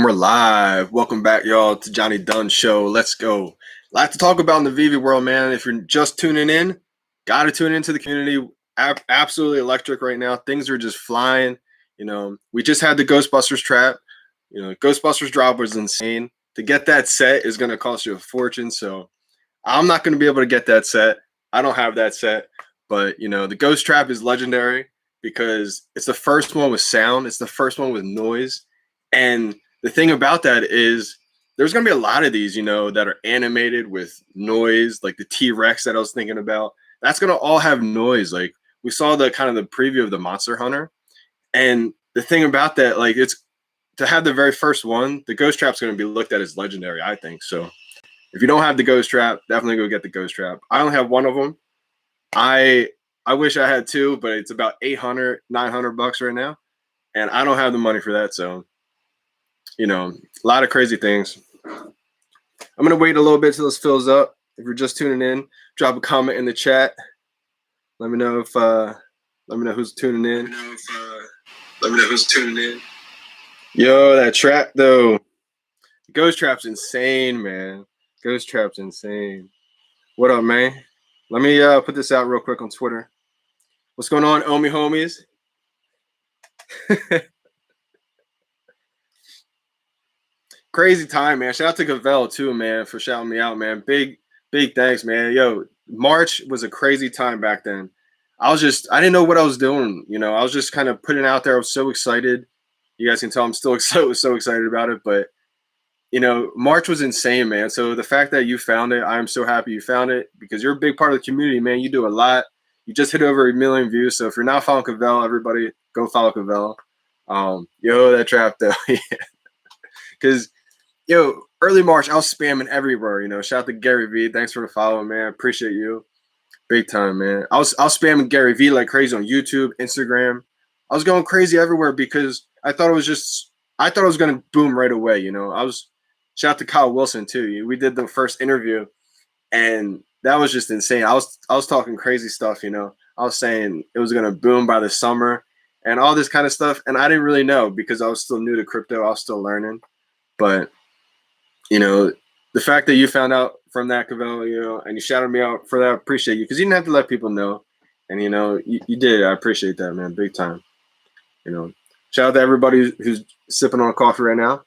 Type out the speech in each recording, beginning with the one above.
we're live. Welcome back, y'all, to Johnny Dunn Show. Let's go. A lot to talk about in the VeVe world, man. If you're just tuning in, got to tune into the community. Absolutely electric right now. Things are just flying. We just had the Ghostbusters trap. Ghostbusters drop was insane. To get that set is going to cost you a fortune. So I'm not going to be able to get that set. I don't have that set. But, the Ghost Trap is legendary because it's the first one with sound. It's the first one with noise. And the thing about that is there's going to be a lot of these, that are animated with noise, like the T-Rex that I was thinking about. That's going to all have noise. Like we saw the kind of the preview of the Monster Hunter. And the thing about that, like it's to have the very first one, the Ghost Trap's going to be looked at as legendary, I think. So if you don't have the Ghost Trap, definitely go get the Ghost Trap. I only have one of them. I wish I had two, but it's about $800, $900 right now. And I don't have the money for that. So, a lot of crazy things. I'm going to wait a little bit till this fills up. If you're just tuning in, drop a comment in the chat. Let me know if, let me know who's tuning in. Yo, that trap though. Ghost Trap's insane, man. Ghost Trap's insane. What up, man? Let me put this out real quick on Twitter. What's going on, Omi homies? Crazy time, man. Shout out to Gavel too, man, for shouting me out, man. Big thanks, man. Yo, March was a crazy time back then. I didn't know what I was doing. I was just kind of putting it out there. I was so excited. You guys can tell I'm still so excited about it. But, March was insane, man. So the fact that you found it, I'm so happy you found it because you're a big part of the community, man. You do a lot. You just hit over 1 million views. So if you're not following Gavel, everybody go follow Gavel. Yo, that trap though. Because early March, I was spamming everywhere. Shout out to Gary V. Thanks for the follow, man. Appreciate you. Big time, man. I was spamming Gary V like crazy on YouTube, Instagram. I was going crazy everywhere because I thought it was going to boom right away. Shout out to Kyle Wilson too. We did the first interview and that was just insane. I was talking crazy stuff, I was saying it was going to boom by the summer and all this kind of stuff. And I didn't really know because I was still new to crypto. I was still learning. But, the fact that you found out from that, Cavell, and you shouted me out for that, I appreciate you because you didn't have to let people know. And, you did. I appreciate that, man. Big time. Shout out to everybody who's sipping on coffee right now.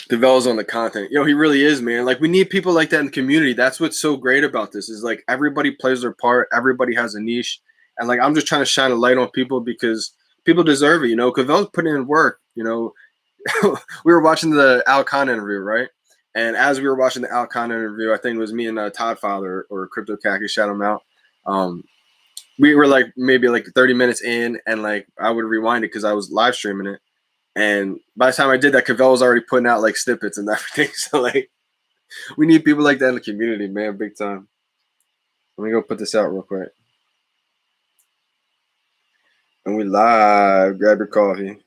Cavell's on the content. He really is, man. Like, we need people like that in the community. That's what's so great about this is, like, everybody plays their part. Everybody has a niche. And, like, I'm just trying to shine a light on people because people deserve it, Cavell's putting in work, we were watching the Al Khan interview, right? And as we were watching the Al Khan interview, I think it was me and Todd Father or Crypto Khaki, shout him out. We were like maybe like 30 minutes in, and like I would rewind it because I was live streaming it. And by the time I did that, Cavell was already putting out like snippets and everything. So like, we need people like that in the community, man, big time. Let me go put this out real quick. And we live. Grab your coffee.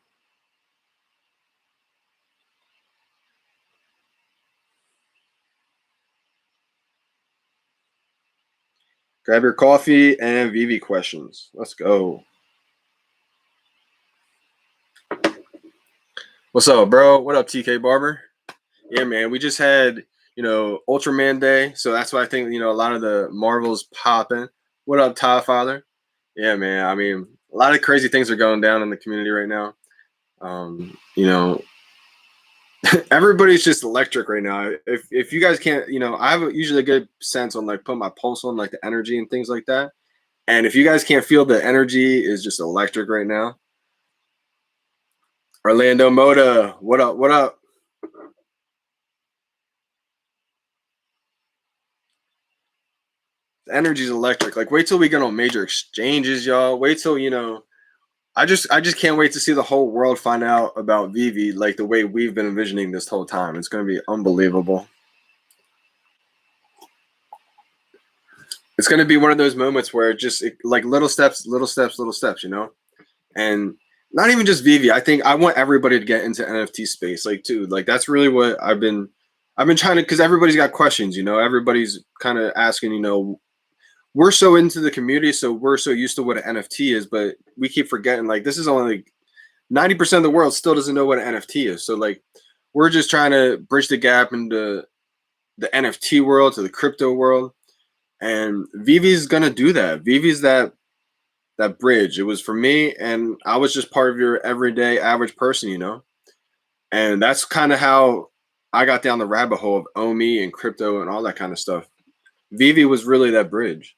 Grab your coffee and VeVe questions. Let's go. What's up, bro? What up, TK Barber? Yeah, man. We just had, Ultraman Day. So that's why I think, a lot of the Marvels popping. What up, Todd Father? Yeah, man. I mean, a lot of crazy things are going down in the community right now. Everybody's just electric right now. If you guys can't, I have usually a good sense on like putting my pulse on like the energy and things like that. And if you guys can't feel the energy is just electric right now. Orlando Moda, what up? What up? The energy's electric. Like wait till we get on major exchanges, y'all. Wait till, I just can't wait to see the whole world find out about VeVe like the way we've been envisioning this whole time. It's going to be unbelievable. It's going to be one of those moments where like little steps, and not even just VeVe. I think I want everybody to get into NFT space, like too. Like that's really what I've been trying to, because everybody's got questions, everybody's kind of asking, we're so into the community, so we're so used to what an NFT is, but we keep forgetting like this is only 90% of the world still doesn't know what an NFT is. So like, we're just trying to bridge the gap into the NFT world to the crypto world, and VeVe's gonna do that. VeVe's that bridge. It was for me, and I was just part of your everyday average person, you know. And that's kind of how I got down the rabbit hole of OMI and crypto and all that kind of stuff. VeVe was really that bridge.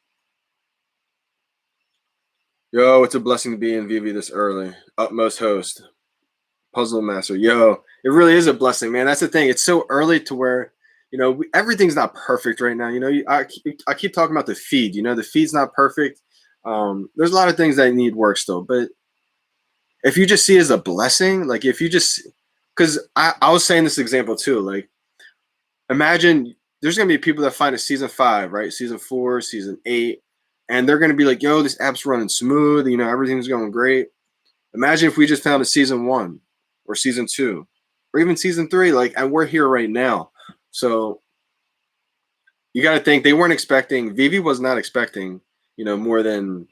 Yo, it's a blessing to be in VeVe this early. Utmost host, puzzle master. Yo, it really is a blessing, man. That's the thing. It's so early to where, you know, everything's not perfect right now. You know, I keep talking about the feed. You know, the feed's not perfect. There's a lot of things that need work still, but if you just see it as a blessing, like if you just, because I was saying this example too, like imagine there's gonna be people that find a season 5, right? Season 4, season 8, and they're gonna be like, yo, this app's running smooth, you know, everything's going great. Imagine if we just found a season 1 or season 2 or even season 3, like, and we're here right now. So you got to think they weren't expecting, VeVe was not expecting, you know, more than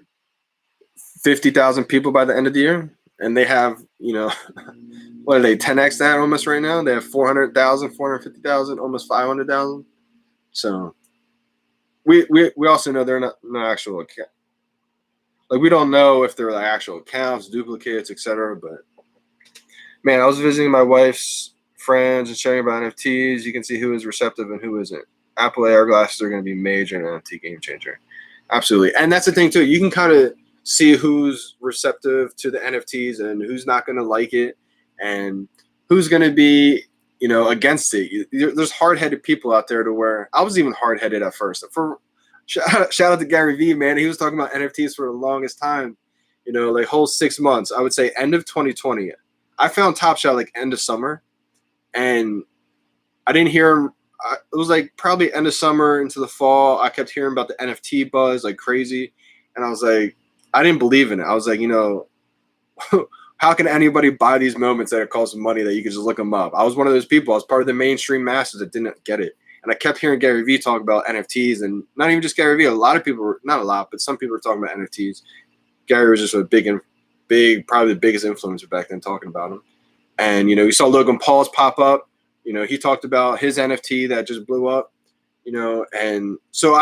50,000 people by the end of the year. And they have, you know, what are they, 10x that almost right now? They have 400,000, 450,000, almost 500,000. So we also know they're not actual account. Like we don't know if they're like actual accounts, duplicates, etc. But man, I was visiting my wife's friends and sharing about NFTs. You can see who is receptive and who isn't. Apple AR glasses are going to be major in NFT game changer. Absolutely. And that's the thing too. You can kind of see who's receptive to the NFTs and who's not going to like it and who's going to be, you know, against it. There's hard-headed people out there to where I was even hard-headed at first. Shout out to Gary Vee, man. He was talking about NFTs for the longest time, you know, like whole 6 months. I would say end of 2020. I found Top Shot like end of summer, and I didn't hear him. It was like probably end of summer into the fall. I kept hearing about the NFT buzz like crazy, and I was like, I didn't believe in it. I was like, you know, how can anybody buy these moments that it costs money that you can just look them up? I was one of those people. I was part of the mainstream masses that didn't get it. And I kept hearing Gary Vee talk about NFTs, and not even just Gary Vee. A lot of people were, not a lot, but some people were talking about NFTs. Gary was just a big, probably the biggest influencer back then talking about them. And, you know, you saw Logan Paul's pop up. You know, he talked about his NFT that just blew up, you know. And so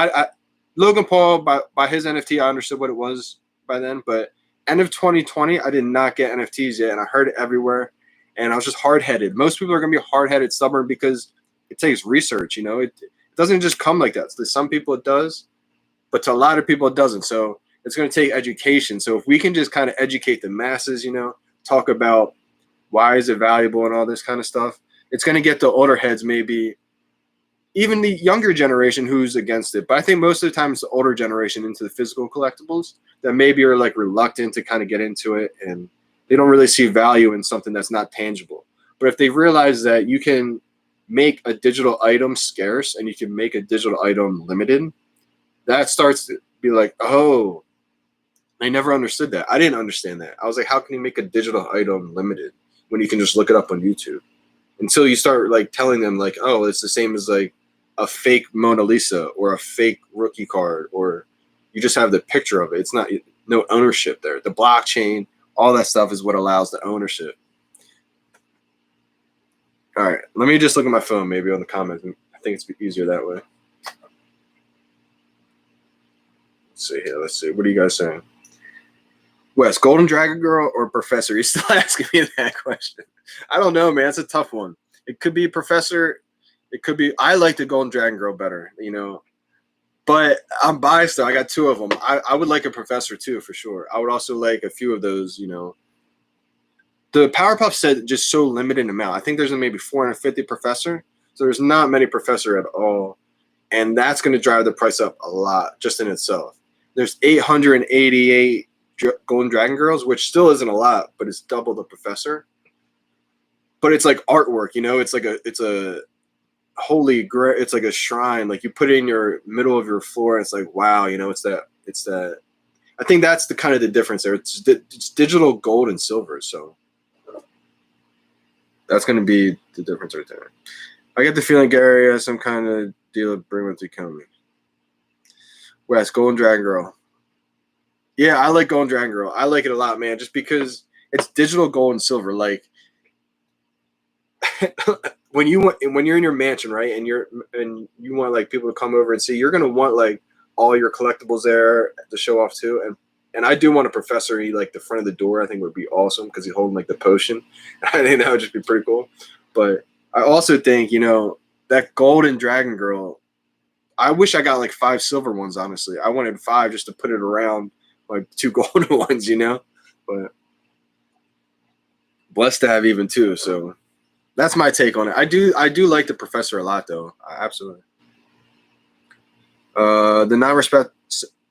Logan Paul, by his NFT, I understood what it was by then. But end of 2020, I did not get NFTs yet. And I heard it everywhere. And I was just hard-headed. Most people are going to be hard-headed, stubborn, because it takes research, you know. It doesn't just come like that. So to some people it does, but to a lot of people it doesn't. So it's going to take education. So if we can just kind of educate the masses, you know, talk about why is it valuable and all this kind of stuff, it's going to get the older heads, maybe even the younger generation who's against it. But I think most of the time it's the older generation into the physical collectibles that maybe are like reluctant to kind of get into it, and they don't really see value in something that's not tangible. But if they realize that you can make a digital item scarce and you can make a digital item limited, that starts to be like, oh, I never understood that. I didn't understand that. I was like, how can you make a digital item limited when you can just look it up on YouTube? Until you start like telling them like, oh, it's the same as like a fake Mona Lisa or a fake rookie card, or you just have the picture of it. It's not, no ownership there. The blockchain, all that stuff is what allows the ownership. All right, let me just look at my phone, maybe on the comments. I think it's easier that way. Let's see here. Let's see. What are you guys saying? Wes, Golden Dragon Girl or Professor? You're still asking me that question. I don't know, man. It's a tough one. It could be Professor. It could be. I like the Golden Dragon Girl better, you know. But I'm biased though. I got 2 of them. I would like a Professor too, for sure. I would also like a few of those, you know. The Powerpuff set just so limited amount. I think there's maybe 450 Professor. So there's not many Professor at all. And that's going to drive the price up a lot just in itself. There's 888 Golden Dragon Girls, which still isn't a lot, but it's double the Professor. But it's like artwork, you know. It's a holy grail. It's like a shrine. Like you put it in your middle of your floor, and it's like, wow, you know. It's that. I think that's the kind of the difference there. It's digital gold and silver, so that's going to be the difference right there. I get the feeling Gary has some kind of deal with bring with the economy. Wes, Golden Dragon Girl. Yeah, I like Golden Dragon Girl. I like it a lot, man, just because it's digital gold and silver. Like when you're in your mansion, right, and you want like people to come over and see, you're gonna want like all your collectibles there to show off too. And I do want a professor. He like the front of the door. I think would be awesome because he's holding like the potion. I think that would just be pretty cool. But I also think that golden dragon girl. I wish I got like 5 silver ones. Honestly, I wanted 5 just to put it around like 2 golden ones. But blessed to have even 2. So. That's my take on it. I do like the professor a lot, though. Absolutely. The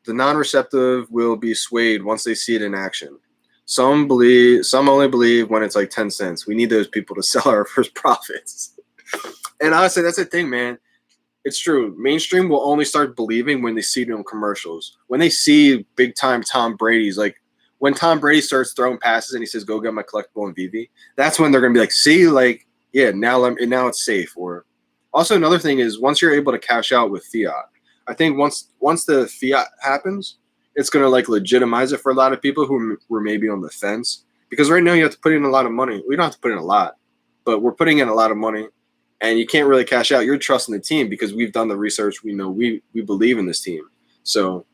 non-receptive will be swayed once they see it in action. Some only believe when it's like 10 cents. We need those people to sell our first profits. And honestly, that's the thing, man. It's true. Mainstream will only start believing when they see it on commercials. When they see big time Tom Brady's, like when Tom Brady starts throwing passes and he says, "Go get my collectible in VeVe," that's when they're gonna be like, "See, like." Yeah, now it's safe. Or also another thing is once you're able to cash out with fiat, I think once the fiat happens, it's gonna like legitimize it for a lot of people who were maybe on the fence. Because right now you have to put in a lot of money. We don't have to put in a lot, but we're putting in a lot of money, and you can't really cash out. You're trusting the team because we've done the research. We know we believe in this team. So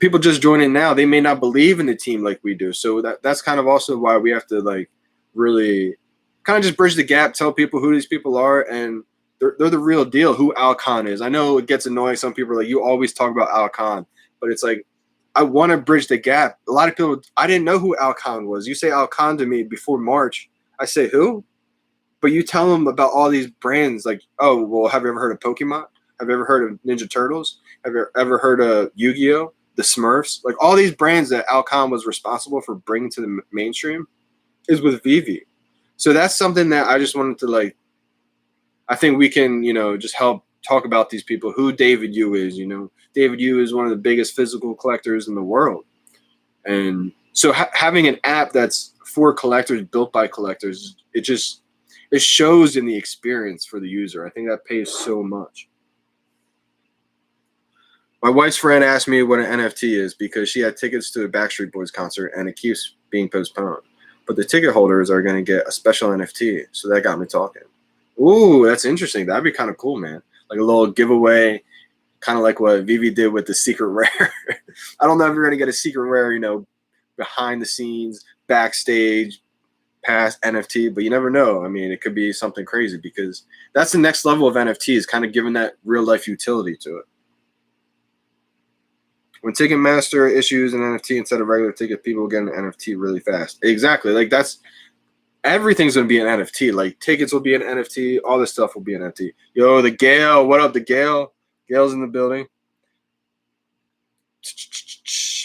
people just joining now, they may not believe in the team like we do. So that's kind of also why we have to like really kind of just bridge the gap, tell people who these people are, and they're the real deal, who Alcon is. I know it gets annoying. Some people are like, you always talk about Alcon, but it's like, I want to bridge the gap. A lot of people, I didn't know who Alcon was. You say Alcon to me before March. I say, who? But you tell them about all these brands like, oh, well, have you ever heard of Pokemon? Have you ever heard of Ninja Turtles? Have you ever heard of Yu-Gi-Oh? The Smurfs? Like all these brands that Alcon was responsible for bringing to the mainstream is with VeVe. So that's something that I just wanted to like. I think we can, just help talk about these people. Who David Yu is, David Yu is one of the biggest physical collectors in the world, and so having an app that's for collectors, built by collectors, it shows in the experience for the user. I think that pays so much. My wife's friend asked me what an NFT is because she had tickets to a Backstreet Boys concert and it keeps being postponed. But the ticket holders are going to get a special NFT. So that got me talking. Ooh, that's interesting. That'd be kind of cool, man. Like a little giveaway, kind of like what VeVe did with the secret rare. I don't know if you're going to get a secret rare, behind the scenes, backstage, past NFT, but you never know. I mean, it could be something crazy because that's the next level of NFTs, kind of giving that real life utility to it. When Ticketmaster issues an NFT instead of regular ticket, people get an NFT really fast. Exactly. Like everything's going to be an NFT. Like tickets will be an NFT. All this stuff will be an NFT. Yo, the Gale. What up, the Gale? Gale's in the building.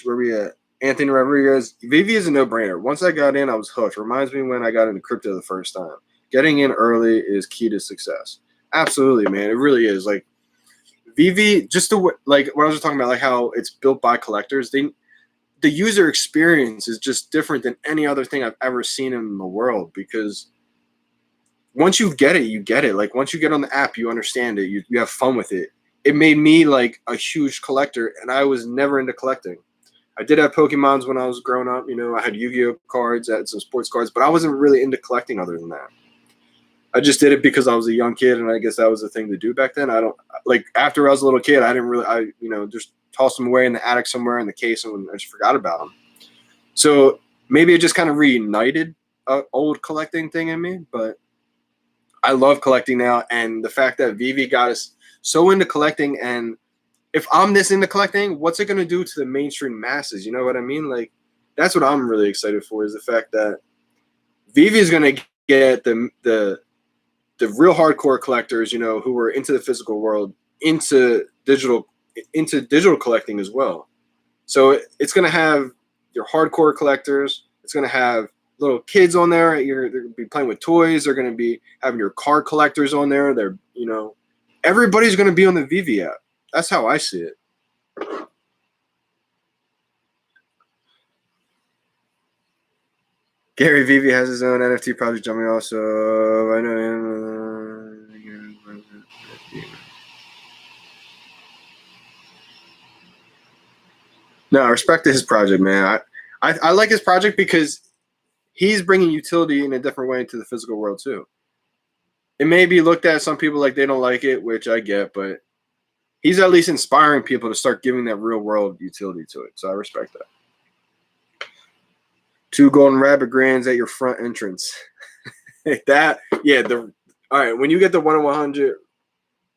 Where we at? Anthony Rodriguez. VeVe is a no-brainer. Once I got in, I was hooked. Reminds me when I got into crypto the first time. Getting in early is key to success. Absolutely, man. It really is. Like VeVe, just like what I was talking about, like how it's built by collectors. The user experience is just different than any other thing I've ever seen in the world because once you get it, you get it. Like once you get on the app, you understand it. You have fun with it. It made me like a huge collector, and I was never into collecting. I did have Pokemons when I was growing up. I had Yu-Gi-Oh cards, I had some sports cards, but I wasn't really into collecting other than that. I just did it because I was a young kid, and I guess that was the thing to do back then. I don't like after I was a little kid. I didn't really, just tossed them away in the attic somewhere in the case, and I just forgot about them. So maybe it just kind of reunited an old collecting thing in me. But I love collecting now, and the fact that VeVe got us so into collecting, and if I'm this into collecting, what's it going to do to the mainstream masses? You know what I mean? Like that's what I'm really excited for is the fact that VeVe is going to get the real hardcore collectors, who were into the physical world, into digital collecting as well. So it's going to have your hardcore collectors. It's going to have little kids on there. They're going to be playing with toys. They're going to be having your card collectors on there. They're, everybody's going to be on the VeVe app. That's how I see it. Gary VeVe has his own NFT project jumping off, so I know him. No, I respect his project, man. I like his project because he's bringing utility in a different way into the physical world too. It may be looked at some people like they don't like it, which I get, but he's at least inspiring people to start giving that real world utility to it. So I respect that. 2 golden rabbit grands at your front entrance. That, yeah, all right, when you get the 1 in 100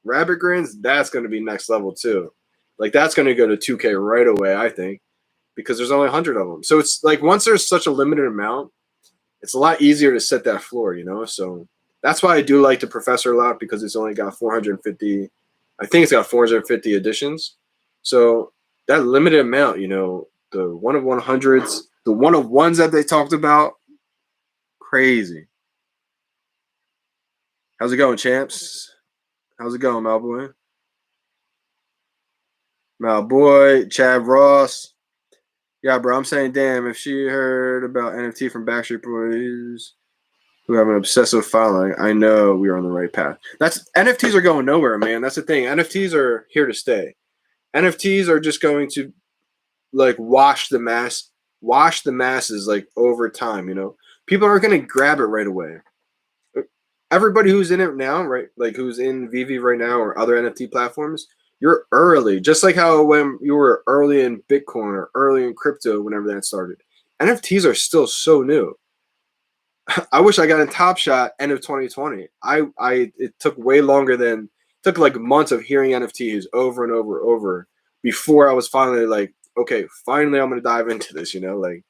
rabbit grands, that's going to be next level too. Like, that's going to go to 2K right away, I think, because there's only 100 of them. So it's like, once there's such a limited amount, it's a lot easier to set that floor, you know? So that's why I do like the Professor a lot, because it's only got 450. I think it's got 450 editions. So that limited amount, you know, the 1 of 100s, the 1 of 1s that they talked about, crazy. How's it going, champs? How's it going, Malboy? Malboy, Chad Ross. Yeah, bro, I'm saying, damn, if she heard about NFT from Backstreet Boys, who have an obsessive following, I know we are on the right path. NFTs are going nowhere, man. That's the thing. NFTs are here to stay. NFTs are just going to like wash the masses like over time, you know. People aren't going to grab it right away. Everybody who's in it now, right? Like who's in VeVe right now or other NFT platforms, you're early. Just like how when you were early in Bitcoin or early in crypto, whenever that started. NFTs are still so new. I wish I got in Top Shot end of 2020. It took way longer than took like months of hearing NFTs over and over before I was finally like, okay, finally I'm gonna dive into this, you know, like.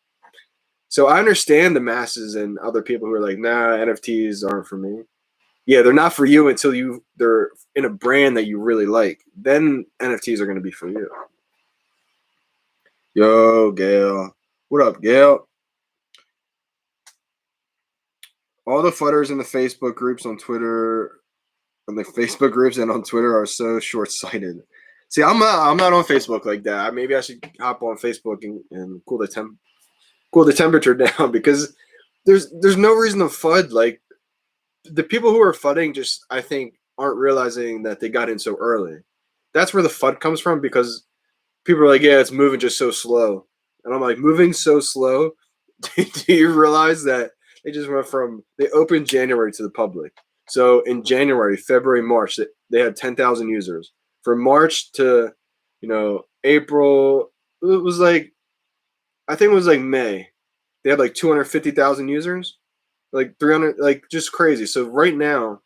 So I understand the masses and other people who are like, nah, NFTs aren't for me. Yeah, they're not for you until they're in a brand that you really like. Then NFTs are gonna be for you. Yo, Gail. What up, Gail? All the fudders in the Facebook groups on Twitter, on the Facebook groups and on Twitter are so short-sighted. See, I'm not on Facebook like that. Maybe I should hop on Facebook and cool the temperature down, because there's no reason to FUD. Like, the people who are FUDding just, I think, aren't realizing that they got in so early. That's where the FUD comes from, because people are like, yeah, it's moving just so slow. And I'm like, moving so slow? Do you realize that they just went from, they opened January to the public. So in January, February, March, they had 10,000 users. From March to, you know, April, it was like, I think it was like May. They had like 250,000 users, like 300, like just crazy. So right now,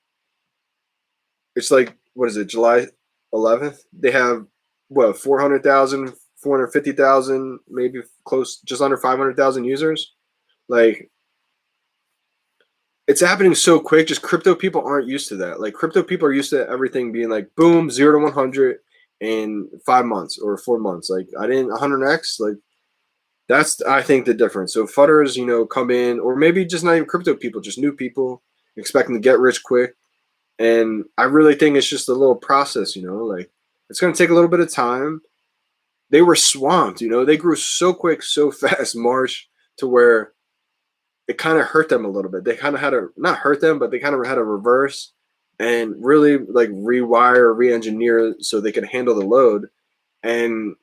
it's like, what is it, July 11th? They have, what, 400,000, 450,000, maybe close, just under 500,000 users. Like, it's happening so quick. Just crypto people aren't used to that. Like, crypto people are used to everything being like, boom, 0 to 100 in 5 months or 4 months. Like, I didn't 100x. Like, that's, I think, the difference. So fudders, you know, come in, or maybe just not even crypto people, just new people expecting to get rich quick. And I really think it's just a little process, you know, like, it's going to take a little bit of time. They were swamped, you know, they grew so quick, so fast, March, to where it kind of hurt them a little bit. They kind of had to, not hurt them, but they kind of had to reverse and really like rewire, re-engineer so they could handle the load. And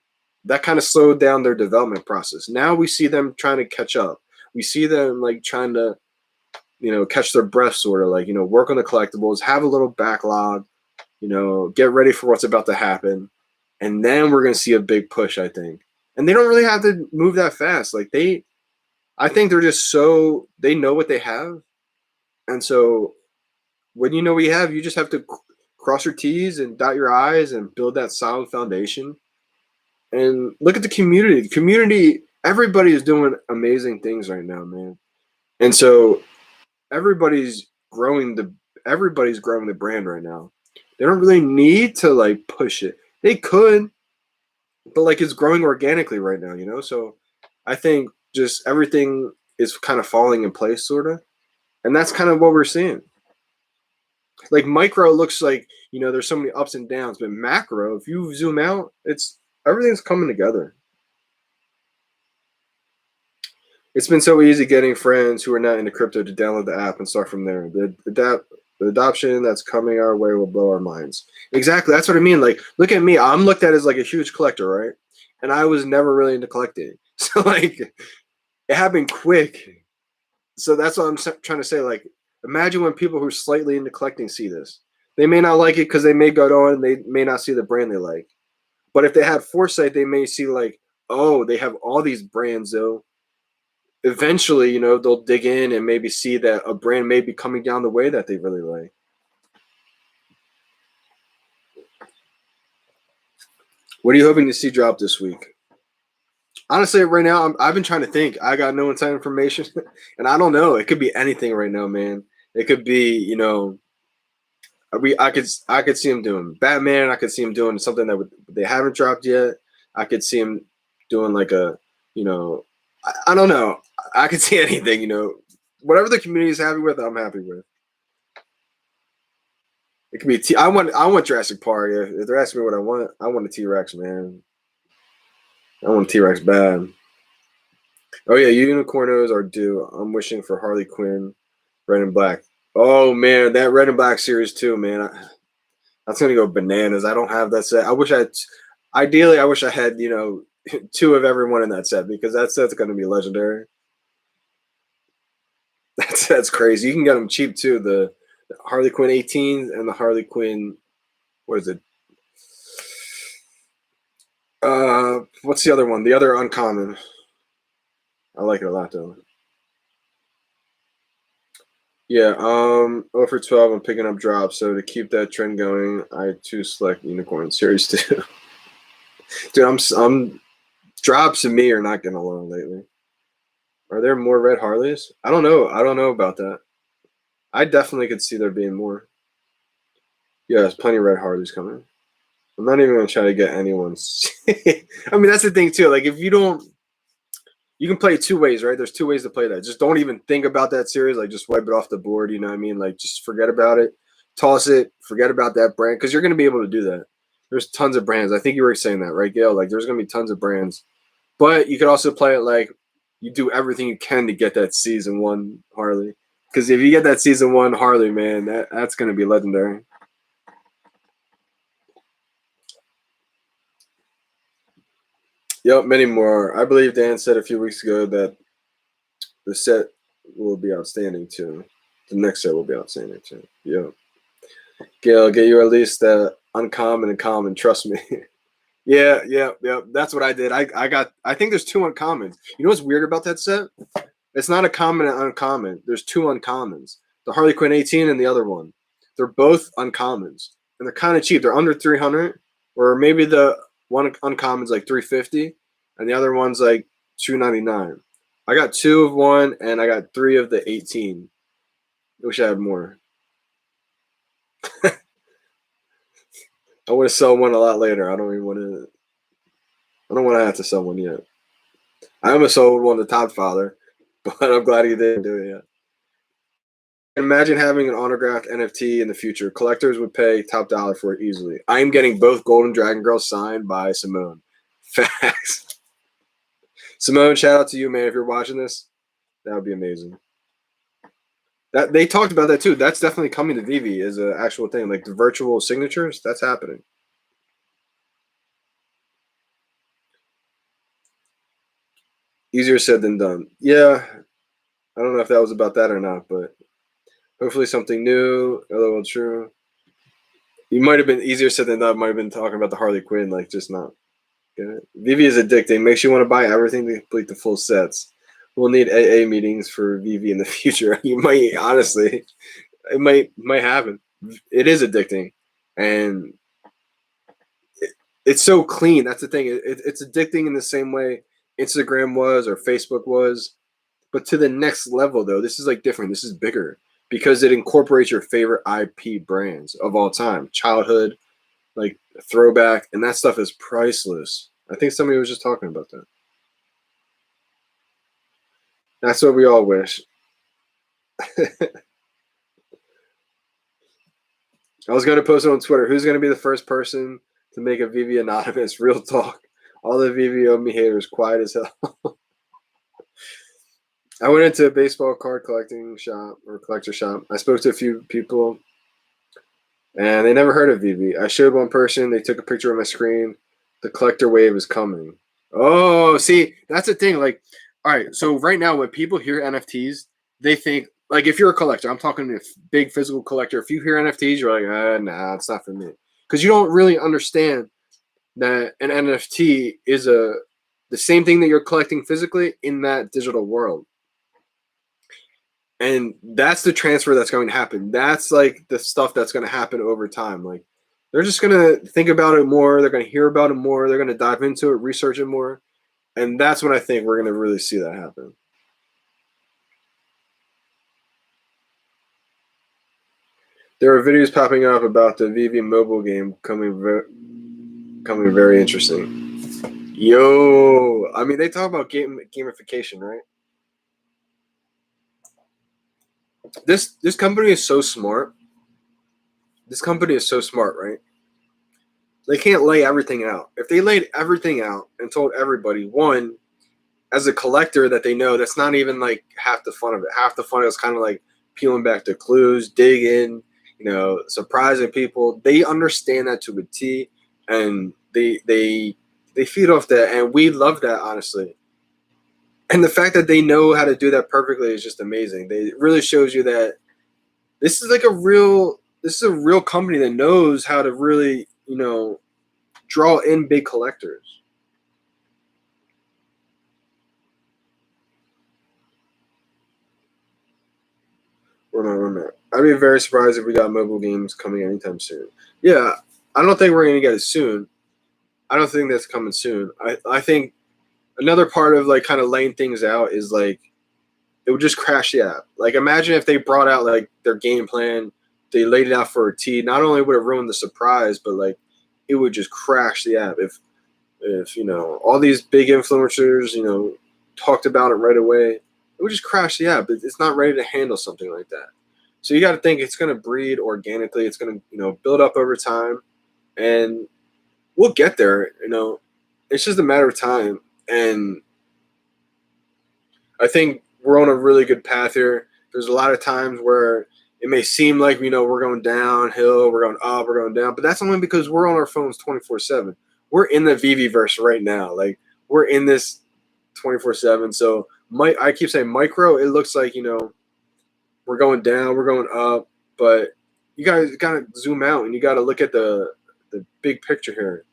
that kind of slowed down their development process. Now we see them trying to catch up. We see them like trying to, you know, catch their breath, sort of like, you know, work on the collectibles, have a little backlog, you know, get ready for what's about to happen. And then we're going to see a big push, I think. And they don't really have to move that fast. Like, I think they're just so, they know what they have. And so when you know what you have, you just have to cross your T's and dot your I's and build that solid foundation. And look at the community. The community, everybody is doing amazing things right now, man. And so everybody's growing the brand right now. They don't really need to like push it. They could, but like, it's growing organically right now, you know? So I think just everything is kind of falling in place, sort of. And that's kind of what we're seeing. Like, micro looks like, you know, there's so many ups and downs, but macro, if you zoom out, everything's coming together. It's been so easy getting friends who are not into crypto to download the app and start from there. The adoption that's coming our way will blow our minds. Exactly. That's what I mean. Like, look at me. I'm looked at as like a huge collector, right? And I was never really into collecting. So like, it happened quick. So that's what I'm trying to say. Like, imagine when people who are slightly into collecting see this. They may not like it because they may go on and they may not see the brand they like. But if they had foresight, they may see like, oh, they have all these brands though. Eventually, you know, they'll dig in and maybe see that a brand may be coming down the way that they really like. What are you hoping to see drop this week? Honestly, right now, I've been trying to think. I got no inside information, and I don't know. It could be anything right now, man. It could be, you know, I could see him doing Batman. I could see him doing something that they haven't dropped yet. I could see him doing like a, you know, I don't know. I could see anything, you know, whatever the community is happy with, I'm happy with. It could be I want Jurassic Park. If they're asking me what I want a T-Rex, man. I want a T-Rex bad. Oh yeah, unicornos are due. I'm wishing for Harley Quinn, Red and Black. Oh man, that Red and Black series too, man. That's gonna go bananas. I don't have that set. Ideally, I wish I had, you know, two of everyone in that set because that set's gonna be legendary. That's crazy. You can get them cheap too. The Harley Quinn 18 and the Harley Quinn, what is it? What's the other one? The other uncommon. I like it a lot though. Yeah, 0 for 12. I'm picking up drops. So to keep that trend going, I too select Unicorn Series 2. Dude, I'm drops and me are not getting along lately. Are there more red Harleys? I don't know. I don't know about that. I definitely could see there being more. Yeah, there's plenty of red Harleys coming. I'm not even gonna try to get anyone's. I mean, that's the thing too. Like, if you don't, you can play two ways, right? There's two ways to play that. Just don't even think about that series. Like, just wipe it off the board. You know what I mean? Like, just forget about it. Toss it. Forget about that brand because you're gonna be able to do that. There's tons of brands. I think you were saying that, right, Gail? Like, there's gonna be tons of brands, but you could also play it like you do everything you can to get that season one Harley. Because if you get that season one Harley, man, that's gonna be legendary. Yep, many more. I believe Dan said a few weeks ago that the set will be outstanding too. The next set will be outstanding too. Yep. Gail, get you at least the uncommon and common. Trust me. Yeah. That's what I did. I think there's two uncommons. You know what's weird about that set? It's not a common and uncommon. There's two uncommons. The Harley Quinn 18 and the other one. They're both uncommons. And they're kind of cheap. They're under 300. Or maybe the one uncommon's like 350 and the other one's like 299. I got two of one and I got three of the 18. I wish I had more. I want to sell one a lot later. I don't want to have to sell one yet. I almost sold one to Todd Father, but I'm glad he didn't do it yet. Imagine having an autographed NFT in the future. Collectors would pay top dollar for it easily. I am getting both Golden Dragon Girls signed by Simone. Facts. Simone, shout out to you, man. If you're watching this, that would be amazing. That they talked about that too. That's definitely coming to VeVe as an actual thing. Like the virtual signatures, that's happening. Easier said than done. Yeah, I don't know if that was about that or not, but hopefully something new. LOL, true. You might have been easier said than done. Might have been talking about the Harley Quinn, like just not. VeVe is addicting. Makes you want to buy everything to complete the full sets. We'll need AA meetings for VeVe in the future. You might honestly, it might happen. It is addicting, and it's so clean. That's the thing. It's addicting in the same way Instagram was or Facebook was, but to the next level though. This is like different. This is bigger because it incorporates your favorite IP brands of all time, childhood, like throwback, and that stuff is priceless. I think somebody was just talking about that. That's what we all wish. I was going to post it on Twitter. Who's going to be the first person to make a VeVe anonymous? Real talk. All the VeVe owe me haters, quiet as hell. I went into a baseball card collecting shop or collector shop. I spoke to a few people, and they never heard of VeVe. I showed one person. They took a picture of my screen. The collector wave is coming. Oh, see, that's the thing. Like, all right, so right now when people hear NFTs, they think, like, if you're a collector, I'm talking to a big physical collector. If you hear NFTs, you're like, nah, it's not for me, because you don't really understand that an NFT is the same thing that you're collecting physically in that digital world. And that's the transfer that's going to happen. That's like the stuff that's going to happen over time. Like, they're just going to think about it more. They're going to hear about it more. They're going to dive into it, research it more. And that's when I think we're going to really see that happen. There are videos popping up about the VeVe mobile game coming very interesting. Yo, I mean, they talk about gamification, right? This company is so smart. This company is so smart, right? They can't lay everything out. If they laid everything out and told everybody, one, as a collector, that they know, that's not even like half the fun of it. Half the fun is kind of like peeling back the clues, digging, surprising people. They understand that to a T, and they feed off that, and we love that, honestly. And the fact that they know how to do that perfectly is just amazing. It really shows you that this is a real company that knows how to really, draw in big collectors. I'd be very surprised if we got mobile games coming anytime soon. Yeah, I don't think we're going to get it soon. I don't think that's coming soon. I think another part of like kind of laying things out is like it would just crash the app. Like, imagine if they brought out like their game plan, they laid it out for a T. Not only would it ruin the surprise, but like it would just crash the app if all these big influencers talked about it right away. It would just crash the app. It's not ready to handle something like that. So you got to think it's going to breed organically. It's going to build up over time, and we'll get there. It's just a matter of time. And I think we're on a really good path here. There's a lot of times where it may seem like we're going downhill, we're going up, we're going down, but that's only because we're on our phones 24/7. We're in the VeVe verse right now. Like, we're in this 24/7. So I keep saying micro. It looks like we're going down, we're going up, but you guys got to zoom out and you got to look at the big picture here.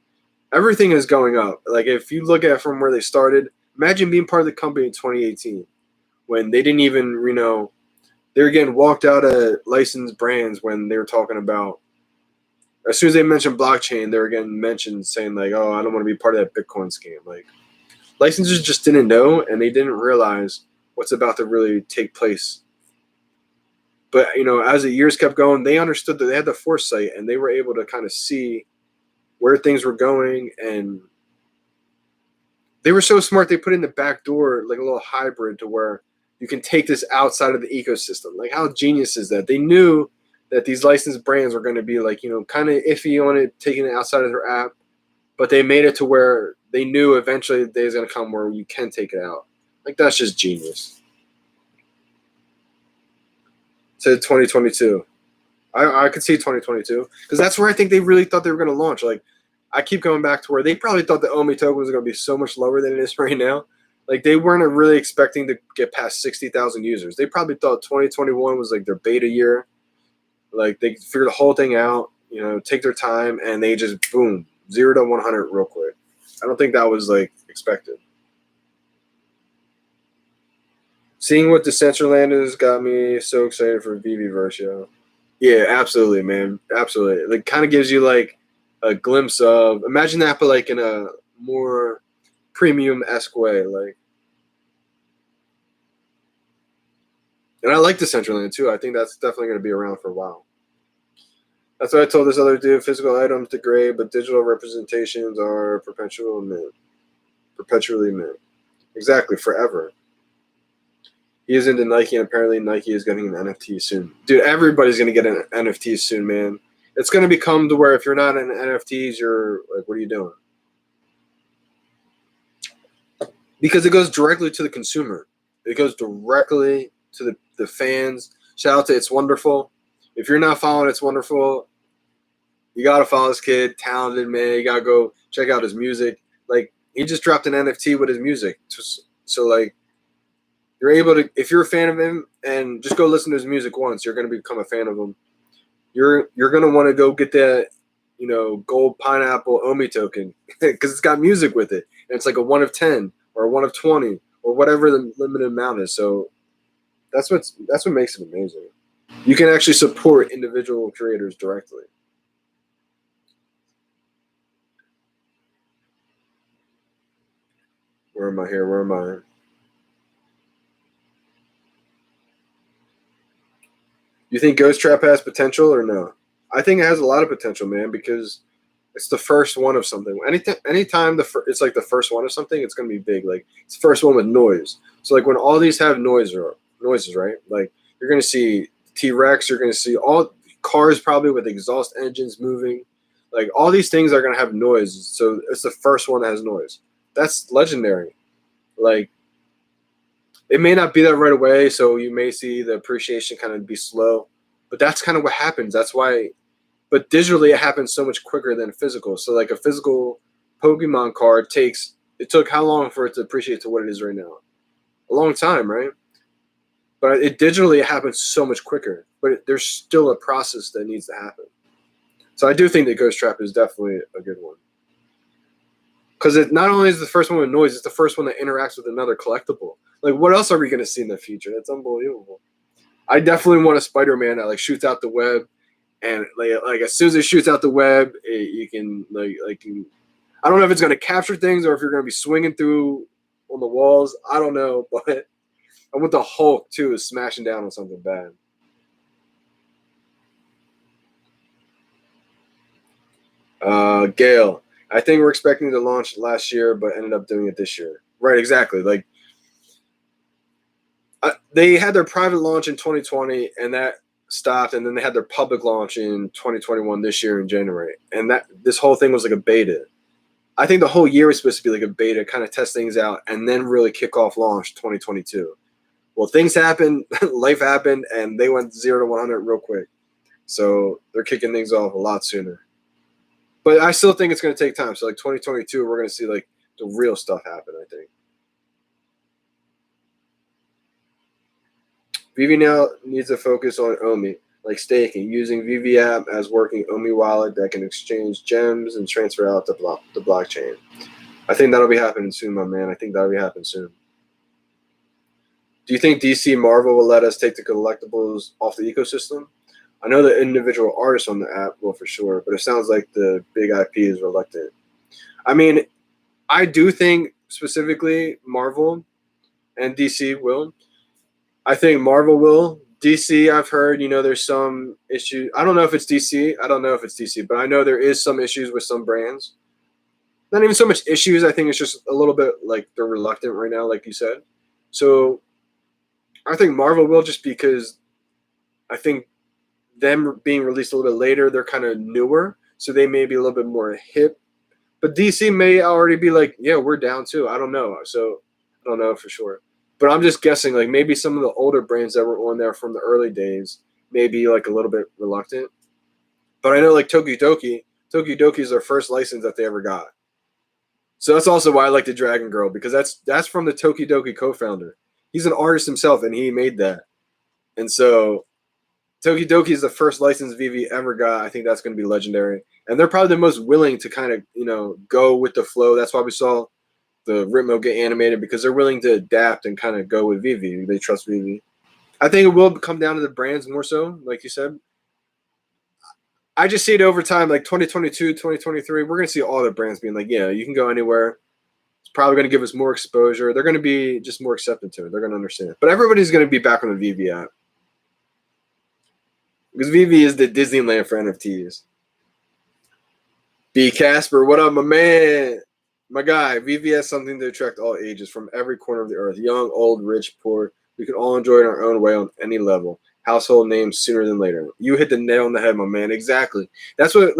Everything is going up. Like, if you look at from where they started, imagine being part of the company in 2018 when they didn't even, they were getting walked out of licensed brands when they were talking about, as soon as they mentioned blockchain, they were getting mentioned saying like, oh, I don't want to be part of that Bitcoin scam. Like, licensors just didn't know, and they didn't realize what's about to really take place. But, as the years kept going, they understood that they had the foresight, and they were able to kind of see where things were going, and they were so smart. They put in the back door like a little hybrid to where you can take this outside of the ecosystem. Like, how genius is that? They knew that these licensed brands were going to be like, kind of iffy on it, taking it outside of their app, but they made it to where they knew eventually the day is going to come where you can take it out. Like, that's just genius. To 2022. I could see 2022 because that's where I think they really thought they were going to launch. Like, I keep going back to where they probably thought the OMI token was going to be so much lower than it is right now. Like, they weren't really expecting to get past 60,000 users. They probably thought 2021 was like their beta year. Like, they figured the whole thing out, take their time, and they just, boom, 0 to 100 real quick. I don't think that was like expected. Seeing what Decentraland is got me so excited for VeVe-verse, yo. Yeah, absolutely, man. Absolutely. Like, kind of gives you like a glimpse of, imagine that, but like in a more premium-esque way. Like, and I like Decentraland too. I think that's definitely going to be around for a while. That's what I told this other dude. Physical items degrade, but digital representations are perpetually mint. Exactly, forever. He is into Nike, and apparently Nike is getting an NFT soon. Dude, everybody's going to get an NFT soon, man. It's going to become to where if you're not in NFTs, you're like, what are you doing? Because it goes directly to the consumer. It goes directly to the fans. Shout out to It's Wonderful. If you're not following It's Wonderful, you got to follow this kid. Talented, man. You got to go check out his music. Like, he just dropped an NFT with his music. So, like, You're able to, if you're a fan of him, and just go listen to his music once, you're going to become a fan of him. You're going to want to go get that, gold pineapple Omi token because it's got music with it, and it's like a 1 of 10 or a 1 of 20 or whatever the limited amount is. So that's what makes it amazing. You can actually support individual creators directly. Where am I here? Where am I? You think Ghost Trap has potential or no? I think it has a lot of potential, man, because it's the first one of something. Anytime it's like the first one of something, it's gonna be big. Like it's the first one with noise. So like when all these have noises, right? Like you're gonna see T-Rex, you're gonna see all cars probably with exhaust engines moving. Like all these things are gonna have noise. So it's the first one that has noise. That's legendary. Like it may not be that right away, so you may see the appreciation kind of be slow. But that's kind of what happens. That's why. But digitally, it happens so much quicker than physical. So like a physical Pokemon card it took how long for it to appreciate to what it is right now? A long time, right? But digitally, it happens so much quicker. But there's still a process that needs to happen. So I do think that Ghost Trap is definitely a good one. Because it not only is the first one with noise, it's the first one that interacts with another collectible. Like, what else are we going to see in the future? That's unbelievable. I definitely want a Spider-Man that like shoots out the web, and like as soon as it shoots out the web, you can I don't know if it's going to capture things or if you're going to be swinging through on the walls. I don't know, but I want the Hulk too is smashing down on something bad. Gale, I think we're expecting to launch last year, but ended up doing it this year. Right, exactly. Like they had their private launch in 2020, and that stopped, and then they had their public launch in 2021 this year in January, and that this whole thing was like a beta. I think the whole year was supposed to be like a beta, kind of test things out, and then really kick off launch 2022. Well, things happened, life happened, and they went 0 to 100 real quick. So they're kicking things off a lot sooner. But I still think it's going to take time. So like 2022, we're going to see like the real stuff happen, I think. VeVe now needs to focus on Omi, like staking, using VeVe app as working Omi wallet that can exchange gems and transfer out the blockchain. I think that'll be happening soon, my man. I think that'll be happening soon. Do you think DC Marvel will let us take the collectibles off the ecosystem? I know the individual artists on the app will for sure, but it sounds like the big IP is reluctant. I mean, I do think specifically Marvel and DC will. I think Marvel will. DC, I've heard, there's some issue. I don't know if it's DC. But I know there is some issues with some brands. Not even so much issues. I think it's just a little bit like they're reluctant right now, like you said. So I think Marvel will, just because I think them being released a little bit later, they're kind of newer. So they may be a little bit more hip. But DC may already be like, yeah, we're down too. I don't know. So I don't know for sure. But I'm just guessing, like maybe some of the older brands that were on there from the early days may be like a little bit reluctant. But I know like Tokidoki is their first license that they ever got. So that's also why I like the Dragon Girl, because that's from the Tokidoki co-founder. He's an artist himself, and he made that. And so Tokidoki is the first license VeVe ever got. I think that's going to be legendary. And they're probably the most willing to kind of, go with the flow. That's why we saw the Ritmo get animated, because they're willing to adapt and kind of go with VeVe. They trust VeVe. I think it will come down to the brands more so, like you said. I just see it over time, like 2022, 2023, we're going to see all the brands being like, yeah, you can go anywhere. It's probably going to give us more exposure. They're going to be just more accepted to it. They're going to understand. But everybody's going to be back on the VeVe app. Because VeVe is the Disneyland for NFTs. B. Casper, what up, my man? My guy, VeVe has something to attract all ages from every corner of the earth. Young, old, rich, poor. We can all enjoy it in our own way on any level. Household names sooner than later. You hit the nail on the head, my man. Exactly. That's what,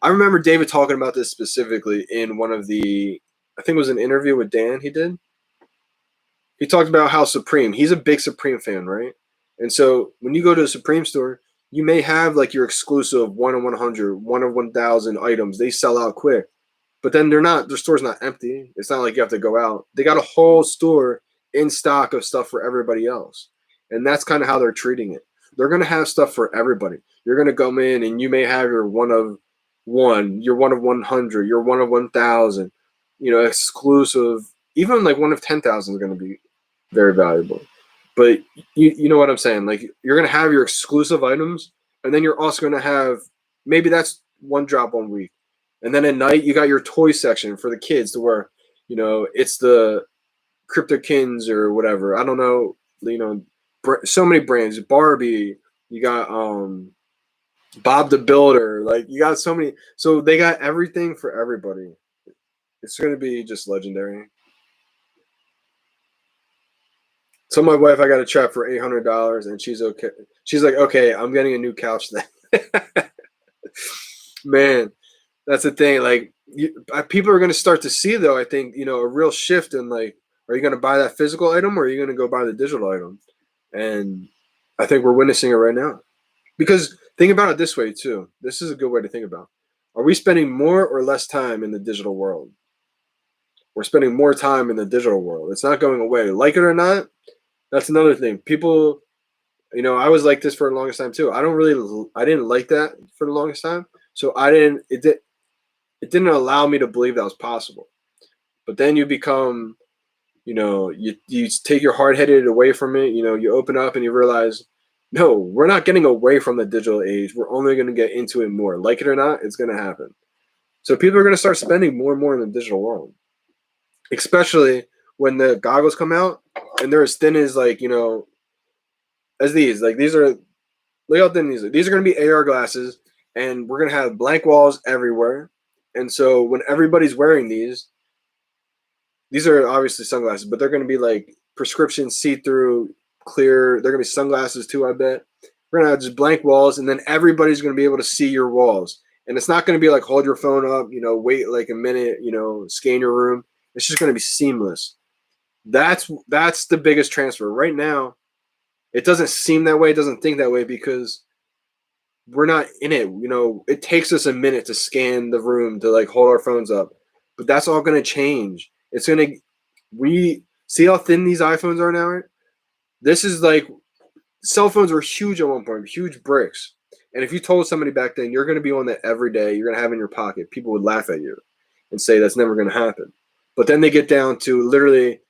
I remember David talking about this specifically in one of the, I think it was an interview with Dan he did. He talked about how Supreme, he's a big Supreme fan, right? And so when you go to a Supreme store, you may have like your exclusive 1 of 100, 1 of 1,000 items. They sell out quick. But then their store's not empty. It's not like you have to go out. They got a whole store in stock of stuff for everybody else. And that's kind of how they're treating it. They're going to have stuff for everybody. You're going to come in and you may have your one of one, you're one of 100, you're one of 1,000, exclusive. Even like one of 10,000 is going to be very valuable. But you know what I'm saying? Like, you're going to have your exclusive items, and then you're also going to have, maybe that's one drop 1 week. And then at night, you got your toy section for the kids to where, it's the Cryptokins or whatever. I don't know, so many brands. Barbie, you got Bob the Builder. Like, you got so many. So they got everything for everybody. It's going to be just legendary. Tell my wife I got a trap for $800, and she's okay. She's like, okay, I'm getting a new couch then. Man, that's the thing. Like, people are going to start to see, though, I think, a real shift in, like, are you going to buy that physical item, or are you going to go buy the digital item? And I think we're witnessing it right now. Because think about it this way, too. This is a good way to think about it. Are we spending more or less time in the digital world? We're spending more time in the digital world. It's not going away. Like it or not, that's another thing. People, I was like this for the longest time too. I didn't like that for the longest time. So it didn't allow me to believe that was possible. But then you become, you take your hard-headed away from it. You open up and you realize, no, we're not getting away from the digital age. We're only going to get into it more. Like it or not, it's going to happen. So people are going to start spending more and more in the digital world, especially when the goggles come out and they're as thin as, like, as these. Like, these are, look how thin these are. These are going to be AR glasses, and we're going to have blank walls everywhere. And so when everybody's wearing these are obviously sunglasses, but they're going to be like prescription see-through clear. They're going to be sunglasses too, I bet. We're going to have just blank walls, and then everybody's going to be able to see your walls. And it's not going to be like, hold your phone up, wait like a minute, scan your room. It's just going to be seamless. That's the biggest transfer. Right now, it doesn't seem that way, it doesn't think that way, because we're not in it. It takes us a minute to scan the room, to like hold our phones up. But that's all going to change. We see how thin these iPhones are now, right? This is like, cell phones were huge at one point, huge bricks. And if you told somebody back then you're going to be on that every day, you're going to have it in your pocket, people would laugh at you and say that's never going to happen. But then they get down to literally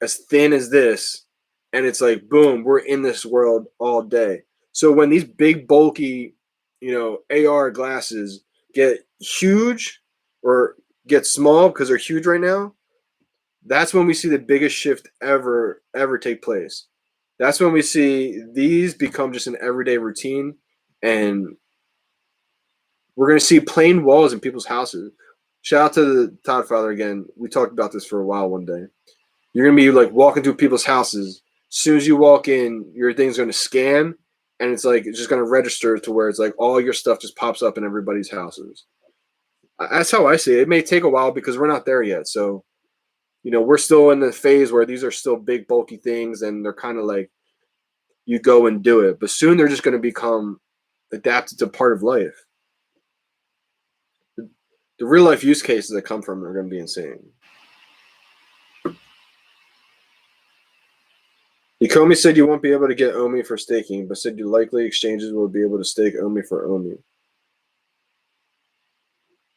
as thin as this, and it's like, boom, we're in this world all day. So when these big, bulky, AR glasses get huge or get small because they're huge right now, that's when we see the biggest shift ever take place. That's when we see these become just an everyday routine, and we're going to see plain walls in people's houses. Shout out to the Todd Father again. We talked about this for a while one day. You're going to be like walking through people's houses. As soon as you walk in, your thing's going to scan, and it's just going to register to where it's like all your stuff just pops up in everybody's houses. That's how I see it. It may take a while because we're not there yet. So, we're still in the phase where these are still big, bulky things, and they're kind of like, you go and do it. But soon they're just going to become adapted to part of life. The real life use cases that come from it are going to be insane. Yakomi said you won't be able to get Omi for staking, but said you likely exchanges will be able to stake Omi for Omi.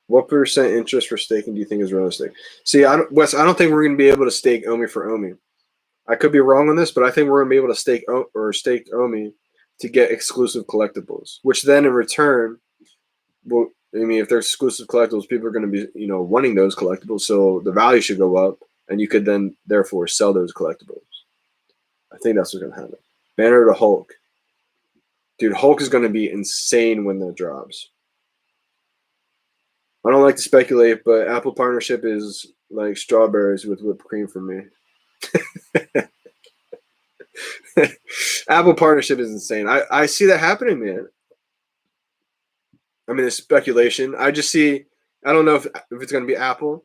What % interest for staking do you think is realistic? See, Wes, I don't think we're going to be able to stake Omi for Omi. I could be wrong on this, but I think we're going to be able to stake Omi to get exclusive collectibles, which then in return, if they're exclusive collectibles, people are going to be, wanting those collectibles, so the value should go up, and you could then therefore sell those collectibles. I think that's what's going to happen. Banner to Hulk. Dude, Hulk is going to be insane when that drops. I don't like to speculate, but Apple partnership is like strawberries with whipped cream for me. Apple partnership is insane. I see that happening, man. I mean, it's speculation. I just see, I don't know if it's going to be Apple,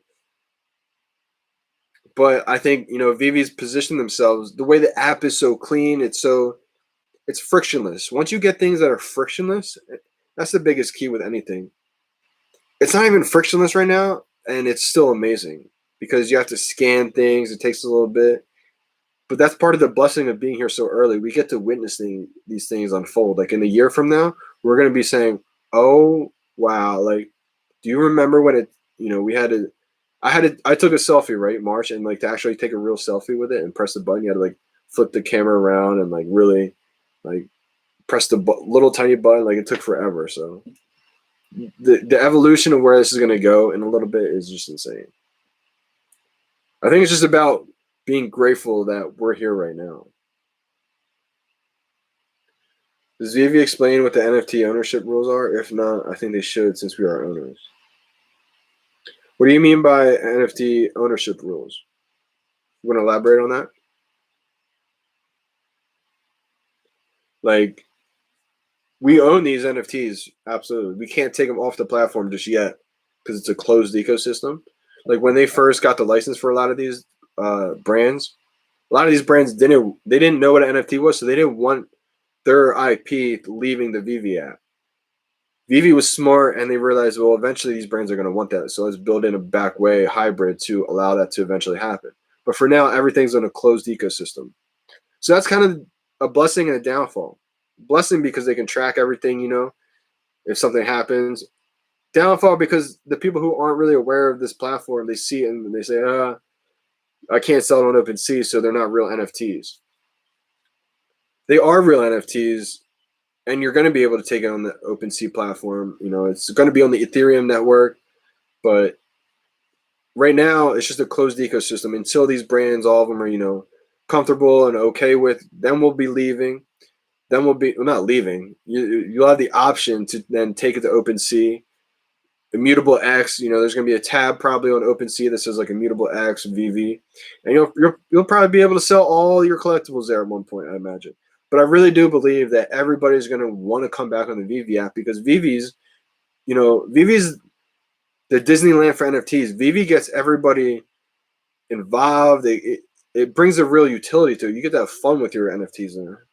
but I think, VeVe's positioned themselves, the way the app is so clean, it's frictionless. Once you get things that are frictionless, that's the biggest key with anything. It's not even frictionless right now, and it's still amazing because you have to scan things. It takes a little bit. But that's part of the blessing of being here so early. We get to witness these things unfold. Like in a year from now, we're going to be saying, "Oh, wow, like do you remember when it, we had to I took a selfie, right, March, and like to actually take a real selfie with it and press the button, you had to like flip the camera around and like really like press the little tiny button. Like it took forever. So the evolution of where this is going to go in a little bit is just insane. I think it's just about being grateful that we're here right now. Does VeVe explain what the NFT ownership rules are? If not, I think they should since we are owners. What do you mean by NFT ownership rules? You want to elaborate on that? Like, we own these NFTs, absolutely. We can't take them off the platform just yet because it's a closed ecosystem. Like when they first got the license for a lot of these brands, a lot of these brands didn't know what an NFT was, so they didn't want their IP leaving the VeVe app. VeVe was smart, and they realized, well, eventually these brands are going to want that, so let's build in a back way hybrid to allow that to eventually happen. But for now, everything's in a closed ecosystem. So that's kind of a blessing and a downfall. Blessing because they can track everything, if something happens. Downfall because the people who aren't really aware of this platform, they see it and they say, I can't sell it on OpenSea, so they're not real NFTs. They are real NFTs, and you're going to be able to take it on the OpenSea platform. It's going to be on the Ethereum network, but right now it's just a closed ecosystem until these brands, all of them are, comfortable and okay with. Then we'll be leaving. Then we'll be not leaving. You'll have the option to then take it to OpenSea. Immutable X, there's going to be a tab probably on OpenSea that says like Immutable X VeVe, and you'll probably be able to sell all your collectibles there at one point, I imagine. But I really do believe that everybody's going to want to come back on the VeVe app because VeVe's the Disneyland for NFTs. VeVe gets everybody involved. It brings a real utility to it. You get to have fun with your NFTs there.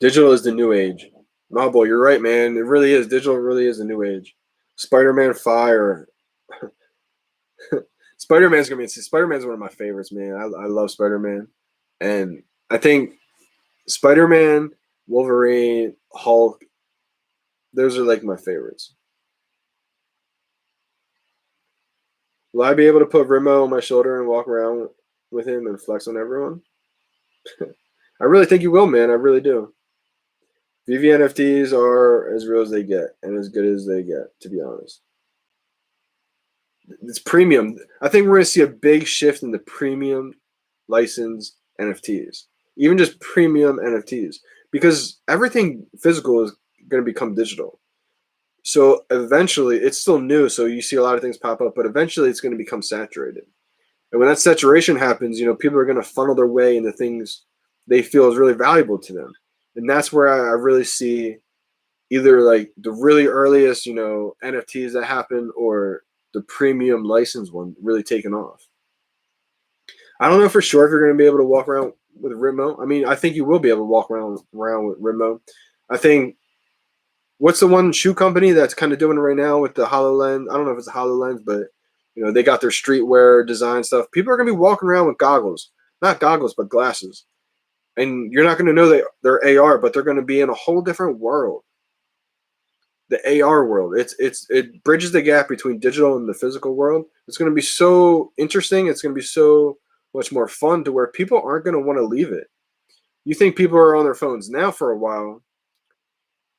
Digital is the new age. No, boy, you're right, man. It really is. Digital really is the new age. Spider-Man Fire. Spider-Man's one of my favorites, man. I love Spider-Man. And I think Spider-Man, Wolverine, Hulk, those are like my favorites. Will I be able to put Remo on my shoulder and walk around with him and flex on everyone? I really think you will, man. I really do. VeVe NFTs are as real as they get and as good as they get, to be honest. It's premium. I think we're going to see a big shift in the premium license NFTs, even just premium NFTs, because everything physical is going to become digital. So eventually, it's still new, so you see a lot of things pop up, but eventually it's going to become saturated. And when that saturation happens, people are going to funnel their way into things they feel is really valuable to them. And that's where I really see either like the really earliest, NFTs that happen or the premium license one really taking off. I don't know for sure if you're going to be able to walk around with Remo. I mean, I think you will be able to walk around with Remo. I think, what's the one shoe company that's kind of doing it right now with the HoloLens? I don't know if it's a HoloLens, but they got their streetwear design stuff. People are going to be walking around with goggles, not goggles, but glasses. And you're not going to know they're AR, but they're going to be in a whole different world. The AR world. It bridges the gap between digital and the physical world. It's going to be so interesting. It's going to be so much more fun to where people aren't going to want to leave it. You think people are on their phones now for a while.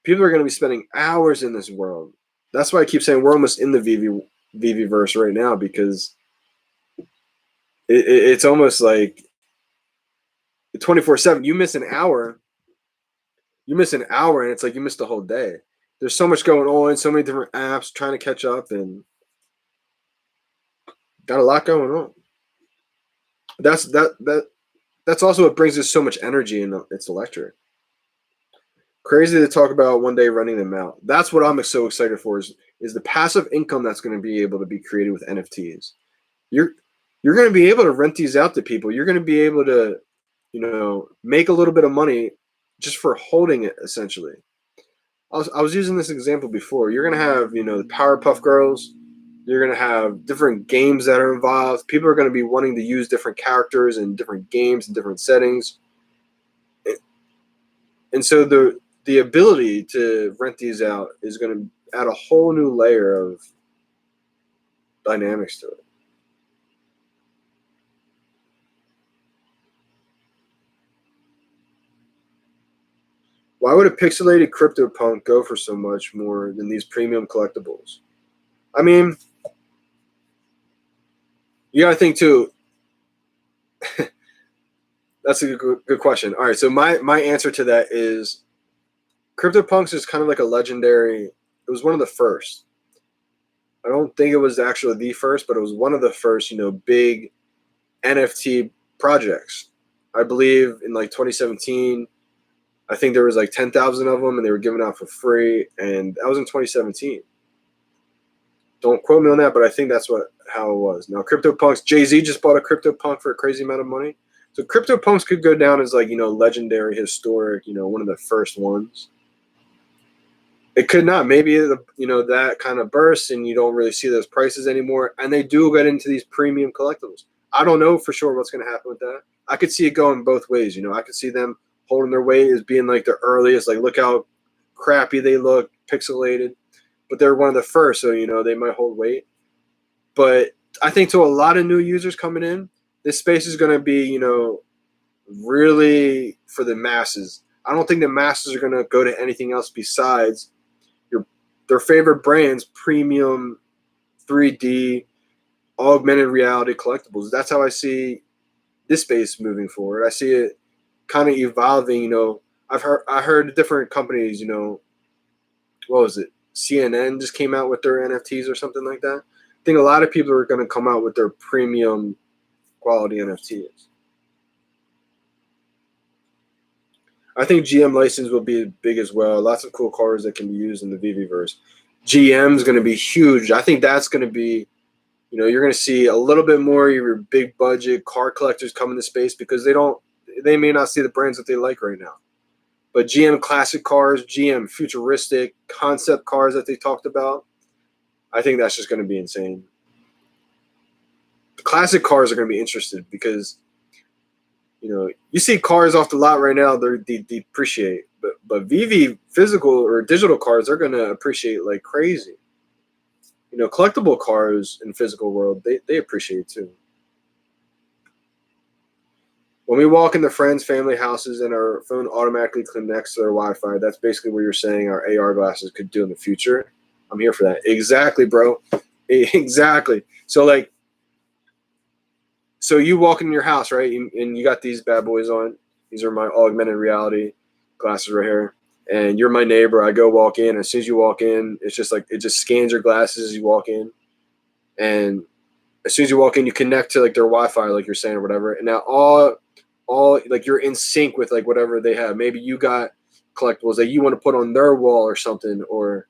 People are going to be spending hours in this world. That's why I keep saying we're almost in the VeVe verse right now, because it's almost like 24/7. You miss an hour, and it's like you missed the whole day. There's so much going on, so many different apps trying to catch up, and got a lot going on. That's also what brings us so much energy, and it's electric. Crazy to talk about one day running them out. That's what I'm so excited for is the passive income that's going to be able to be created with NFTs. You're going to be able to rent these out to people. You're going to be able to, make a little bit of money just for holding it, essentially. I was using this example before. You're gonna have, you know, the Powerpuff Girls. You're gonna have different games that are involved. People are gonna be wanting to use different characters in different games and different settings, and so the ability to rent these out is gonna add a whole new layer of dynamics to it. Why would a pixelated CryptoPunk go for so much more than these premium collectibles? I mean, you gotta think too. That's a good question. All right, so my answer to that is CryptoPunks is kind of like a legendary. It was one of the first. I don't think it was actually the first, but it was one of the first, you know, big NFT projects. I believe in like 2017, I think there was like 10,000 of them, and they were given out for free, and that was in 2017. Don't quote me on that, but I think that's how it was. Now, CryptoPunks, Jay-Z just bought a CryptoPunk for a crazy amount of money. So CryptoPunks could go down as like, you know, legendary, historic, you know, one of the first ones. It could not. Maybe you know, that kind of bursts and you don't really see those prices anymore. And they do get into these premium collectibles. I don't know for sure what's going to happen with that. I could see it going both ways. You know, I could see them holding their weight as being like the earliest. Like, look how crappy they look, pixelated. But they're one of the first, so you know they might hold weight. But I think to a lot of new users coming in, this space is going to be, you know, really for the masses. I don't think the masses are going to go to anything else besides their favorite brands, premium 3D augmented reality collectibles. That's how I see this space moving forward. I see it kind of evolving. You know, I heard different companies. You know, what was it? CNN just came out with their NFTs or something like that. I think a lot of people are going to come out with their premium quality NFTs. I think GM license will be big as well. Lots of cool cars that can be used in the VeVeverse. GM is going to be huge. I think that's going to be, you know, you're going to see a little bit more of your big budget car collectors come into space because they may not see the brands that they like right now. But GM classic cars, GM futuristic concept cars that they talked about, I think that's just going to be insane. The classic cars are going to be interested because, you know, you see cars off the lot right now, they depreciate. But VeVe physical or digital cars, they're going to appreciate like crazy. You know, collectible cars in physical world, they appreciate too. When we walk into friends, family houses, and our phone automatically connects to their Wi-Fi, that's basically what you're saying our AR glasses could do in the future. I'm here for that. Exactly, bro. Exactly. So like, so you walk in your house, right? And you got these bad boys on. These are my augmented reality glasses right here. And you're my neighbor. I go walk in. As soon as you walk in, it's just like, it just scans your glasses as you walk in. And as soon as you walk in, you connect to like their Wi-Fi, like you're saying or whatever. And now all like you're in sync with like whatever they have. Maybe you got collectibles that you want to put on their wall or something, or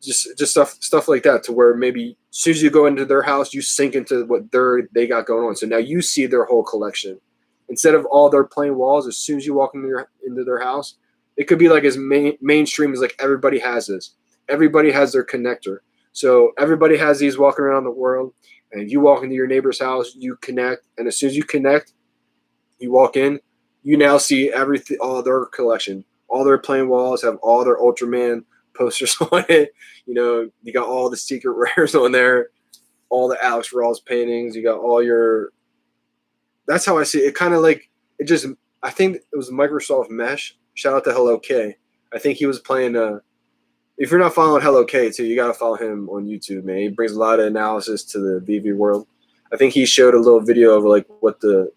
just stuff like that, to where maybe as soon as you go into their house, you sync into what they got going on. So now you see their whole collection instead of all their plain walls. As soon as you walk into their house, it could be like as mainstream as like everybody has this. Everybody has their connector. So everybody has these walking around the world, and you walk into your neighbor's house, you connect, and as soon as you connect, you walk in, you now see everything, all their collection, all their plain walls have all their Ultraman posters on it. You know, you got all the secret rares on there, all the Alex Ross paintings. You got all your. That's how I see it. Kind of like it just. I think it was Microsoft Mesh. Shout out to Hello K. I think he was playing. If you're not following Hello K too, you gotta follow him on YouTube, man. He brings a lot of analysis to the VeVe world. I think he showed a little video of like what the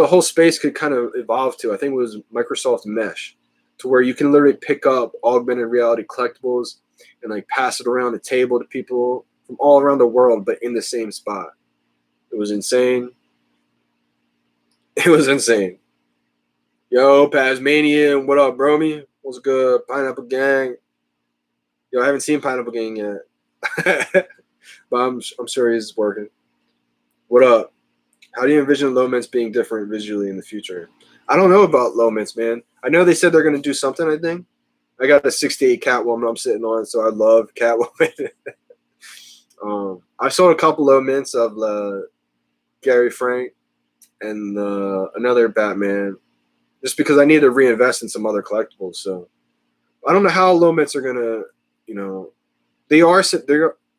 whole space could kind of evolve to. I think it was Microsoft Mesh, to where you can literally pick up augmented reality collectibles and like pass it around the table to people from all around the world, but in the same spot. It was insane. It was insane. Yo, Pazmanian, what up, Bromy? What's good? Pineapple Gang. Yo, I haven't seen Pineapple Gang yet. But I'm sure he's working. What up? How do you envision Loments being different visually in the future? I don't know about Loments, man. I know they said they're going to do something, I think. I got a 68 Catwoman I'm sitting on, so I love Catwoman. I sold a couple low mints of Gary Frank and another Batman, just because I need to reinvest in some other collectibles. So I don't know how low mints are gonna, you know, they're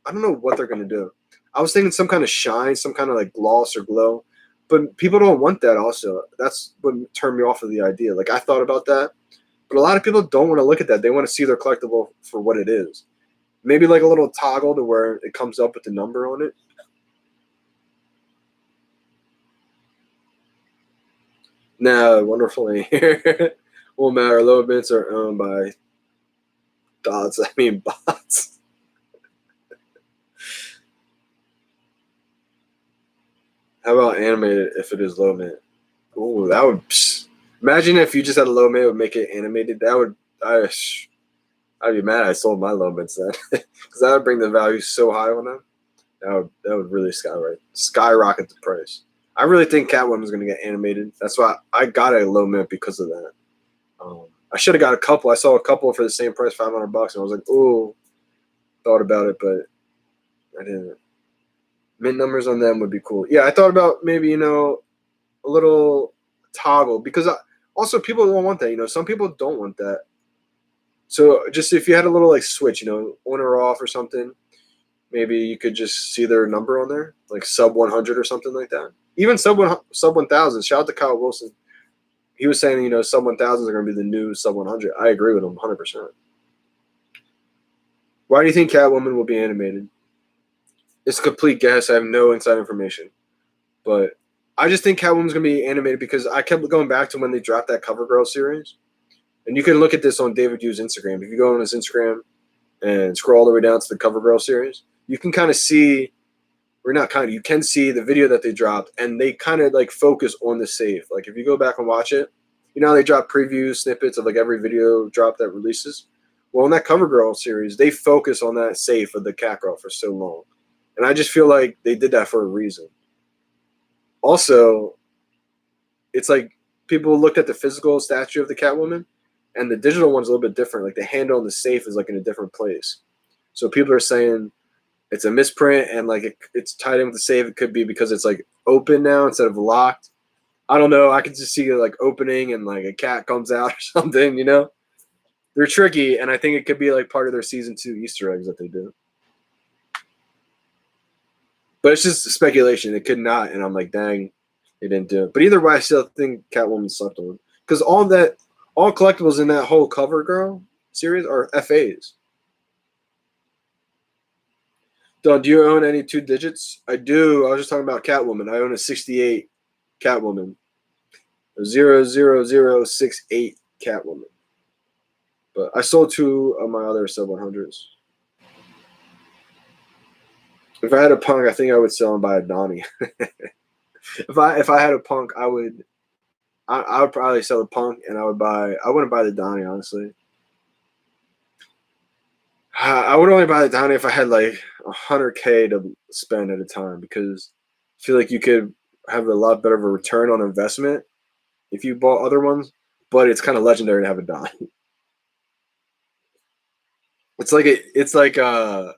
I don't know what they're gonna do. I was thinking some kind of shine, some kind of like gloss or glow, but people don't want that. Also, that's what turned me off of the idea. Like I thought about that, but a lot of people don't want to look at that. They want to see their collectible for what it is. Maybe like a little toggle to where it comes up with the number on it. Nah, wonderfully. Won't matter. Low mints are owned by dots. I mean bots. How about animated if it is low mint? Ooh, that would. Imagine if you just had a low mint, would make it animated. That would. I'd be mad I sold my low mints then, because that would bring the value so high on them. That would really skyrocket the price. I really think Catwoman's going to get animated. That's why I got a low mint because of that. I should have got a couple. I saw a couple for the same price, $500, and I was like, "Ooh," thought about it, but I didn't. Mint numbers on them would be cool. Yeah, I thought about maybe a little toggle, because also people don't want that. Some people don't want that. So just if you had a little like switch, on or off or something, maybe you could just see their number on there, like sub 100 or something like that. Even sub 1000. Shout out to Kyle Wilson. He was saying, sub 1000s are going to be the new sub 100. I agree with him 100%. Why do you think Catwoman will be animated? It's a complete guess. I have no inside information. But I just think Catwoman's going to be animated because I kept going back to when they dropped that CoverGirl series. And you can look at this on David Yu's Instagram. If you go on his Instagram and scroll all the way down to the CoverGirl series, you can kind of see, or not kind of, you can see the video that they dropped, and they kind of like focus on the safe. Like if you go back and watch it, they drop preview snippets of like every video drop that releases. Well, in that CoverGirl series, they focus on that safe of the Catgirl for so long. And I just feel like they did that for a reason. Also, it's like people looked at the physical statue of the Catwoman, and the digital one's a little bit different. Like the handle on the safe is like in a different place. So people are saying it's a misprint, and like it's tied in with the safe. It could be because it's like open now instead of locked. I don't know. I could just see it like opening and like a cat comes out or something, They're tricky, and I think it could be like part of their season 2 Easter eggs that they do. But it's just speculation. It could not, and I'm like, dang, they didn't do it. But either way, I still think Catwoman slept on, because all collectibles in that whole CoverGirl series are FAs. Dunn, do you own any 2 digits? I do. I was just talking about Catwoman. I own a 68 Catwoman. A 00068 Catwoman. But I sold 2 of my other sub 100s. If I had a Punk, I think I would sell and buy a Donnie. If I had a Punk, I would probably sell the Punk, and I wouldn't buy the Donnie, honestly. I would only buy the Donnie if I had like 100K to spend at a time, because I feel like you could have a lot better of a return on investment if you bought other ones, but it's kind of legendary to have a Donnie. It's like a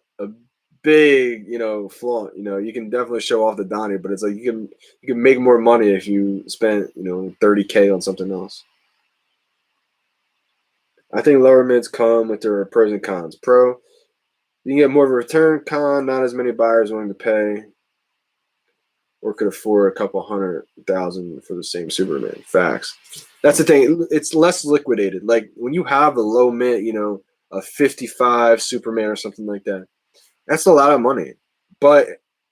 big, flaunt. You can definitely show off the Donnie, but it's like you can make more money if you spent 30K on something else. I think lower mids come with their pros and cons. Pro, you can get more of a return. Con, not as many buyers willing to pay or could afford a couple $100,000 for the same Superman. Facts. That's the thing. It's less liquidated. Like when you have a low mint, a 55 Superman or something like that, that's a lot of money. But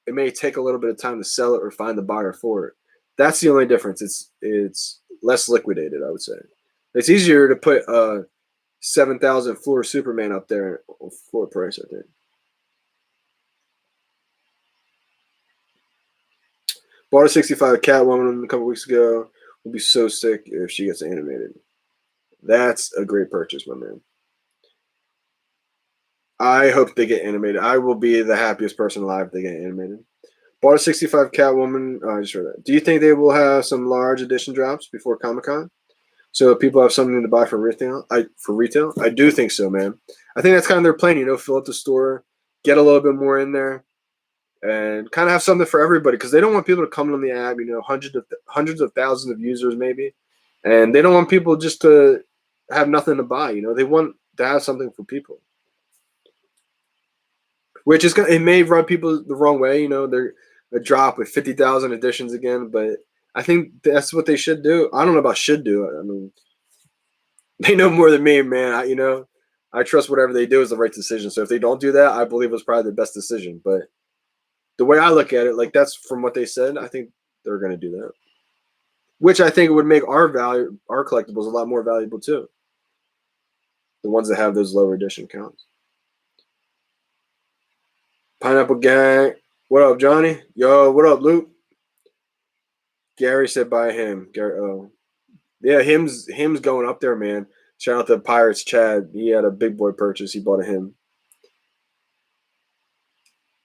it may take a little bit of time to sell it or find the buyer for it. That's the only difference. It's less liquidated, I would say. It's easier to put 7,000 floor Superman up there on floor price, I think. Bought a 65 Catwoman a couple weeks ago. Will be so sick if she gets animated. That's a great purchase, my man. I hope they get animated. I will be the happiest person alive if they get animated. Bought a 65 Catwoman. I just read that. Do you think they will have some large edition drops before Comic-Con? So people have something to buy for retail. I do think so, man. I think that's kind of their plan. Fill up the store, get a little bit more in there, and kind of have something for everybody because they don't want people to come on the app. Hundreds of thousands of users maybe, and they don't want people just to have nothing to buy. They want to have something for people, which is it may rub people the wrong way. They're a drop with 50,000 editions again, but I think that's what they should do. I don't know about should do. I mean, they know more than me, man. I trust whatever they do is the right decision. So if they don't do that, I believe it was probably the best decision. But the way I look at it, like that's from what they said, I think they're going to do that. Which I think would make our collectibles a lot more valuable too. The ones that have those lower edition counts. Pineapple Gang. What up, Johnny? Yo, what up, Luke? Gary said buy him. Gary, oh. Yeah, him's going up there, man. Shout out to Pirates Chad. He had a big boy purchase. He bought a him.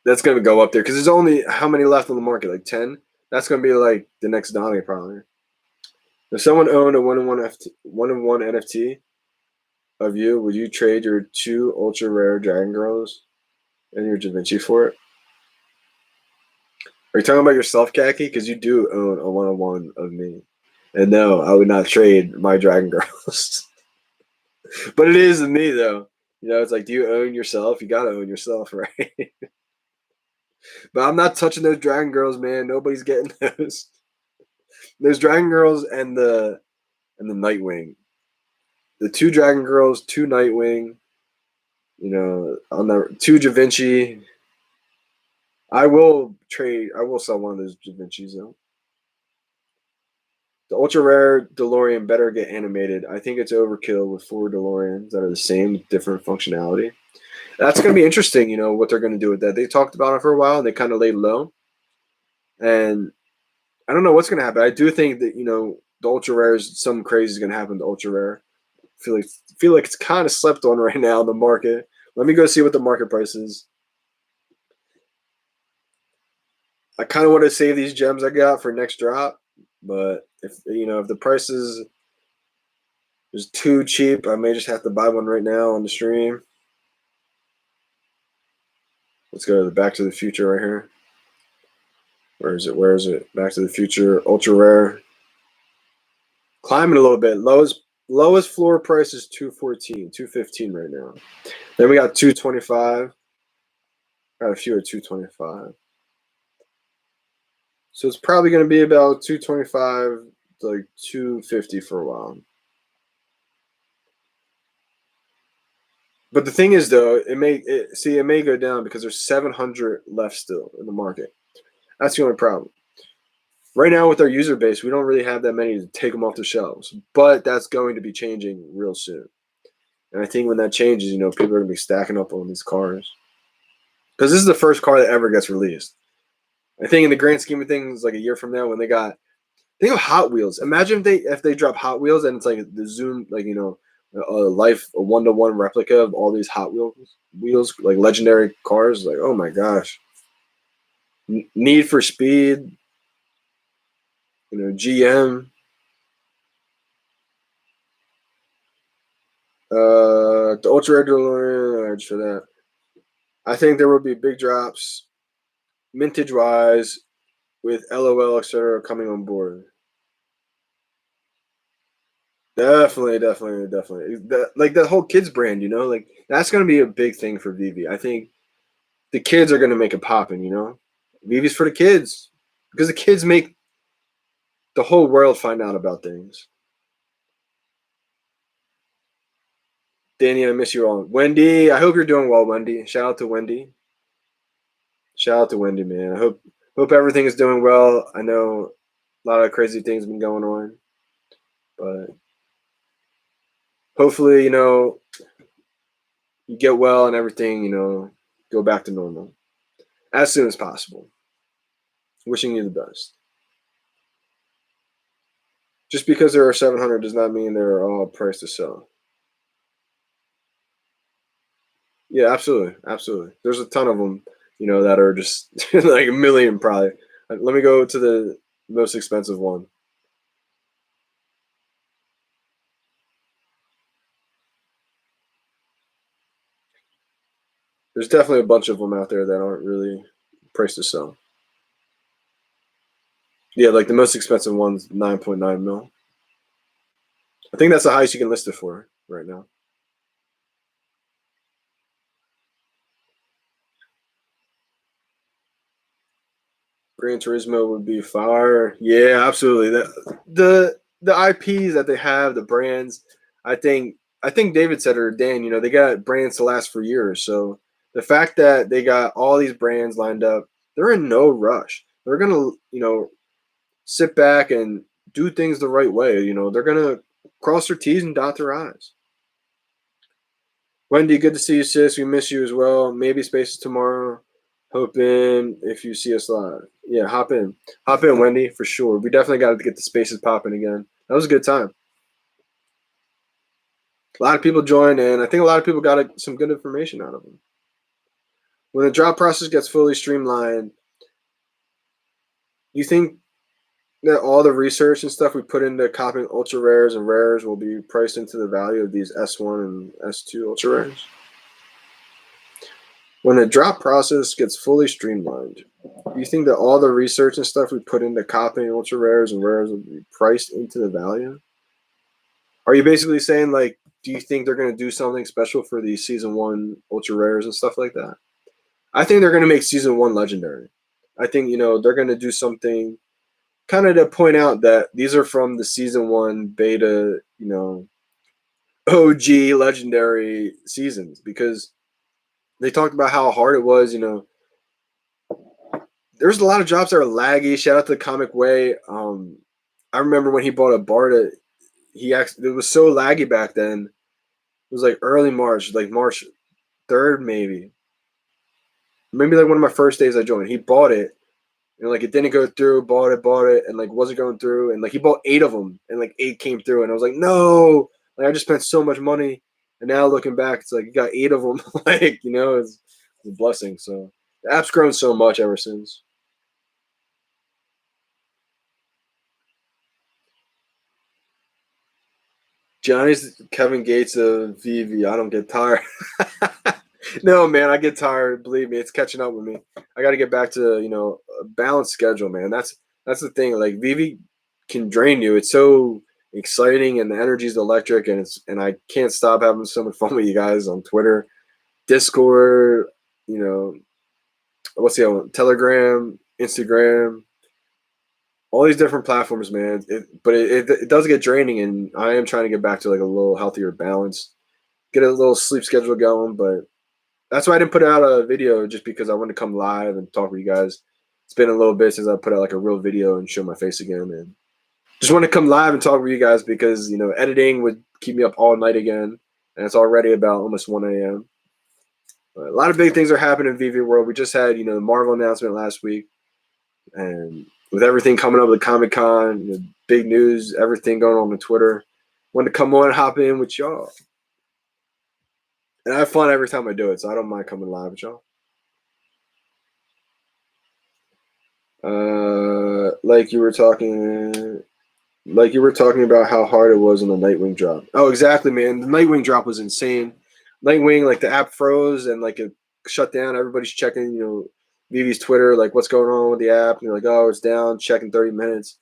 That's going to go up there because there's only how many left on the market? Like 10? That's going to be like the next Donnie probably. If someone owned a one-in-one NFT of you, would you trade your 2 ultra rare Dragon Girls and your Da Vinci for it? Are you talking about yourself, Khaki? Because you do own a one-on-one of me. And no, I would not trade my Dragon Girls. But it is me, though. It's like, do you own yourself? You got to own yourself, right? But I'm not touching those Dragon Girls, man. Nobody's getting those. There's Dragon Girls and the Nightwing. The 2 Dragon Girls, 2 Nightwing, on the 2 Da Vinci. I will sell one of those Da Vinci's though. The ultra rare DeLorean better get animated. I think it's overkill with 4 DeLoreans that are the same with different functionality. That's going to be interesting, what they're going to do with that. They talked about it for a while and they kind of laid low. And I don't know what's going to happen. I do think that, the ultra rares, something crazy is going to happen to ultra rare. I feel like it's kind of slept on right now in the market. Let me go see what the market price is. I kind of want to save these gems I got for next drop, but if the price is too cheap, I may just have to buy one right now on the stream. Let's go to the Back to the Future right here. Where is it? Back to the Future, ultra rare. Climbing a little bit. Lowest floor price is $214, $215 right now. Then we got $225. Got a few at $225. So it's probably going to be about $225 to like $250 for a while. But the thing is, though, it may go down because there's 700 left still in the market. That's the only problem. Right now, with our user base, we don't really have that many to take them off the shelves. But that's going to be changing real soon. And I think when that changes, people are going to be stacking up on these cars. Because this is the first car that ever gets released. I think in the grand scheme of things, like a year from now, when think of Hot Wheels. Imagine if they drop Hot Wheels and it's like the Zoom, like, a 1-to-1 replica of all these Hot Wheels, like legendary cars. Like, oh my gosh. Need for Speed. GM. The Ultra Rare DeLorean, for that. I think there will be big drops, mintage wise, with LOL, etc. coming on board. Definitely. Like that whole kids brand, like that's going to be a big thing for VeVe. I think the kids are going to make it poppin', VeVe's for the kids because the kids make the whole world find out about things. Danny, I miss you all. Wendy, I hope you're doing well, Wendy. Shout out to Wendy. Shout out to Wendy, man. I hope everything is doing well. I know a lot of crazy things have been going on, but hopefully, you get well and everything, go back to normal as soon as possible. Wishing you the best. Just because there are 700 does not mean they're all priced to sell. Yeah, absolutely. There's a ton of them, that are just like a million probably. Let me go to the most expensive one. There's definitely a bunch of them out there that aren't really priced to sell. Yeah, like the most expensive one's 9.9 mil. I think that's the highest you can list it for right now. Gran Turismo would be fire. Yeah, absolutely. The IPs that they have, the brands, I think David said, or Dan, they got brands to last for years. So the fact that they got all these brands lined up, they're in no rush. They're gonna, sit back and do things the right way. They're gonna cross their T's and dot their I's. Wendy, good to see you, sis. We miss you as well. Maybe spaces tomorrow. Hoping if you see us live. Yeah, hop in. Hop in, Wendy, for sure. We definitely got to get the spaces popping again. That was a good time. A lot of people joined, and I think a lot of people got some good information out of them. When the drop process gets fully streamlined, you think that all the research and stuff we put into copying ultra rares and rares will be priced into the value of these S1 and S2 ultra rares? When the drop process gets fully streamlined, do you think that all the research and stuff we put into copying ultra rares and rares will be priced into the value? Are you basically saying, like, do you think they're going to do something special for the season 1 ultra rares and stuff like that? I think they're going to make season 1 legendary. I think, they're going to do something kind of to point out that these are from the season 1 beta, OG legendary seasons, because they talked about how hard it was, there's a lot of drops that are laggy. Shout out to the Comic Way. I remember when he bought a Barta, it was so laggy back then. It was like early March, like March 3rd, maybe like one of my first days I joined. He bought it, and like it didn't go through. Bought it, and like wasn't going through. And like he bought 8 of them, and like 8 came through. And I was like, no, like I just spent so much money. And now looking back, it's like you got 8 of them. Like it's a blessing. So the app's grown so much ever since. Johnny's Kevin Gates of VeVe. I don't get tired. No, man, I get tired. Believe me, it's catching up with me. I got to get back to a balanced schedule, man. That's the thing. Like VeVe can drain you. It's so exciting, and the energy is electric, and I can't stop having so much fun with you guys on Twitter, Discord. What's the other one? Telegram, Instagram, all these different platforms, man. But it does get draining, and I am trying to get back to like a little healthier balance, get a little sleep schedule going. But that's why I didn't put out a video, just because I wanted to come live and talk with you guys. It's been a little bit since I put out like a real video and show my face again, and just want to come live and talk with you guys because editing would keep me up all night again, and it's already about almost 1 a.m. But a lot of big things are happening in VeVe World. We just had the Marvel announcement last week, and with everything coming up with Comic Con, big news, everything going on Twitter, wanted to come on and hop in with y'all. And I have fun every time I do it, so I don't mind coming live with y'all. Like you were talking about how hard it was on the Nightwing drop. Oh, exactly, man. The Nightwing drop was insane. Nightwing, like the app froze and like it shut down. Everybody's checking, VeVe's Twitter, like what's going on with the app. And they're like, oh, it's down. Check in 30 minutes.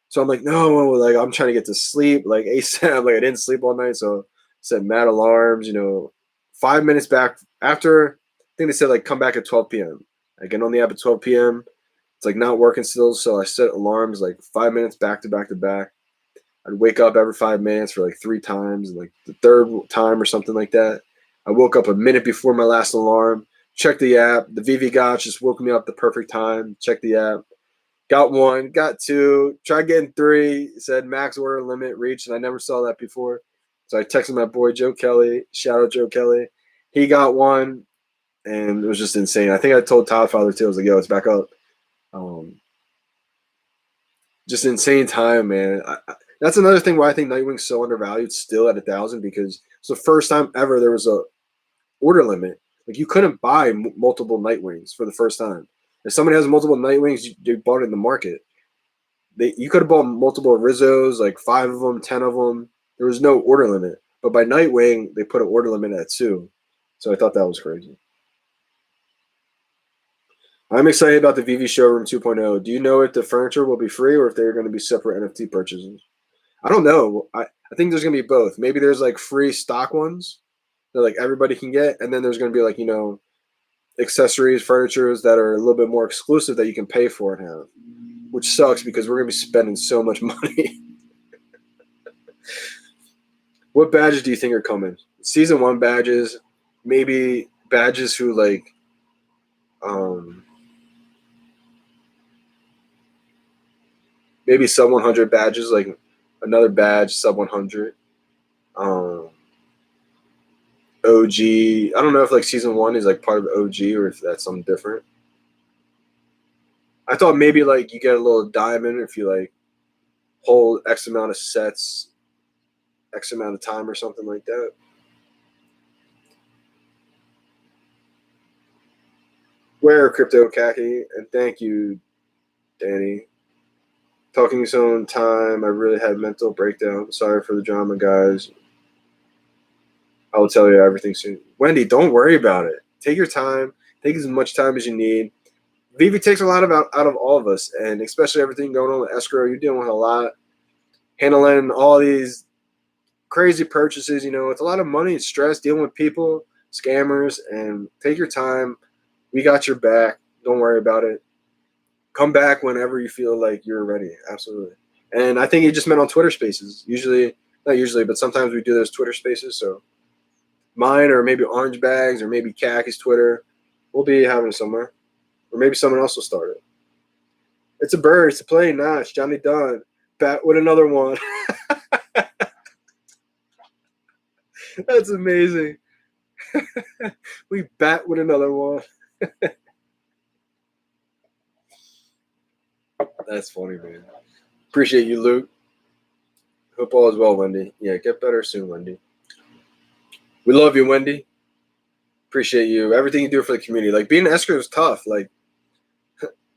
So I'm like, no, like I'm trying to get to sleep, like ASAP. Like I didn't sleep all night, so I set mad alarms. 5 minutes back after. I think they said like come back at 12 p.m. I get on the app at 12 p.m. It's like not working still, so I set alarms like 5 minutes back to back to back. I'd wake up every 5 minutes for like 3 times, and like the third time or something like that, I woke up a minute before my last alarm. Checked the app. The VeVe gods just woke me up the perfect time. Checked the app. Got 1, got 2, tried getting 3, said max order limit reached, and I never saw that before. So I texted my boy Joe Kelly, shout out Joe Kelly. He got 1, and it was just insane. I think I told Todd Father too. I was like, yo, it's back up. Just insane time, man. That's another thing why I think Nightwing's so undervalued still at 1,000, because it's the first time ever there was a order limit. Like you couldn't buy multiple Nightwings for the first time. If somebody has multiple Nightwings, they bought it in the market. You could have bought multiple Rizzos, like 5 of them, 10 of them. There was no order limit. But by Nightwing, they put an order limit at 2. So I thought that was crazy. I'm excited about the VeVe Showroom 2.0. Do you know if the furniture will be free or if they're going to be separate NFT purchases? I don't know. I think there's going to be both. Maybe there's like free stock ones that like everybody can get, and then there's going to be like, accessories, furnitures that are a little bit more exclusive that you can pay for and have, which sucks because we're going to be spending so much money. What badges do you think are coming? Season 1 badges, maybe badges who like maybe sub 100 badges, like another badge sub 100. OG. I don't know if like season 1 is like part of OG or if that's something different. I thought maybe like you get a little diamond if you like hold X amount of sets, X amount of time or something like that. Where crypto khaki, and thank you, Danny. Talking some time, I really had mental breakdown. Sorry for the drama, guys. I will tell you everything soon. Wendy, don't worry about it. Take your time. Take as much time as you need. VeVe takes a lot out of all of us, and especially everything going on with escrow. You're dealing with a lot, handling all these crazy purchases. It's a lot of money and stress dealing with people, scammers, and take your time. We got your back. Don't worry about it. Come back whenever you feel like you're ready. Absolutely. And I think he just meant on Twitter Spaces. Not usually, but sometimes we do those Twitter Spaces. So mine or maybe Orange Bags or maybe Khaki's Twitter, we'll be having somewhere. Or maybe someone else will start it. It's a bird. It's a plane. Nah, it's Johnny Dunn. Bat with another one. That's amazing. We bat with another one. That's funny, man. Appreciate you, Luke. Hope all is well, Wendy. Yeah, get better soon, Wendy. We love you, Wendy. Appreciate you. Everything you do for the community. Like being an escrow is tough. Like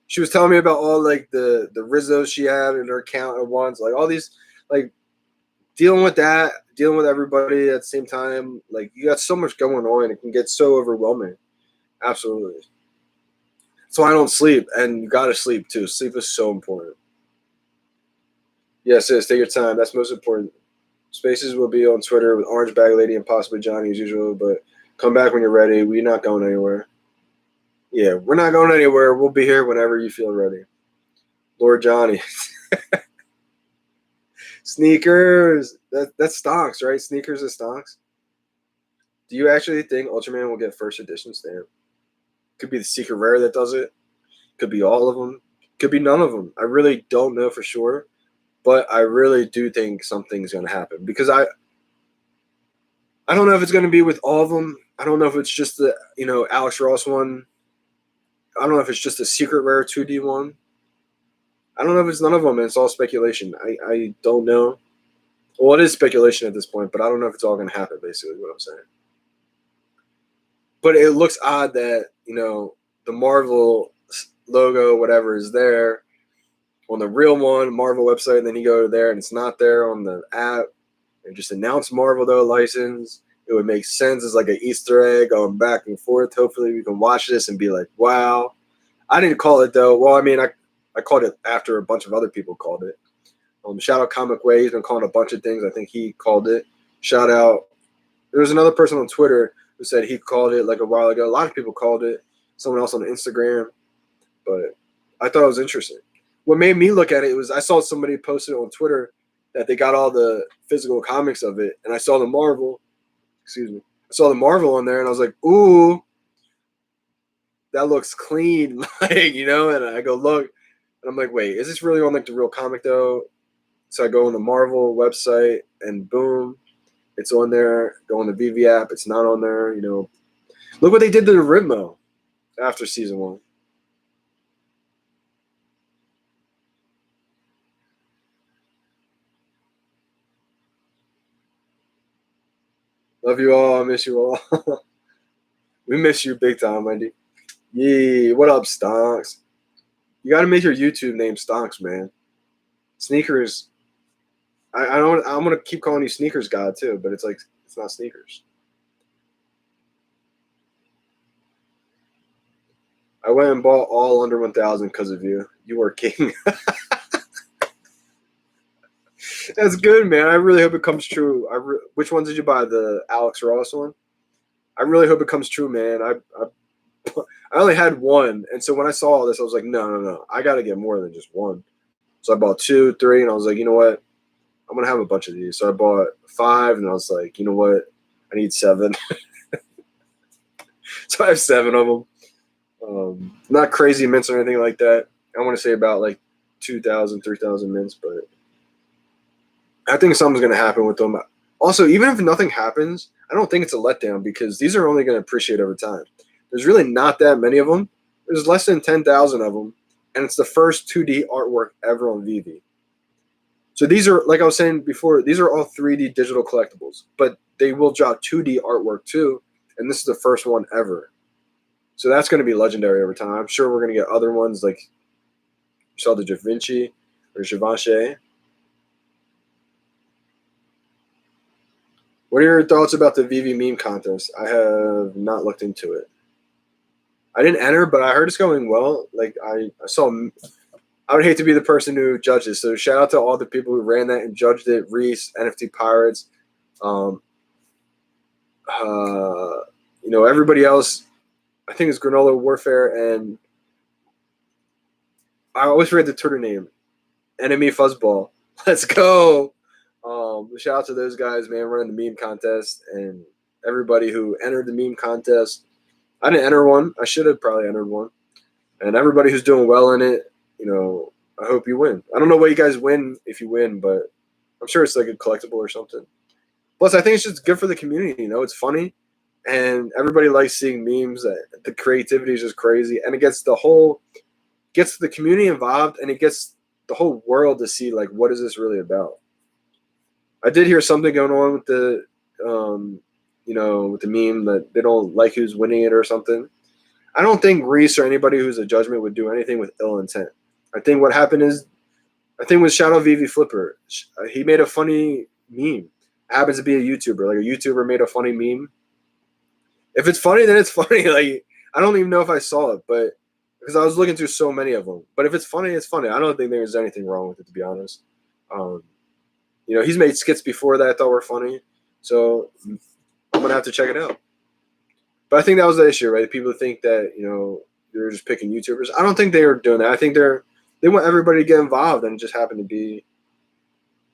she was telling me about all like the Rizzos she had in her account at once. Like all these, like dealing with that, dealing with everybody at the same time. Like you got so much going on. It can get so overwhelming. Absolutely. That's why I don't sleep, and you gotta sleep too. Sleep is so important. Yes, take your time. That's most important. Spaces will be on Twitter with Orange Bag Lady and possibly Johnny as usual, but come back when you're ready. We're not going anywhere. Yeah, we're not going anywhere. We'll be here whenever you feel ready. Lord Johnny. Sneakers. That's stonks, right? Sneakers is stonks. Do you actually think Ultraman will get first edition stamp? Could be the secret rare that does it. Could be all of them. Could be none of them. I really don't know for sure, but I really do think something's going to happen because I don't know if it's going to be with all of them. I don't know if it's just the Alex Ross one. I don't know if it's just a secret rare 2D one. I don't know if it's none of them, and it's all speculation. I don't know. Well, it is speculation at this point, but I don't know if it's all going to happen, basically, what I'm saying. But it looks odd that, the Marvel logo, whatever, is there on the real one, Marvel website, and then you go there and it's not there on the app. And just announce Marvel, though, license. It would make sense as like an Easter egg going back and forth. Hopefully we can watch this and be like, wow. I didn't call it, though. Well, I mean, I called it after a bunch of other people called it. Shout out Comic Way. He's been calling a bunch of things. I think he called it. Shout out. There was another person on Twitter who said he called it like a while ago. A lot of people called it. Someone else on Instagram. But I thought it was interesting. What made me look at it was I saw somebody posted on Twitter that they got all the physical comics of it. And I saw the Marvel. Excuse me. I saw the Marvel on there and I was like, ooh, that looks clean. And I go look. And I'm like, wait, is this really on like the real comic though? So I go on the Marvel website and boom, it's on there. Go on the VeVe app, it's not on there. Look what they did to the Ritmo after season 1. Love you all. I miss you all. We miss you big time, Wendy. Yeah, what up, Stonks? You got to make your YouTube name Stonks, man. Sneakers. I don't. I'm gonna keep calling you Sneakers God too, but it's like it's not sneakers. I went and bought all under 1,000 because of you. You were king. That's good, man. I really hope it comes true. Which one did you buy? The Alex Ross one? I really hope it comes true, man. I only had one, and so when I saw all this, I was like, no. I got to get more than just one. So I bought 2, 3, and I was like, you know what? I'm gonna have a bunch of these. So I bought 5, and I was like, you know what? I need 7. So I have 7 of them. Not crazy mints or anything like that. I want to say about like 2,000, 3,000 mints, but I think something's going to happen with them. Also, even if nothing happens, I don't think it's a letdown because these are only going to appreciate over time. There's really not that many of them. There's less than 10,000 of them, and it's the first 2D artwork ever on VeVe. So these are, like I was saying before, these are all 3D digital collectibles, but they will drop 2D artwork too, and this is the first one ever. So that's going to be legendary over time. I'm sure we're going to get other ones like you saw the Da Vinci or Givenchy. What are your thoughts about the VeVe meme contest? I have not looked into it. I didn't enter, but I heard it's going well. Like I saw, I would hate to be the person who judges. So shout out to all the people who ran that and judged it. Reese, NFT Pirates, everybody else. I think it's Granola Warfare, and I always forget the Twitter name. Enemy Fuzzball. Let's go. Shout out to those guys, man, running the meme contest, and everybody who entered the meme contest. I didn't enter one. I should have probably entered one. And everybody who's doing well in it, I hope you win. I don't know what you guys win if you win, but I'm sure it's like a collectible or something. Plus, I think it's just good for the community. It's funny, and everybody likes seeing memes. The creativity is just crazy, and it gets the community involved, and it gets the whole world to see like what is this really about. I did hear something going on with the with the meme that they don't like who's winning it or something. I don't think Reese or anybody who's a judgment would do anything with ill intent. I think what happened is, with Shadow VeVe Flipper, he made a funny meme. Happens to be a YouTuber. Like a YouTuber made a funny meme. If it's funny, then it's funny. Like I don't even know if I saw it, but because I was looking through so many of them. But if it's funny, it's funny. I don't think there's anything wrong with it, to be honest. He's made skits before that I thought were funny, so I'm gonna have to check it out. But I think that was the issue, right? People think that they're just picking YouTubers. I don't think they were doing that. I think they want everybody to get involved, and it just happened to be.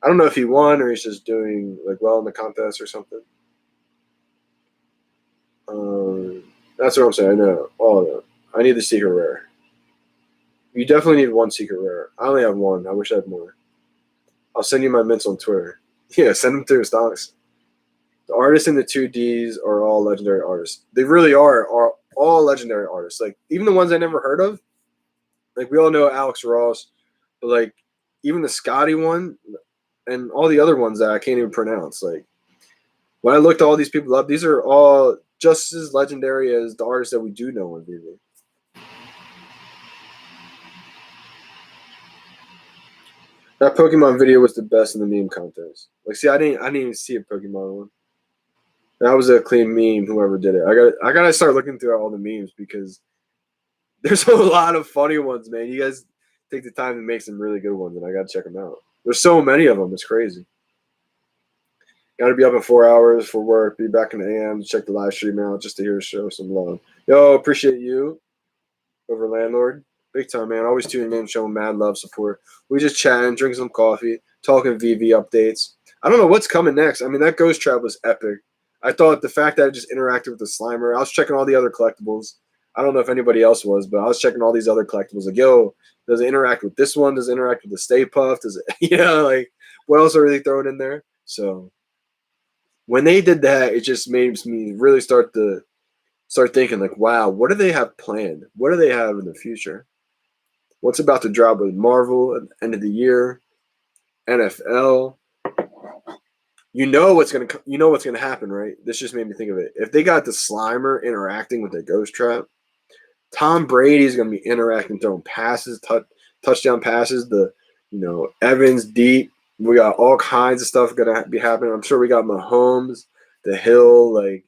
I don't know if he won or he's just doing like well in the contest or something. That's what I'm saying. I know all of them. I need the secret rare. You definitely need one secret rare. I only have one. I wish I had more. I'll send you my mints on Twitter. Yeah, send them through stocks. The artists in the 2Ds are all legendary artists. They really are all legendary artists. Like even the ones I never heard of. Like we all know Alex Ross, but like even the Scotty one and all the other ones that I can't even pronounce. Like when I looked all these people up, these are all just as legendary as the artists that we do know on VeVe. That Pokemon video was the best in the meme contest. Like, see, I didn't even see a Pokemon one. That was a clean meme. Whoever did it, I gotta start looking through all the memes because there's a lot of funny ones, man. You guys take the time to make some really good ones, and I gotta check them out. There's so many of them. It's crazy. Got to be up in 4 hours for work. Be back in the AM. Check the live stream out just to hear show some love. Yo, appreciate you, over landlord. Big time, man. Always tuning in, showing mad love, support. We just chatting, drinking some coffee, talking VeVe updates. I don't know what's coming next. I mean, that Ghost Trap was epic. I thought the fact that I just interacted with the Slimer, I was checking all the other collectibles. I don't know if anybody else was, but I was checking all these other collectibles. Like, yo, does it interact with this one? Does it interact with the Stay Puft? Does it, like, what else are they throwing in there? So when they did that, it just made me really start thinking, like, wow, what do they have planned? What do they have in the future? What's about to drop with Marvel at the end of the year? NFL. You know what's gonna happen, right? This just made me think of it. If they got the Slimer interacting with the Ghost Trap, Tom Brady's gonna be interacting, throwing passes, touchdown passes. Evans deep. We got all kinds of stuff gonna be happening. I'm sure we got Mahomes, the Hill, like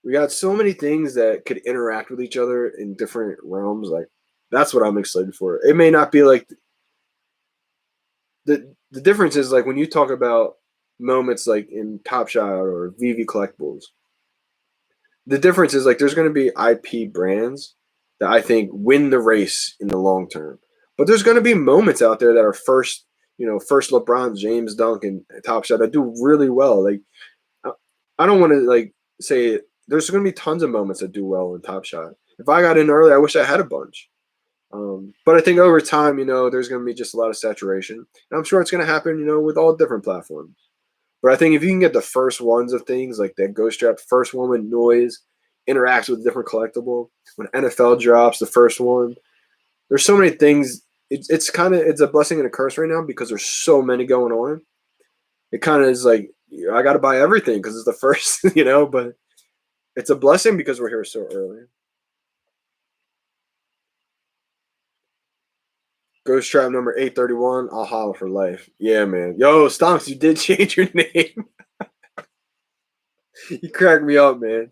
We got so many things that could interact with each other in different realms. Like that's what I'm excited for. It may not be like the difference is like when you talk about moments like in Top Shot or VeVe Collectibles, the difference is like there's going to be IP brands that I think win the race in the long term. But there's going to be moments out there that are first, first LeBron James dunk and Top Shot that do really well. Like I don't want to like say there's going to be tons of moments that do well in Top Shot. If I got in early, I wish I had a bunch. But I think over time, there's going to be just a lot of saturation. And I'm sure it's going to happen, with all different platforms. But I think if you can get the first ones of things like that Ghost Trap, first one with noise, interacts with a different collectible. When NFL drops the first one, there's so many things. It's a blessing and a curse right now because there's so many going on. It kind of is like I got to buy everything because it's the first, But it's a blessing because we're here so early. Ghost Trap number 831. I'll holler for life. Yeah, man. Yo, Stomps, you did change your name. You cracked me up, man.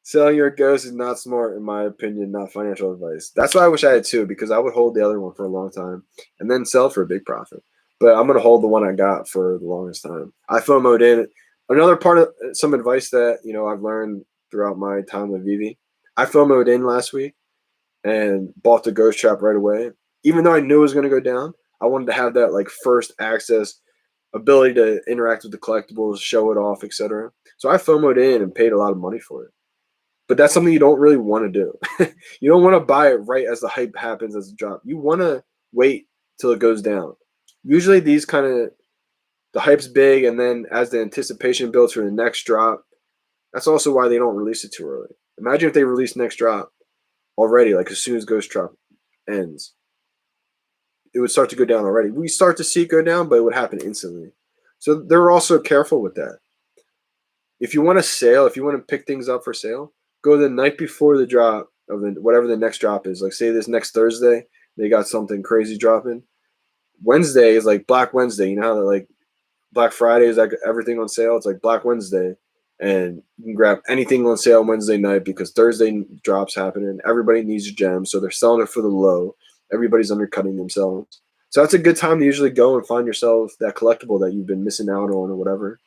Selling your ghost is not smart, in my opinion, not financial advice. That's why I wish I had two, because I would hold the other one for a long time and then sell for a big profit. But I'm going to hold the one I got for the longest time. I FOMO'd in. Another part of some advice that, I've learned throughout my time with VeVe, I FOMO'd in last week and bought the Ghost Trap right away. Even though I knew it was going to go down, I wanted to have that like first access ability to interact with the collectibles, show it off, etc. So I FOMO'd in and paid a lot of money for it. But that's something you don't really want to do. You don't want to buy it right as the hype happens as a drop. You want to wait till it goes down. Usually these the hype's big, and then as the anticipation builds for the next drop, that's also why they don't release it too early. Imagine if they release next drop already, like as soon as Ghost Drop ends. It would start to go down already. We start to see it go down, but it would happen instantly. So they're also careful with that. If you want to sale, if you want to pick things up for sale, go the night before the drop of whatever the next drop is. Like say this next Thursday, they got something crazy dropping. Wednesday is like Black Wednesday. You know how like Black Friday is like everything on sale? It's like Black Wednesday. And you can grab anything on sale Wednesday night because Thursday drops happening. Everybody needs a gem, so they're selling it for the low. Everybody's undercutting themselves. So that's a good time to usually go and find yourself that collectible that you've been missing out on or whatever.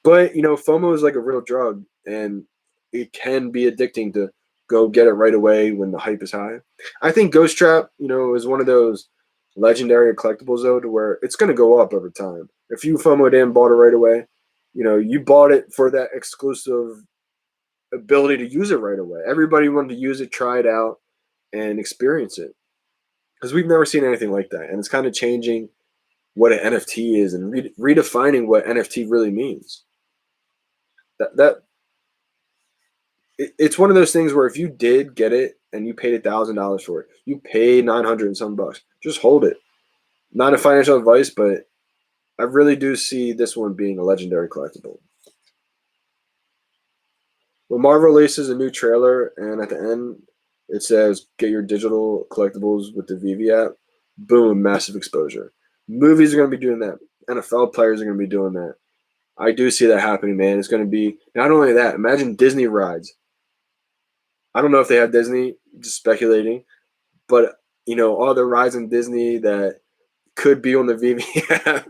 But, FOMO is like a real drug, and it can be addicting to go get it right away when the hype is high. I think Ghost Trap, is one of those legendary collectibles, though, to where it's going to go up over time. If you FOMO'd in, bought it right away, you bought it for that exclusive ability to use it right away. Everybody wanted to use it, try it out, and experience it. Because we've never seen anything like that. And it's kind of changing what an NFT is and redefining what NFT really means. It's one of those things where if you did get it and you paid $1,000 for it, you paid 900 and some bucks. Just hold it. Not a financial advice, but I really do see this one being a legendary collectible. When Marvel releases a new trailer and at the end it says get your digital collectibles with the VeVe app, boom, massive exposure. Movies are going to be doing that. NFL players are going to be doing that. I do see that happening, man. It's going to be not only that. Imagine Disney rides. I don't know if they have Disney, just speculating, but all the rides in Disney that could be on the VeVe app.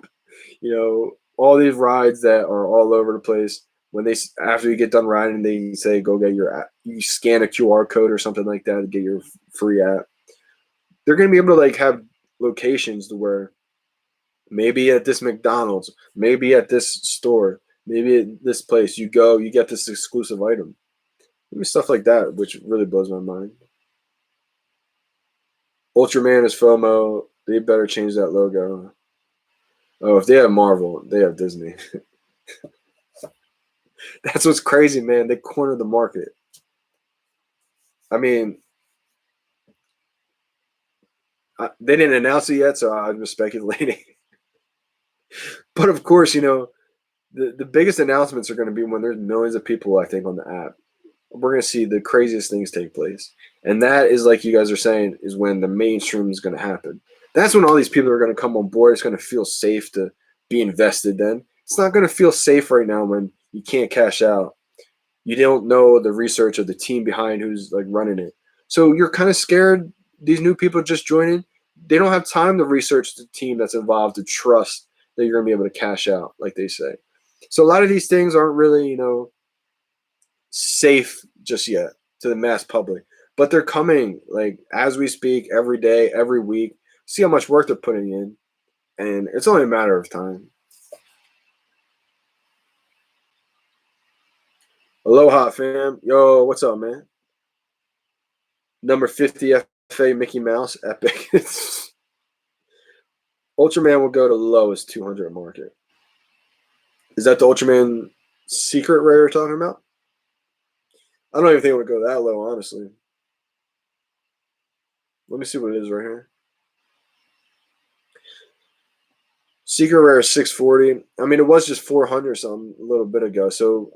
All these rides that are all over the place. When after you get done riding, they say go get your app. You scan a QR code or something like that to get your free app. They're going to be able to like have locations to where maybe at this McDonald's, maybe at this store, maybe at this place, you go, you get this exclusive item. Maybe stuff like that, which really blows my mind. Ultraman is FOMO. They better change that logo. Oh, if they have Marvel, they have Disney. That's what's crazy, man. They cornered the market. I mean, they didn't announce it yet, so I'm just speculating. But of course, the biggest announcements are going to be when there's millions of people, I think, on the app. We're going to see the craziest things take place. And that is, like you guys are saying, is when the mainstream is going to happen. That's when all these people are going to come on board. It's going to feel safe to be invested then. It's not going to feel safe right now when you can't cash out. You don't know the research of the team behind who's like running it. So you're kind of scared these new people just joining. They don't have time to research the team that's involved to trust that you're gonna be able to cash out, like they say. So a lot of these things aren't really, safe just yet to the mass public. But they're coming like as we speak, every day, every week. See how much work they're putting in, and it's only a matter of time. Aloha, fam. Yo, what's up, man? Number 50 FA Mickey Mouse, epic. Ultraman will go to the lowest 200 market. Is that the Ultraman secret rare you're talking about? I don't even think it would go that low, honestly. Let me see what it is right here. Secret rare is 640. I mean, it was just 400 something a little bit ago, so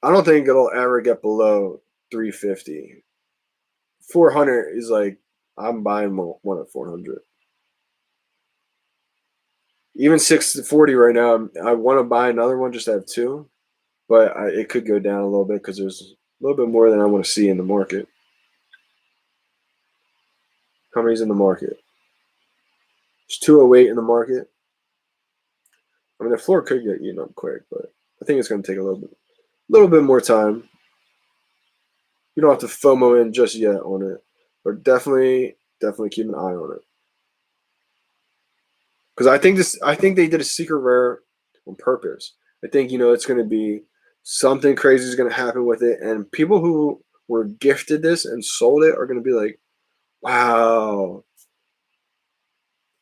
I don't think it'll ever get below 350. 400 is like, I'm buying one at 400. Even 640 right now, I want to buy another one just to have two, but it could go down a little bit because there's a little bit more than I want to see in the market. How many's in the market? There's 208 in the market. I mean, the floor could get eaten up quick, but I think it's going to take a little bit more time. You don't have to FOMO in just yet on it, but definitely keep an eye on it. Because I think they did a secret rare on purpose. I think it's going to be something crazy is going to happen with it, and people who were gifted this and sold it are going to be like, "Wow,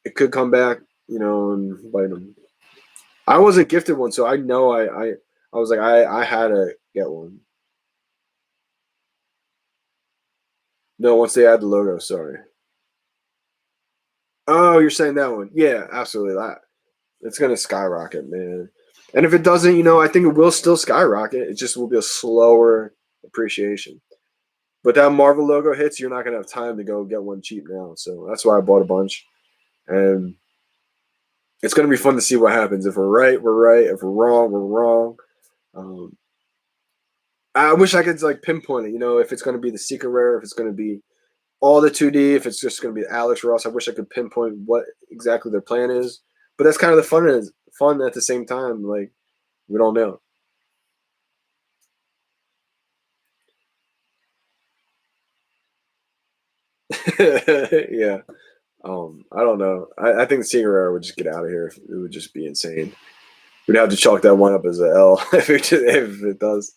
it could come back," and bite them. I wasn't gifted one, so I know I was like I had to get one. No, once they add the logo, sorry. Oh, you're saying that one? Yeah, absolutely. That it's gonna skyrocket, man. And if it doesn't, I think it will still skyrocket. It just will be a slower appreciation. But that Marvel logo hits, you're not gonna have time to go get one cheap now. So that's why I bought a bunch. And it's gonna be fun to see what happens. If we're right, we're right. If we're wrong, we're wrong. Um, I wish I could like pinpoint it. If it's gonna be the secret rare, if it's gonna be all the 2D, if it's just gonna be Alex Ross. I wish I could pinpoint what exactly their plan is. But that's kind of the fun. Is fun at the same time. Like we don't know. Yeah. I don't know. I think the secret rare would just get out of here. It would just be insane. We'd have to chalk that one up as a L if it does,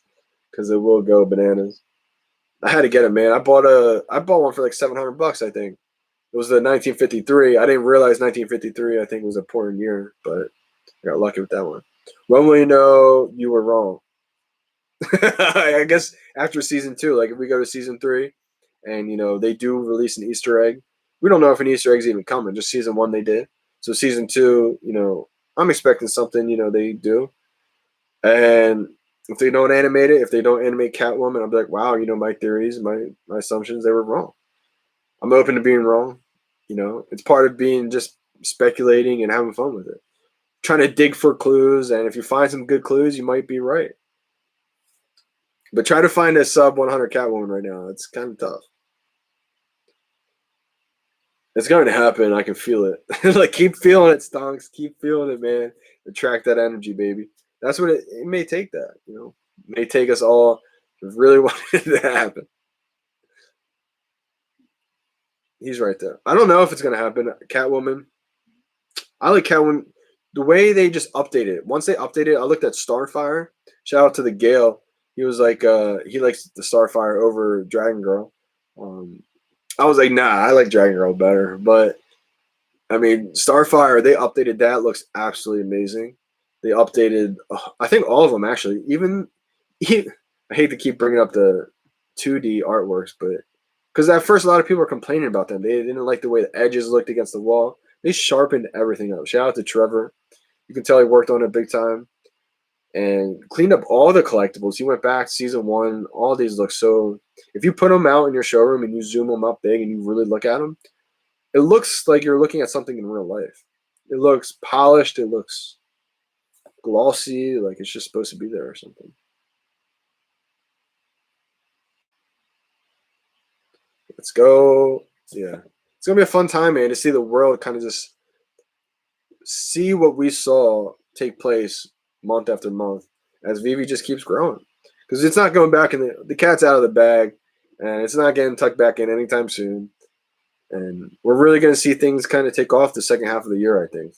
because it will go bananas. I had to get it, man. I bought one for like $700. I think it was the 1953. I didn't realize 1953. I think was a important year, but I got lucky with that one. When will you know you were wrong? I guess after season two, like if we go to season three, and they do release an Easter egg, we don't know if an Easter egg's even coming. Just season one they did, so season two, I'm expecting something. They do, and if they don't animate it, if they don't animate Catwoman, I'll be like, wow, my theories, my assumptions, they were wrong. I'm open to being wrong. It's part of being just speculating and having fun with it, trying to dig for clues, and if you find some good clues, you might be right. But try to find a sub 100 Catwoman right now. It's kind of tough. It's going to happen. I can feel it. Like keep feeling it, Stonks. Keep feeling it, man. Attract that energy, baby. That's what it may take. That it may take us all to really want it to happen. He's right there. I don't know if it's going to happen. Catwoman. I like Catwoman. The way they just updated it. Once they updated it, I looked at Starfire. Shout out to the Gale. He was like, he likes the Starfire over Dragon Girl. I was like, nah, I like Dragon Girl better. But I mean, Starfire, they updated that. Looks absolutely amazing. They updated, I think all of them actually. I hate to keep bringing up the 2D artworks, but because at first a lot of people were complaining about them. They didn't like the way the edges looked against the wall. They sharpened everything up. Shout out to Trevor. You can tell he worked on it big time and cleaned up all the collectibles. He went back season one. All these look so. If you put them out in your showroom and you zoom them up big and you really look at them, it looks like you're looking at something in real life. It looks polished. It looks glossy, like it's just supposed to be there or something. Let's go. Yeah. It's going to be a fun time, man, to see the world kind of just see what we saw take place month after month as VeVe just keeps growing. Because it's not going back in the cat's out of the bag, and it's not getting tucked back in anytime soon. And we're really going to see things kind of take off the second half of the year, I think.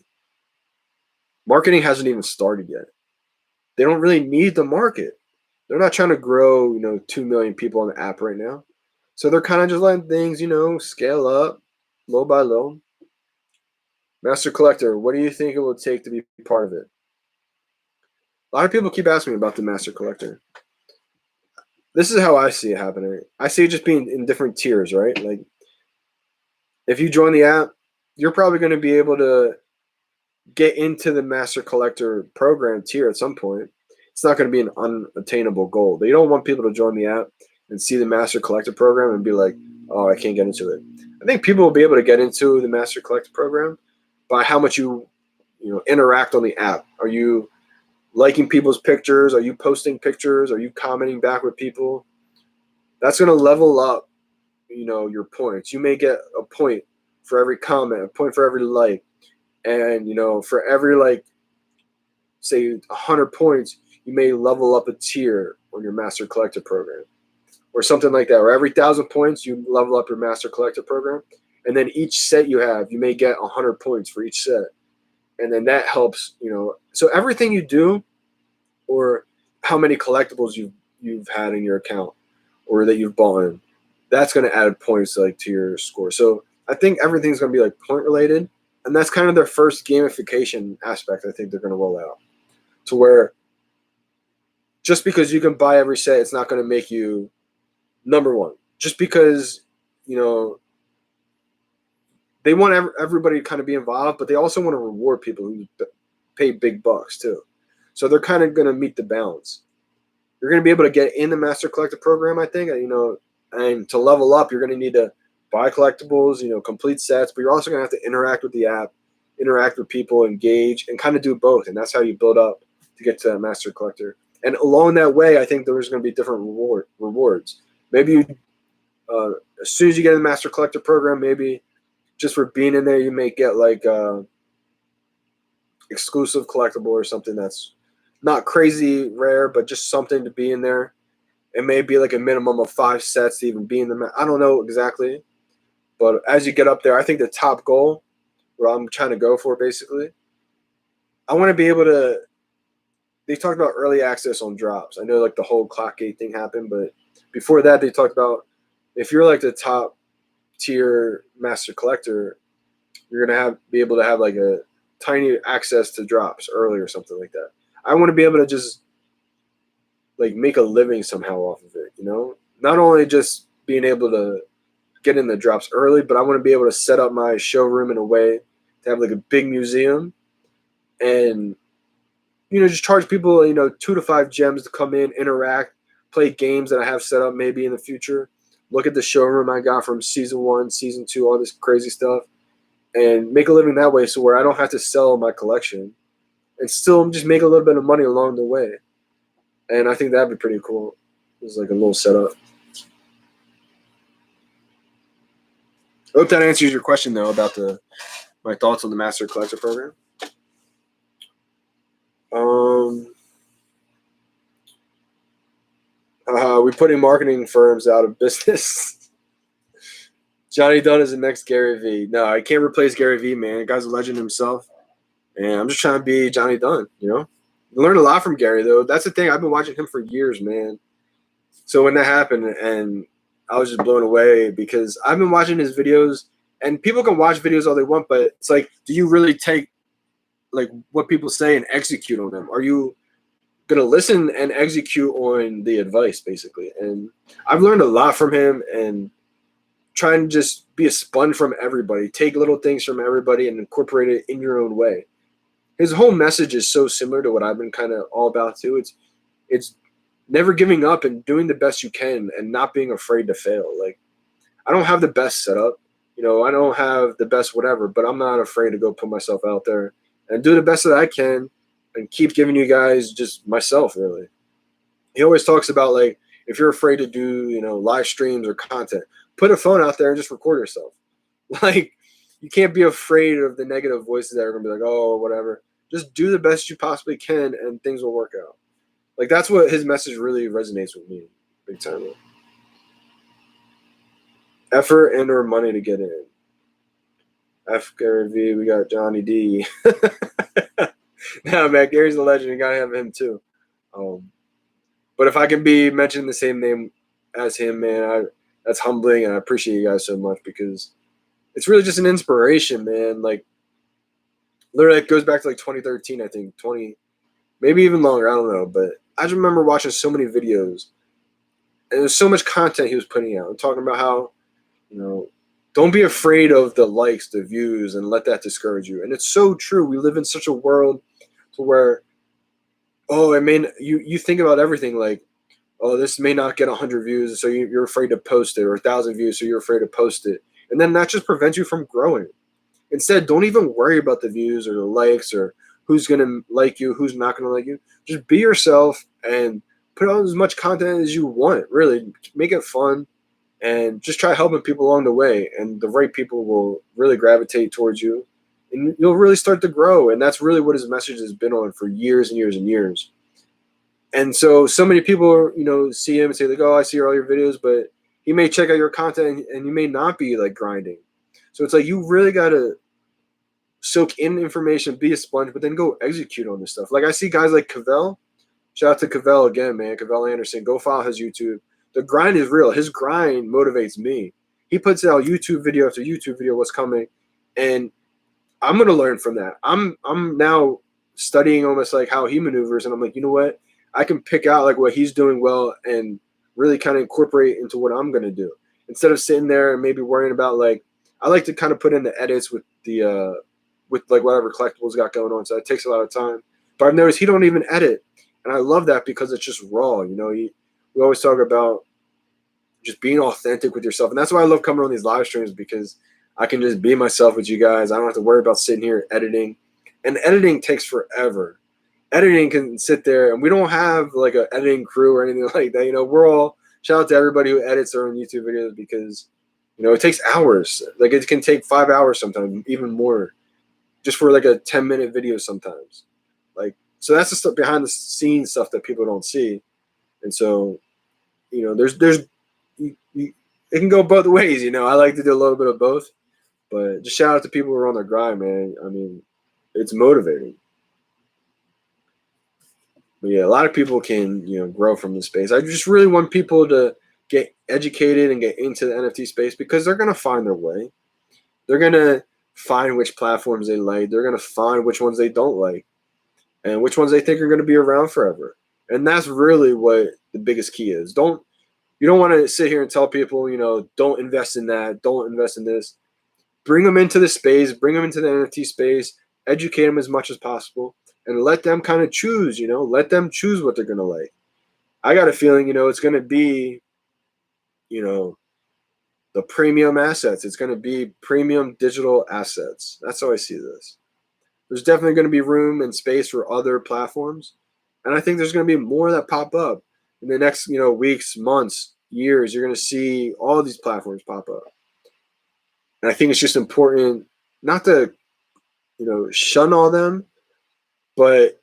Marketing hasn't even started yet. They don't really need the market. They're not trying to grow, 2 million people on the app right now. So they're kind of just letting things, scale up low by low. Master Collector, what do you think it will take to be part of it? A lot of people keep asking me about the Master Collector. This is how I see it happening. I see it just being in different tiers, right? Like, if you join the app, you're probably going to be able to get into the Master Collector program tier at some point. It's not going to be an unattainable goal. They don't want people to join the app and see the Master Collector program and be like, oh, I can't get into it. I think people will be able to get into the Master Collector program by how much you interact on the app. Are you liking people's pictures? Are you posting pictures? Are you commenting back with people? That's going to level up, your points. You may get a point for every comment, a point for every like, and for every say 100 points, you may level up a tier on your Master Collector program, or something like that. Or every 1,000 points, you level up your Master Collector program, and then each set you have, you may get 100 points for each set. And then that helps, so everything you do, or how many collectibles you've had in your account or that you've bought in, that's going to add points to your score. So I think everything's going to be point related, and that's kind of their first gamification aspect I think they're going to roll out, to where just because you can buy every set, it's not going to make you number one. Just because, they want everybody to kind of be involved, but they also want to reward people who pay big bucks too. So they're kind of going to meet the balance. You're going to be able to get in the Master Collector program, I think, and to level up, you're going to need to buy collectibles, complete sets, but you're also going to have to interact with the app, interact with people, engage, and kind of do both. And that's how you build up to get to that Master Collector. And along that way, I think there's going to be different rewards. Maybe as soon as you get in the Master Collector program, maybe just for being in there, you may get exclusive collectible or something that's not crazy rare, but just something to be in there. It may be a minimum of 5 sets to even be in the. I don't know exactly, but as you get up there, I think the top goal, what I'm trying to go for, basically, I want to be able to. They talked about early access on drops. I know the whole clock gate thing happened, but before that, they talked about if you're the top tier Master Collector, you're gonna be able to have a tiny access to drops early or something like that. I want to be able to just make a living somehow off of it, not only just being able to get in the drops early, but I want to be able to set up my showroom in a way to have a big museum and just charge people 2 to 5 gems to come in, interact, play games that I have set up maybe in the future, look at the showroom I got from season 1, season 2, all this crazy stuff, and make a living that way, so where I don't have to sell my collection and still just make a little bit of money along the way. And I think that'd be pretty cool. It's a little setup. I hope that answers your question though about my thoughts on the Master Collector program. We're putting marketing firms out of business. Johnny Dunn is the next Gary Vee. No, I can't replace Gary Vee, man. The guy's a legend himself. And I'm just trying to be Johnny Dunn, Learned a lot from Gary, though. That's the thing. I've been watching him for years, man. So when that happened, and I was just blown away because I've been watching his videos, and people can watch videos all they want, but it's do you really take what people say and execute on them? Are you going to listen and execute on the advice, basically? And I've learned a lot from him, and trying to just be a sponge from everybody, take little things from everybody and incorporate it in your own way. His whole message is so similar to what I've been kind of all about too. It's never giving up and doing the best you can and not being afraid to fail. I don't have the best setup, I don't have the best whatever, but I'm not afraid to go put myself out there and do the best that I can and keep giving you guys just myself, really. He always talks about if you're afraid to do, live streams or content, put a phone out there and just record yourself. Like, you can't be afraid of the negative voices that are going to be like, oh, whatever. Just do the best you possibly can and things will work out. Like, that's what his message really resonates with me. Big time. Effort and or money to get in. F. Gary V. We got Johnny D. Nah, man, Gary's a legend. You got to have him too. But if I can be mentioning the same name as him, man, that's humbling, and I appreciate you guys so much because it's really just an inspiration, man. Like, literally, it goes back to like 2013, I think, maybe even longer. I don't know, but I just remember watching so many videos, and there's so much content he was putting out, and talking about how, don't be afraid of the likes, the views, and let that discourage you. And it's so true. We live in such a world to where, you think about everything like, oh, this may not get 100 views, so you're afraid to post it, or 1,000 views, so you're afraid to post it. And then that just prevents you from growing. Instead, don't even worry about the views or the likes or who's going to like you, who's not going to like you. Just be yourself and put out as much content as you want, really. Make it fun and just try helping people along the way. And the right people will really gravitate towards you. And you'll really start to grow. And that's really what his message has been on for years and years and years. And so many people, see him and say, like, oh, I see all your videos, but he may check out your content and you may not be, like, grinding. So it's like you really got to soak in information, be a sponge, but then go execute on this stuff. Like, I see guys like Cavell. Shout out to Cavell again, man. Cavell Anderson. Go follow his YouTube. The grind is real. His grind motivates me. He puts out YouTube video after YouTube video, what's coming, and I'm going to learn from that. I'm now studying almost like how he maneuvers, and I'm like, you know what? I can pick out like what he's doing well and really kind of incorporate into what I'm going to do. Instead of sitting there and maybe worrying about, like, I like to kind of put in the edits with the with like whatever collectibles got going on. So it takes a lot of time. But I've noticed he don't even edit. And I love that because it's just raw. We always talk about just being authentic with yourself. And that's why I love coming on these live streams, because I can just be myself with you guys. I don't have to worry about sitting here editing. And editing takes forever. Editing can sit there, and we don't have like an editing crew or anything like that. We're all, shout out to everybody who edits their own YouTube videos, because, it takes hours. Like, it can take 5 hours sometimes, even more, just for like a 10-minute video sometimes. Like, so that's the stuff behind the scenes stuff that people don't see. And so, it can go both ways. I like to do a little bit of both, but just shout out to people who are on their grind, man. I mean, it's motivating. But yeah, a lot of people can, grow from this space. I just really want people to get educated and get into the NFT space, because they're going to find their way. They're going to find which platforms they like. They're going to find which ones they don't like and which ones they think are going to be around forever. And that's really what the biggest key is. You don't want to sit here and tell people, don't invest in that, don't invest in this. Bring them into the space, bring them into the NFT space, educate them as much as possible, and let them kind of choose, let them choose what they're going to like. I got a feeling, it's going to be, the premium assets. It's going to be premium digital assets. That's how I see this. There's definitely going to be room and space for other platforms. And I think there's going to be more that pop up in the next, weeks, months, years. You're going to see all these platforms pop up. And I think it's just important not to, shun all them, but,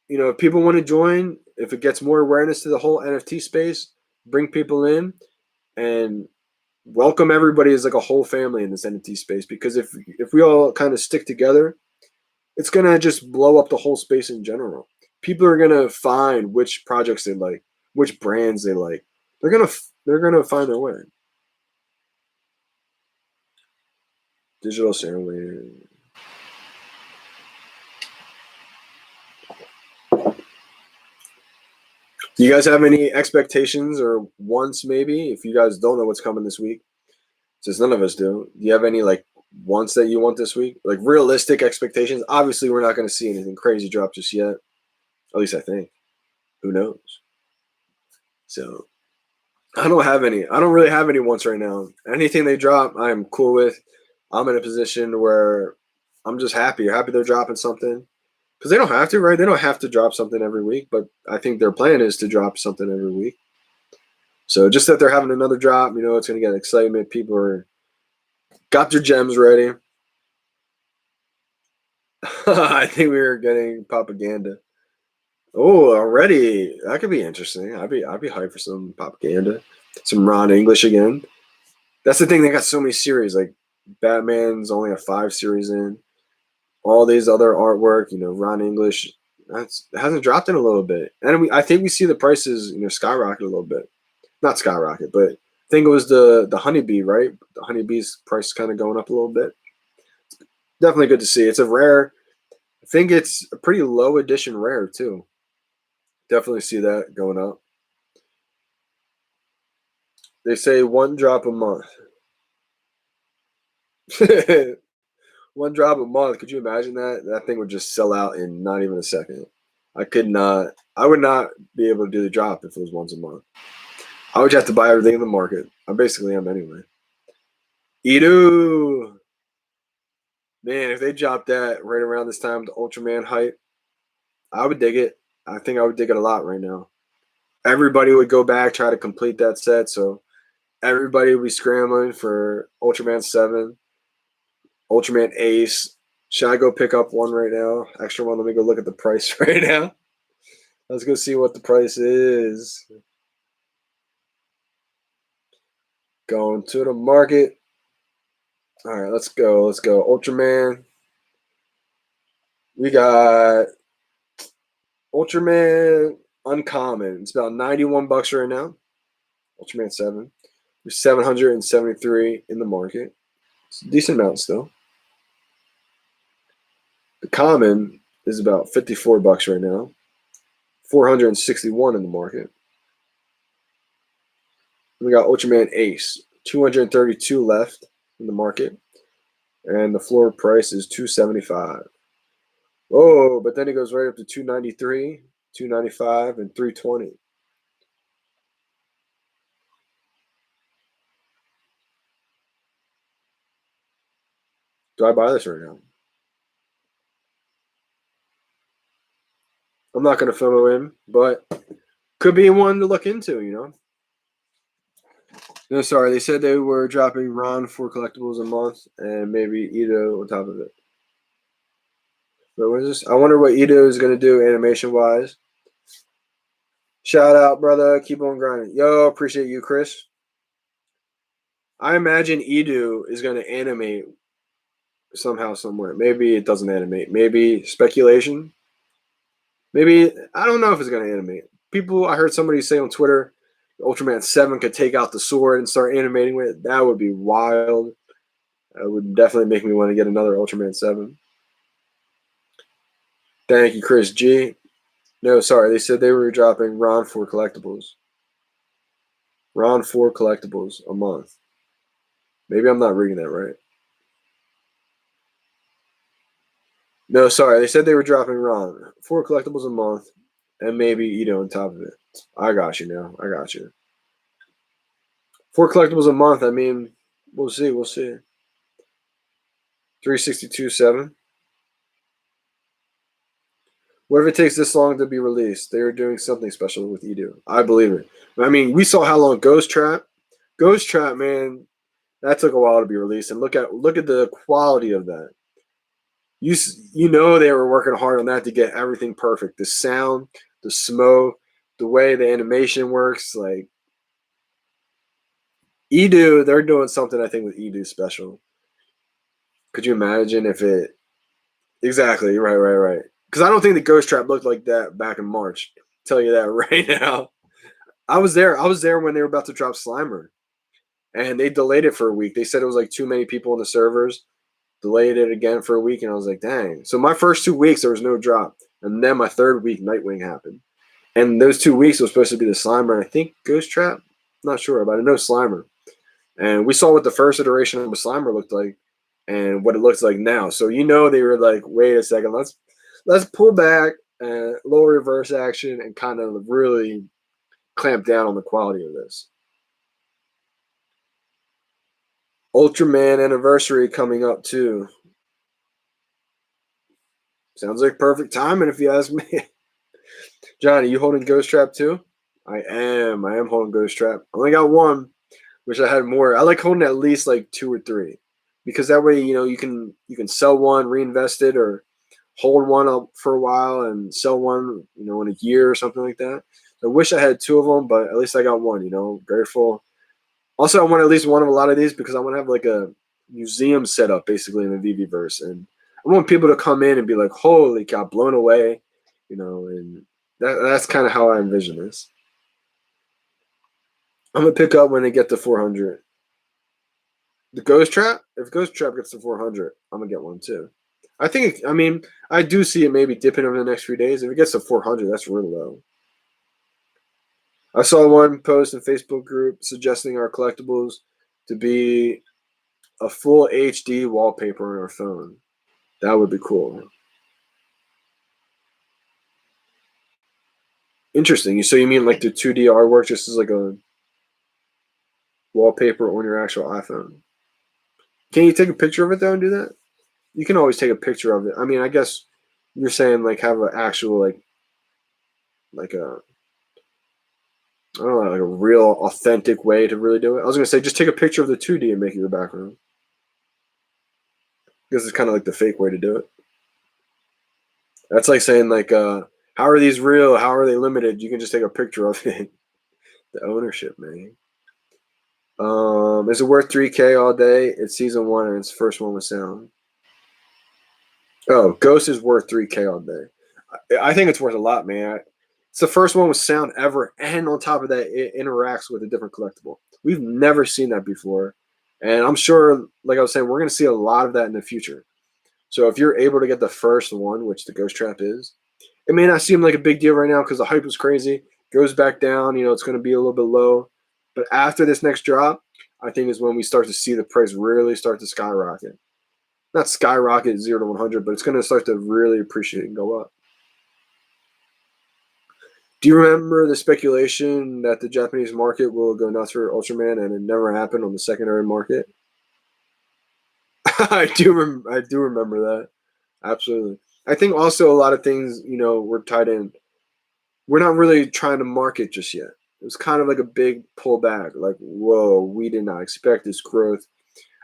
if people want to join, if it gets more awareness to the whole NFT space, bring people in and welcome everybody as like a whole family in this NFT space. Because if we all kind of stick together, it's going to just blow up the whole space in general. People are going to find which projects they like, which brands they like. They're going to find their way. Digital ceremony. Do you guys have any expectations or wants, maybe, if you guys don't know what's coming this week? Since none of us do. Do you have any like wants that you want this week? Like realistic expectations? Obviously, we're not going to see anything crazy drop just yet. At least I think. Who knows? So I don't really have any wants right now. Anything they drop, I'm cool with. I'm in a position where I'm just happy they're dropping something. Because they don't have to, right? They don't have to drop something every week, but I think their plan is to drop something every week. So just that they're having another drop, you know, it's going to get excitement. People are got their gems ready. I think we were getting propaganda. Oh, already that could be interesting. I'd be hyped for some propaganda, some Ron English again. That's the thing. They got so many series. Like Batman's only a 5 series in. All these other artwork, you know, Ron English, that's hasn't dropped in a little bit, and I think we see the prices, you know, skyrocket a little bit. Not skyrocket, but I think it was the honeybee, right? The honeybee's price kind of going up a little bit. Definitely good to see. It's a rare. I think it's a pretty low edition rare too. Definitely see that going up. They say one drop a month. One drop a month. Could you imagine that? That thing would just sell out in not even a second. I could not. I would not be able to do the drop if it was once a month. I would have to buy everything in the market. I basically am anyway. Edu. Man, if they dropped that right around this time, the Ultraman hype, I would dig it. I think I would dig it a lot right now. Everybody would go back, try to complete that set. So everybody would be scrambling for Ultraman 7, Ultraman Ace. Should I go pick up one right now? Extra one. Let me go look at the price right now. Let's go see what the price is. Going to the market. All right, let's go. Let's go. Ultraman. We got Ultraman Uncommon. It's about 91 bucks right now. Ultraman 7. There's 773 in the market. It's a decent amount still. The Common is about 54 bucks right now. 461 in the market. We got Ultraman Ace. 232 left in the market. And the floor price is 275. Oh, but then it goes right up to 293, 295, and 320. Do I buy this right now? I'm not going to fill it in, but could be one to look into, you know? No, sorry. They said they were dropping Ron 4 collectibles a month and maybe Ito on top of it. But what is this? I wonder what Ito is going to do animation-wise. Shout out, brother. Keep on grinding. Yo, appreciate you, Chris. I imagine Edu is going to animate somehow, somewhere. Maybe it doesn't animate. Maybe speculation. Maybe, I don't know if it's going to animate. People, I heard somebody say on Twitter, Ultraman 7 could take out the sword and start animating with it. That would be wild. That would definitely make me want to get another Ultraman 7. Thank you, Chris G. No, sorry. They said they were dropping Ron 4 collectibles. Ron 4 collectibles a month. Maybe I'm not reading that right. No, sorry. They said they were dropping Ron 4 collectibles a month and maybe Ito on top of it. I got you now. I got you. 4 collectibles a month. I mean, we'll see. We'll see. 362.7. What if it takes this long to be released? They are doing something special with Edu. I believe it. I mean, we saw how long Ghost Trap, man, that took a while to be released. And look at the quality of that. You know they were working hard on that to get everything perfect. The sound, the smoke, the way the animation works. Like Edu, they're doing something I think with Edu special. Could you imagine if it? Exactly. Right. Because I don't think the Ghost Trap looked like that back in March. I'll tell you that right now. I was there when they were about to drop Slimer. And they delayed it for a week. They said it was like too many people in the servers. Delayed it again for a week, and I was like, dang. So my first 2 weeks, there was no drop. And then my third week, Nightwing happened. And those 2 weeks was supposed to be the Slimer, and I think Ghost Trap? Not sure, but I know Slimer. And we saw what the first iteration of Slimer looked like and what it looks like now. So you know they were like, wait a second, let's pull back and lower reverse action and kind of really clamp down on the quality of this. Ultraman anniversary coming up too. Sounds like perfect timing if you ask me. Johnny, you holding Ghost Trap too? I am holding Ghost Trap. I only got one. Wish I had more. I like holding at least like 2 or 3, because that way you can sell one, reinvest it, or hold one up for a while and sell one in a year or something like that. I wish I had 2 of them, but at least I got one. Grateful. Also, I want at least one of a lot of these because I want to have like a museum set up basically in the VeVe verse, and I want people to come in and be like, "Holy cow, blown away," and that's kind of how I envision this. I'm gonna pick up when they get to 400. The Ghost Trap. If Ghost Trap gets to 400, I'm gonna get one too. I think. I mean, I do see it maybe dipping over the next few days. If it gets to 400, that's really low. I saw one post in Facebook group suggesting our collectibles to be a full HD wallpaper on our phone. That would be cool. Interesting. So you mean like the 2D artwork just as like a wallpaper on your actual iPhone? Can you take a picture of it though and do that? You can always take a picture of it. I mean, I guess you're saying like have an actual like a I don't know, like a real authentic way to really do it. I was gonna say just take a picture of the 2D and make it your background. Because it's kind of like the fake way to do it. That's like saying like, how are these real? How are they limited? You can just take a picture of it. The ownership, man. Is it worth 3K all day? It's season 1 and it's the first one with sound. Oh, Ghost is worth 3K all day. I think it's worth a lot, man. It's the first one with sound ever, and on top of that, it interacts with a different collectible. We've never seen that before, and I'm sure, like I was saying, we're going to see a lot of that in the future. So if you're able to get the first one, which the Ghost Trap is, it may not seem like a big deal right now because the hype is crazy. Goes back down, it's going to be a little bit low. But after this next drop, I think is when we start to see the price really start to skyrocket. Not skyrocket 0 to 100, but it's going to start to really appreciate and go up. Do you remember the speculation that the Japanese market will go nuts for Ultraman, and it never happened on the secondary market? I do remember that. Absolutely. I think also a lot of things, were tied in. We're not really trying to market just yet. It was kind of like a big pullback. Like, whoa, we did not expect this growth.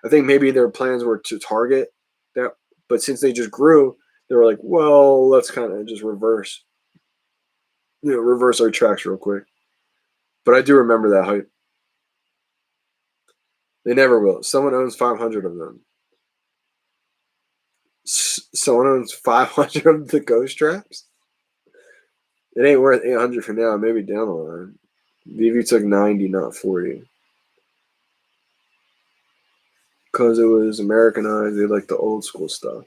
I think maybe their plans were to target that, but since they just grew, they were like, well, let's kind of just reverse our tracks real quick. But I do remember that hype. They never will. Someone owns 500 of them. Someone owns 500 of the Ghost Traps? It ain't worth 800 for now. Maybe down the line. VeVe took 90, not 40. Because it was Americanized. They like the old school stuff.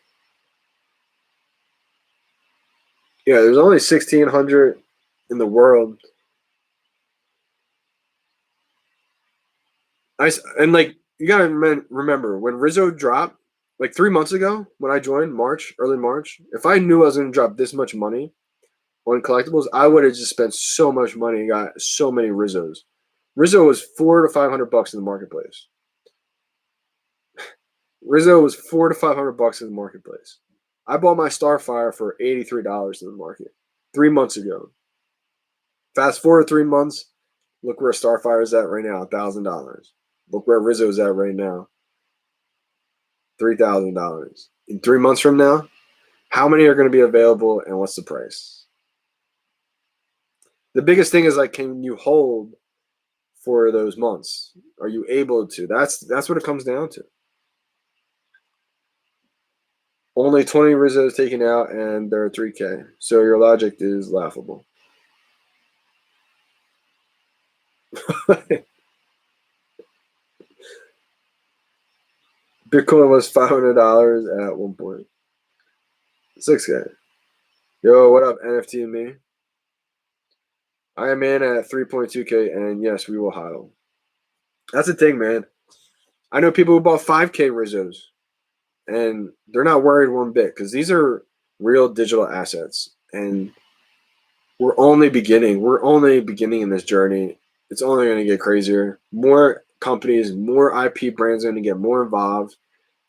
Yeah, there's only 1,600 in the world. And like, you gotta remember when Rizzo dropped, like 3 months ago when I joined early March. If I knew I was gonna drop this much money on collectibles, I would have just spent so much money and got so many Rizzos. Rizzo was $400 to $500 in the marketplace. Rizzo was $400 to $500 in the marketplace. I bought my Starfire for $83 in the market 3 months ago. Fast forward 3 months, look where Starfire is at right now, $1,000. Look where Rizzo is at right now, $3,000. In 3 months from now, how many are going to be available and what's the price? The biggest thing is like, can you hold for those months? Are you able to? That's what it comes down to. Only 20 Rizzos taken out and they're 3K. So your logic is laughable. Bitcoin was $500 at one point. 6K. Yo, what up, NFT and me? I am in at 3.2K, and yes, we will hodl. That's the thing, man. I know people who bought 5K Rizzos, and they're not worried one bit because these are real digital assets, and we're only beginning. We're only beginning in this journey. It's only going to get crazier. More companies, more IP brands are going to get more involved,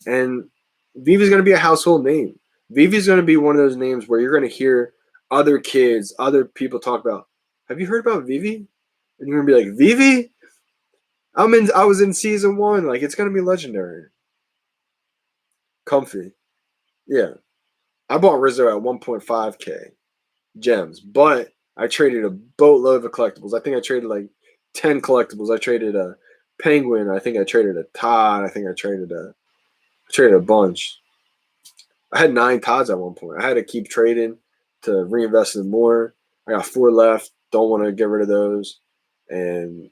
and VeVe is going to be a household name. VeVe is going to be one of those names where you're going to hear other kids, other people talk about. Have you heard about VeVe? And you're gonna be like, VeVe? I was in season 1. Like, it's gonna be legendary. Comfy. Yeah. I bought Rizzo at 1.5K gems, but I traded a boatload of collectibles. I think I traded like 10 collectibles. I traded a Penguin. I think I traded a Todd. I think I traded a bunch. I had 9 Todds at one point. I had to keep trading to reinvest in more. I got 4 left. Don't want to get rid of those. And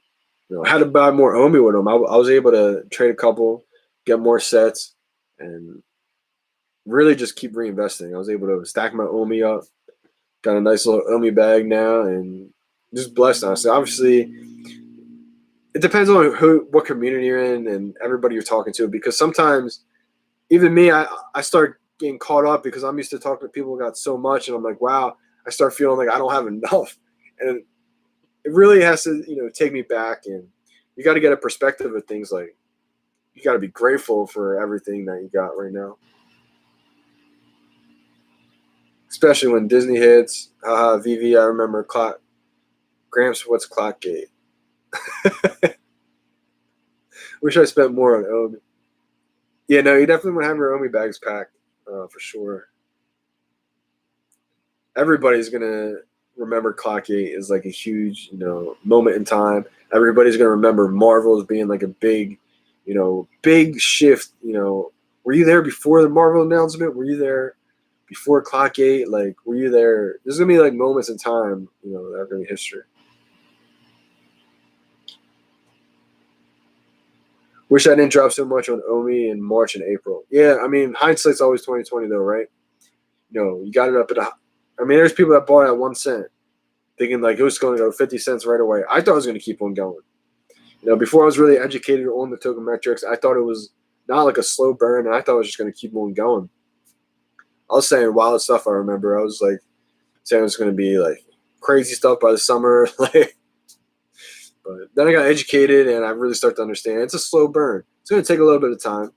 I had to buy more Omi with them. I was able to trade a couple, get more sets, and really just keep reinvesting. I was able to stack my Omi up. Got a nice little Omi bag now, and just blessed, honestly. Obviously, it depends on what community you're in and everybody you're talking to, because sometimes even me, I start getting caught up because I'm used to talking to people who got so much, and I'm like, wow, I start feeling like I don't have enough. And it really has to, take me back, and you got to get a perspective of things. Like, you got to be grateful for everything that you got right now. Especially when Disney hits. VeVe, I remember Gramps, what's Clockgate? Wish I spent more on Omi. Yeah, no, you definitely want to have your Omi bags packed, for sure. Everybody's going to remember Clockgate as like a huge, moment in time. Everybody's going to remember Marvel as being like a big, big shift. Were you there before the Marvel announcement? Were you there before Clockgate? Like, were you there? There's going to be like moments in time, that are going to be history. Wish I didn't drop so much on Omi in March and April. Yeah, I mean, hindsight's always 2020 though, right? You got it up there's people that bought it at 1 cent, thinking like it was going to go 50 cents right away. I thought it was going to keep on going. Before I was really educated on the token metrics, I thought it was not like a slow burn, and I thought it was just going to keep on going. I was saying wild stuff. I remember I was like saying it was going to be like crazy stuff by the summer, like. But then I got educated, and I really started to understand it's a slow burn. It's going to take a little bit of time.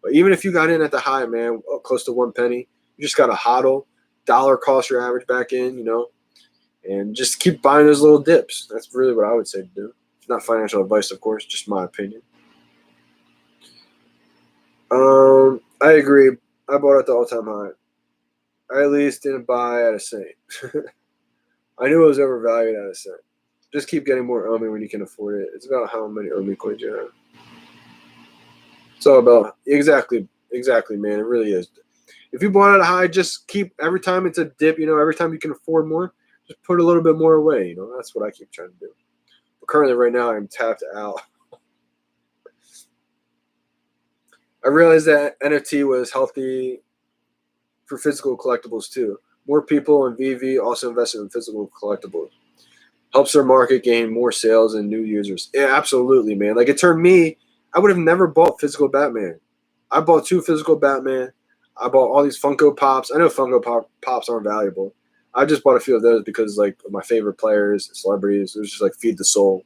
But even if you got in at the high, man, close to 1 penny, you just got to hodl, dollar cost your average back in, and just keep buying those little dips. That's really what I would say to do. It's not financial advice, of course, just my opinion. I agree. I bought at the all-time high. I at least didn't buy at a cent. I knew it was overvalued at a cent. Just keep getting more Omi when you can afford it. It's about how many Omi coins you have. It's all about exactly, man. It really is. If you bought at a high, just keep every time it's a dip. Every time you can afford more, just put a little bit more away. That's what I keep trying to do. But currently, right now, I'm tapped out. I realized that NFT was healthy for physical collectibles too. More people in VeVe also invested in physical collectibles. Helps their market gain more sales and new users. Yeah, absolutely, man. Like, it turned me, I would have never bought physical Batman. I bought 2 physical Batman. I bought all these Funko Pops. I know Funko Pops aren't valuable. I just bought a few of those because, like, my favorite players, celebrities, it was just like feed the soul.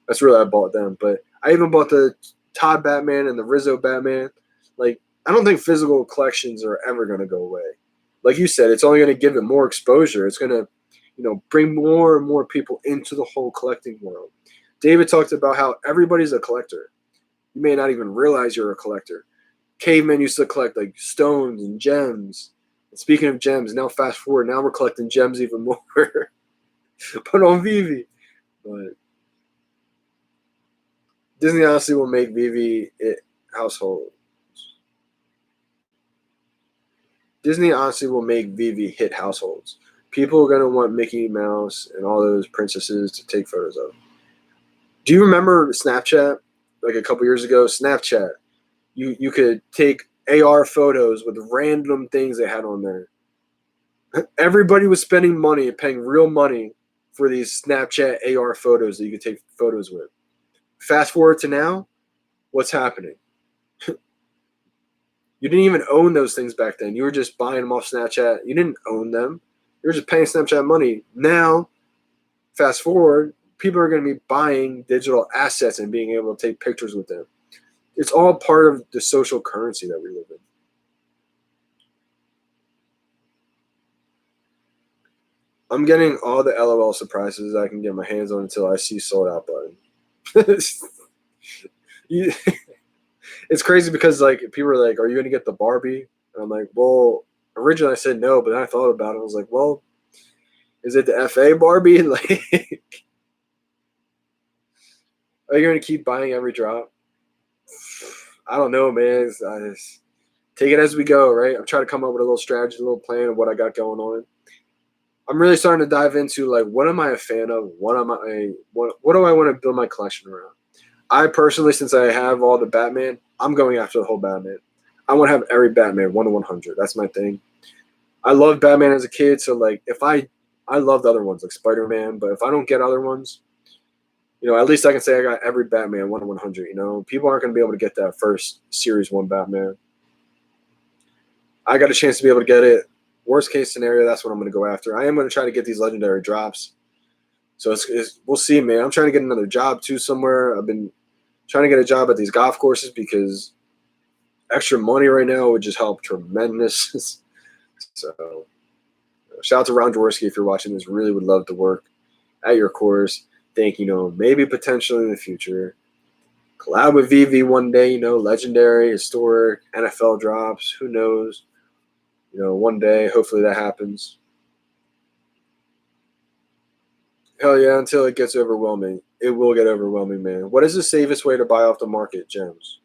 That's really I bought them. But I even bought the Todd Batman and the Rizzo Batman. Like, I don't think physical collections are ever going to go away. Like you said, it's only going to give it more exposure. It's going to bring more and more people into the whole collecting world. David talked about how everybody's a collector. You may not even realize you're a collector. Cavemen used to collect like stones and gems. And speaking of gems, now fast forward, now we're collecting gems even more. But on VeVe. But Disney honestly will make VeVe it household. Disney honestly will make VeVe hit households. People are going to want Mickey Mouse and all those princesses to take photos of. Do you remember Snapchat? Like a couple years ago, Snapchat, you could take AR photos with random things they had on there. Everybody was spending money and paying real money for these Snapchat AR photos that you could take photos with. Fast forward to now, what's happening? You didn't even own those things back then. You were just buying them off Snapchat. You didn't own them. You were just paying Snapchat money. Now, fast forward, people are going to be buying digital assets and being able to take pictures with them. It's all part of the social currency that we live I'm getting all the LOL surprises I can get my hands on until I see sold out button. You- it's crazy because like people are like, "Are you gonna get the Barbie?" And I'm like, "Well, originally I said no, but then I thought about it. I was like, well, is it the FA Barbie? Like, are you gonna keep buying every drop? I don't know, man. I just take it as we go, right? I'm trying to come up with a little strategy, a little plan of what I got going on. I'm really starting to dive into like what am I a fan of? What do I want to build my collection around? I personally, since I have all the Batman, I'm going after the whole Batman. I want to have every Batman 1/100. That's my thing. I loved Batman as a kid, so like if I loved other ones like Spider-Man, but if I don't get other ones, at least I can say I got every Batman 1/100. People aren't going to be able to get that first Series 1 Batman. I got a chance to be able to get it. Worst case scenario, that's what I'm going to go after. I am going to try to get these legendary drops. So we'll see, man. I'm trying to get another job too somewhere. I've been trying to get a job at these golf courses because extra money right now would just help tremendous. So shout out to Ron Jaworski if you're watching this. Really would love to work at your course. Think, maybe potentially in the future. Collab with VeVe one day, legendary, historic, NFL drops. Who knows? One day, hopefully that happens. Hell yeah, until it gets overwhelming. It will get overwhelming, man. What is the safest way to buy off the market gems?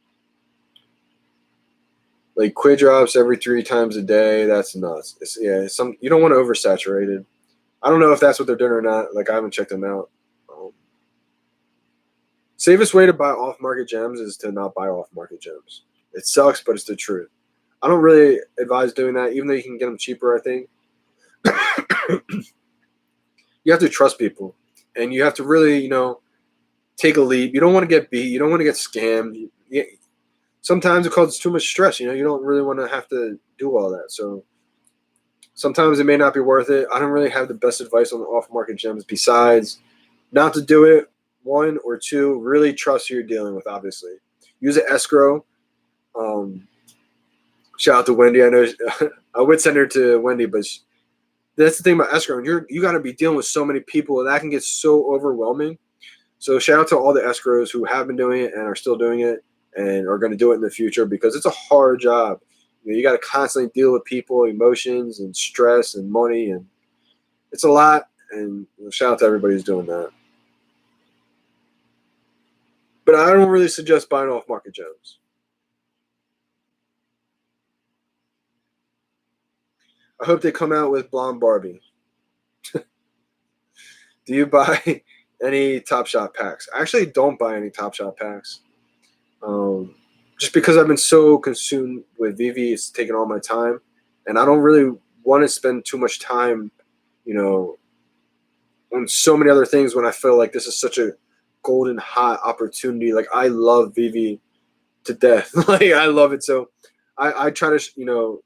Like quid drops every 3 times a day. That's nuts. You don't want to oversaturate it. I don't know if that's what they're doing or not. Like I haven't checked them out. Safest way to buy off-market gems is to not buy off-market gems. It sucks, but it's the truth. I don't really advise doing that, even though you can get them cheaper, I think. You have to trust people, and you have to really, take a leap. You don't want to get beat. You don't want to get scammed. Sometimes it causes too much stress. You don't really want to have to do all that. So sometimes it may not be worth it. I don't really have the best advice on the off-market gems besides not to do it. 1 or 2, really trust who you're dealing with, obviously. Use an escrow. Shout out to Wendy. I know I would send her to Wendy, but that's the thing about escrow. You got to be dealing with so many people, and that can get so overwhelming. So shout out to all the escrows who have been doing it and are still doing it and are going to do it in the future because it's a hard job. You got to constantly deal with people, emotions, and stress and money, and it's a lot. And shout out to everybody who's doing that. But I don't really suggest buying off-market gems. I hope they come out with Blonde Barbie. Do you buy any Top Shot packs? I actually don't buy any Top Shot packs. Just because I've been so consumed with VeVe, it's taking all my time. And I don't really want to spend too much time, on so many other things when I feel like this is such a golden hot opportunity. Like I love VeVe to death. Like I love it. So I try to,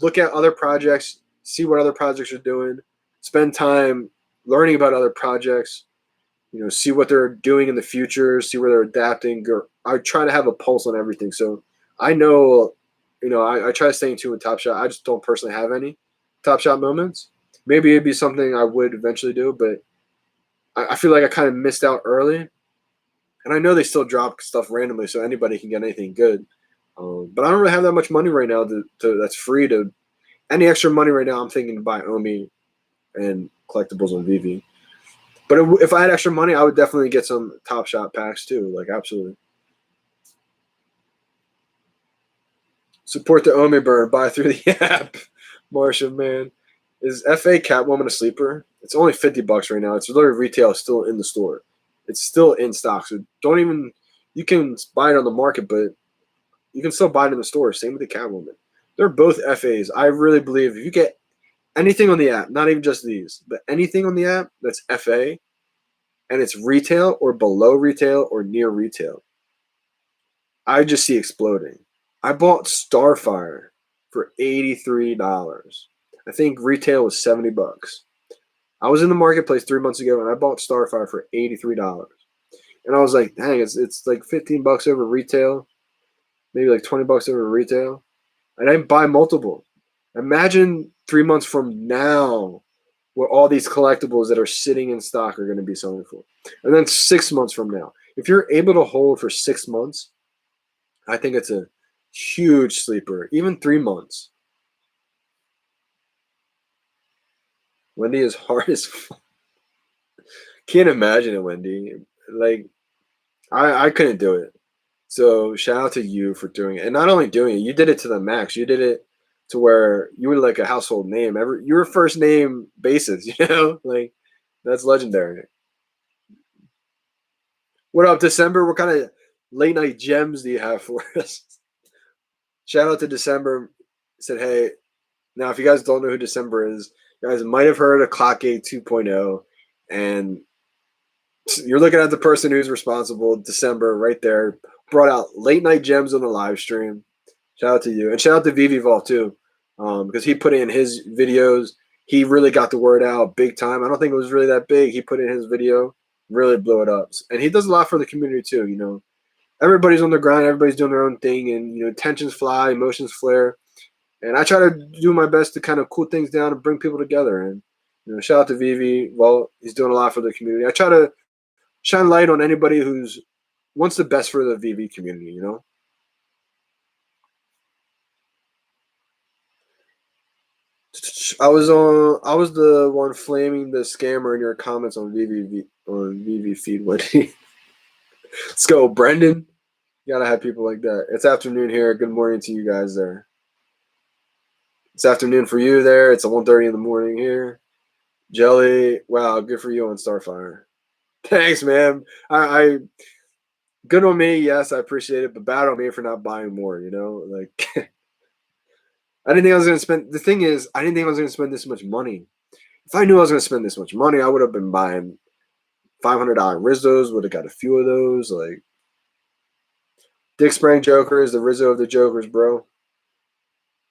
look at other projects, see what other projects are doing, spend time learning about other projects, see what they're doing in the future, see where they're adapting. I try to have a pulse on everything. So I know, I try to stay in tune with Top Shot. I just don't personally have any Top Shot moments. Maybe it'd be something I would eventually do, but I feel like I kind of missed out early. And I know they still drop stuff randomly, so anybody can get anything good. But I don't really have that much money right now that's free to. Any extra money right now, I'm thinking to buy Omi and collectibles on VeVe. But if I had extra money, I would definitely get some Top Shot packs too. Like absolutely. Support the Omi burn. Buy through the app. Martian man. Is FA Catwoman a sleeper? It's only $50 right now. It's literally retail still in the store. It's still in stock. So don't even. You can buy it on the market, but you can still buy it in the store. Same with the Catwoman. They're both FAs. I really believe if you get anything on the app, not even just these, but anything on the app that's FA and it's retail or below retail or near retail, I just see exploding. I bought Starfire for $83. I think retail was $70. I was in the marketplace 3 months ago and I bought Starfire for $83. And I was like, dang, it's like $15 over retail, maybe like $20 over retail. And I didn't buy multiple. Imagine 3 months from now what all these collectibles that are sitting in stock are going to be selling for. And then 6 months from now, if you're able to hold for 6 months, I think it's a huge sleeper. Even 3 months. Wendy is hard as fuck. Can't imagine it, Wendy. Like, I couldn't do it. So shout out to you for doing it. And not only doing it, you did it to the max. You did it to where you were like a household name. You were first name basis, you know? Like, that's legendary. What up, December? What kind of late night gems do you have for us? Shout out to December. Said, hey, now if you guys don't know who December is, you guys might have heard of Clockgate 2.0, and you're looking at the person who's responsible. December, right there, brought out late night gems on the live stream. Shout out to you, and shout out to VeVe Vault too, because he put in his videos. He really got the word out big time. I don't think it was really that big. He put in his video, really blew it up, and he does a lot for the community too. You know, everybody's on the grind, everybody's doing their own thing, and you know, tensions fly, emotions flare, and I try to do my best to kind of cool things down and bring people together. And you know, shout out to VeVe. Well, he's doing a lot for the community. I try to shine light on anybody who's wants the best for the VeVe community. You know. I was the one flaming the scammer in your comments on VeVe feed, Wendy. Let's go, Brendan. You gotta have people like that. It's afternoon here. Good morning to you guys there. It's afternoon for you there. It's 1:30 in the morning here. Jelly, wow, good for you on Starfire. Thanks, man. I good on me. Yes, I appreciate it, but bad on me for not buying more. You know, like. I didn't think I was going to spend. The thing is, I didn't think I was going to spend this much money. If I knew I was going to spend this much money, I would have been buying $500 Rizzos. Would have got a few of those. Like Dick Sprang Joker is the Rizzo of the Jokers, bro.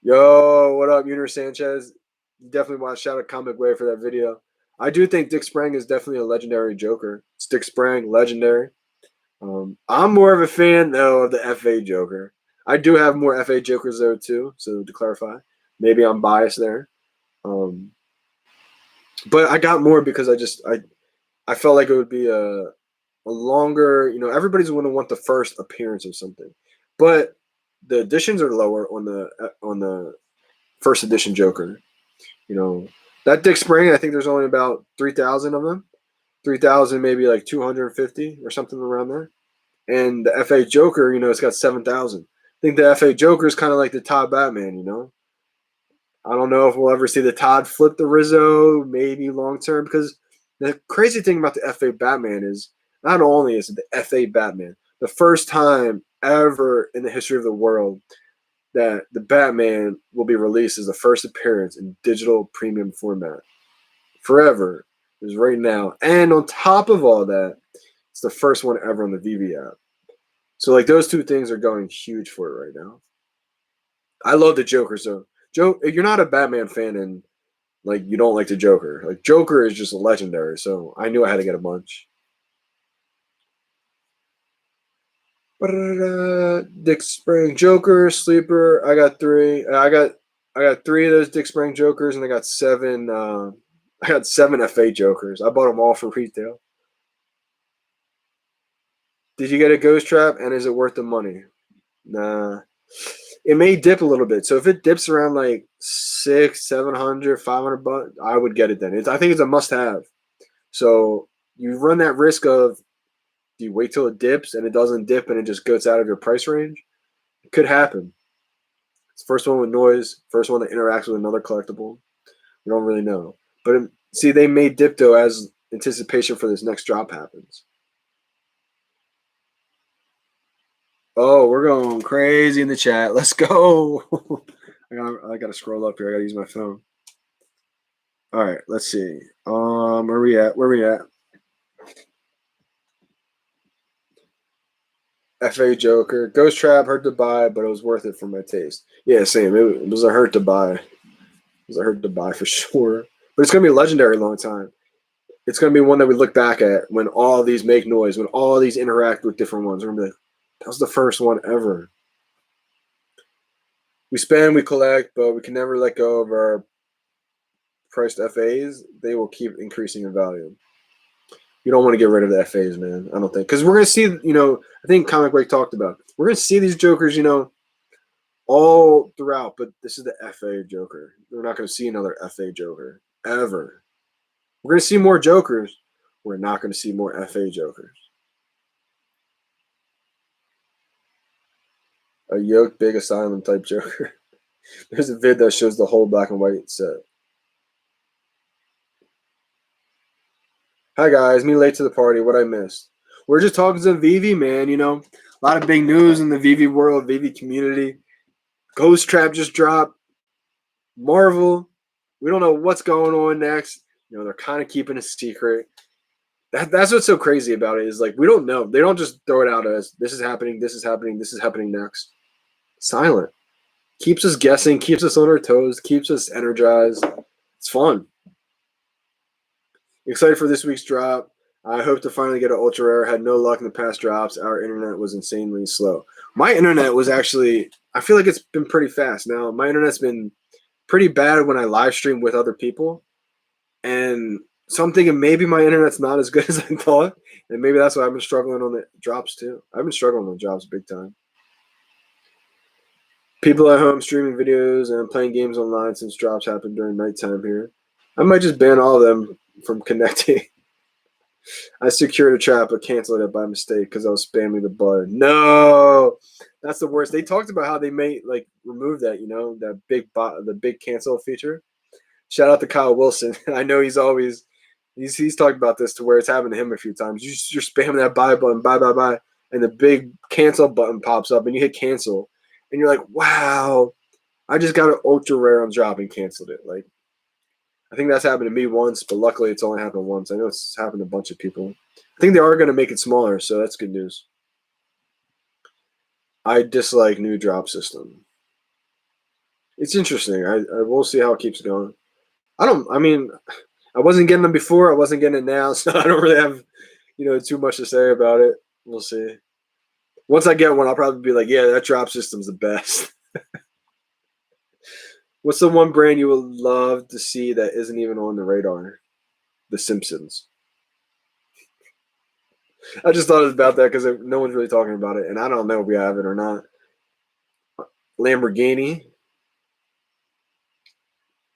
Yo, what up, Unir Sanchez? You definitely want to shout out Comic Way for that video. I do think Dick Sprang is definitely a legendary Joker. It's Dick Sprang, legendary. I'm more of a fan though of the FA Joker. I do have more FA Jokers though too. So to clarify, maybe I'm biased there. But I got more because I felt like it would be a longer. You know, everybody's going to want the first appearance of something, but the editions are lower on the first edition Joker. You know, that Dick Sprang, I think there's only about 3,000 of them. 3,000, maybe like 250 or something around there. And the FA Joker, you know, it's got 7,000. I think the FA Joker is kind of like the Todd Batman, you know. I don't know if we'll ever see the Todd flip the Rizzo, maybe long term, because the crazy thing about the FA Batman is not only is it the FA Batman, the first time ever in the history of the world that the Batman will be released as the first appearance in digital premium format. Forever is right now. And on top of all that, it's the first one ever on the VeVe app. So like those two things are going huge for it right now. I love the Joker. So Joe, you're not a Batman fan and like you don't like the Joker. Like Joker is just legendary. So I knew I had to get a bunch. Dick Sprang Joker, Sleeper. I got 3. I got 3 of those Dick Sprang Jokers, and I got 7. I got 7 FA Jokers. I bought them all for retail. Did you get a Ghost Trap, and is it worth the money? Nah. It may dip a little bit. So if it dips around like 600, 700, 500 bucks, I would get it then. I think it's a must-have. So you run that risk of, do you wait till it dips and it doesn't dip and it just goes out of your price range? It could happen. It's the first one with noise, first one that interacts with another collectible. We don't really know. But see, they made dip though as anticipation for this next drop happens. Oh, we're going crazy in the chat. Let's go. I gotta scroll up here. I gotta use my phone. All right, let's see. Where we at? FA Joker. Ghost Trap hurt to buy, but it was worth it for my taste. Yeah, same. It was a hurt to buy. It was a hurt to buy for sure. But it's gonna be legendary a long time. It's gonna be one that we look back at when all these make noise, when all these interact with different ones. We're gonna be like, that was the first one ever. We spend, we collect, but we can never let go of our priced FAs, they will keep increasing in value. You don't want to get rid of the FAs, man. I don't think. Because we're going to see, I think Comic Break talked about, we're going to see these Jokers, all throughout. But this is the FA Joker. We're not going to see another FA Joker ever. We're going to see more Jokers. We're not going to see more FA Jokers. A yoked big asylum type Joker. There's a vid that shows the whole black and white set. Hi guys, me late to the party. What I missed? We're just talking to VeVe, man. A lot of big news in the VeVe world, VeVe community. Ghost Trap just dropped. Marvel. We don't know what's going on next. They're kind of keeping a secret. That's what's so crazy about it is like we don't know. They don't just throw it out as this is happening, this is happening, this is happening next. Silent. Keeps us guessing, keeps us on our toes, keeps us energized. It's fun. Excited for this week's drop. I hope to finally get an ultra rare. Had no luck in the past drops. Our internet was insanely slow. My internet was actually, I feel like it's been pretty fast. Now, my internet's been pretty bad when I live stream with other people. And so I'm thinking maybe my internet's not as good as I thought. And maybe that's why I've been struggling on the drops too. I've been struggling on drops big time. People at home streaming videos and playing games online since drops happened during nighttime here. I might just ban all of them from connecting. I secured a trap but canceled it by mistake because I was spamming the button. No, that's the worst. They talked about how they may remove that, that the big cancel feature. Shout out to Kyle Wilson. I know he's talked about this to where it's happened to him a few times. You're spamming that buy button, buy, and the big cancel button pops up and you hit cancel. And you're like, wow, I just got an ultra rare on drop and canceled it. I think that's happened to me once, but luckily it's only happened once. I know it's happened to a bunch of people. I think they are going to make it smaller, so that's good news. I dislike new drop system. It's interesting. I will see how it keeps going. I wasn't getting them before. I wasn't getting it now, so I don't really have, too much to say about it. We'll see. Once I get one, I'll probably be like, yeah, that drop system's the best. What's the one brand you would love to see that isn't even on the radar? The Simpsons. I just thought about that because no one's really talking about it, and I don't know if we have it or not. Lamborghini.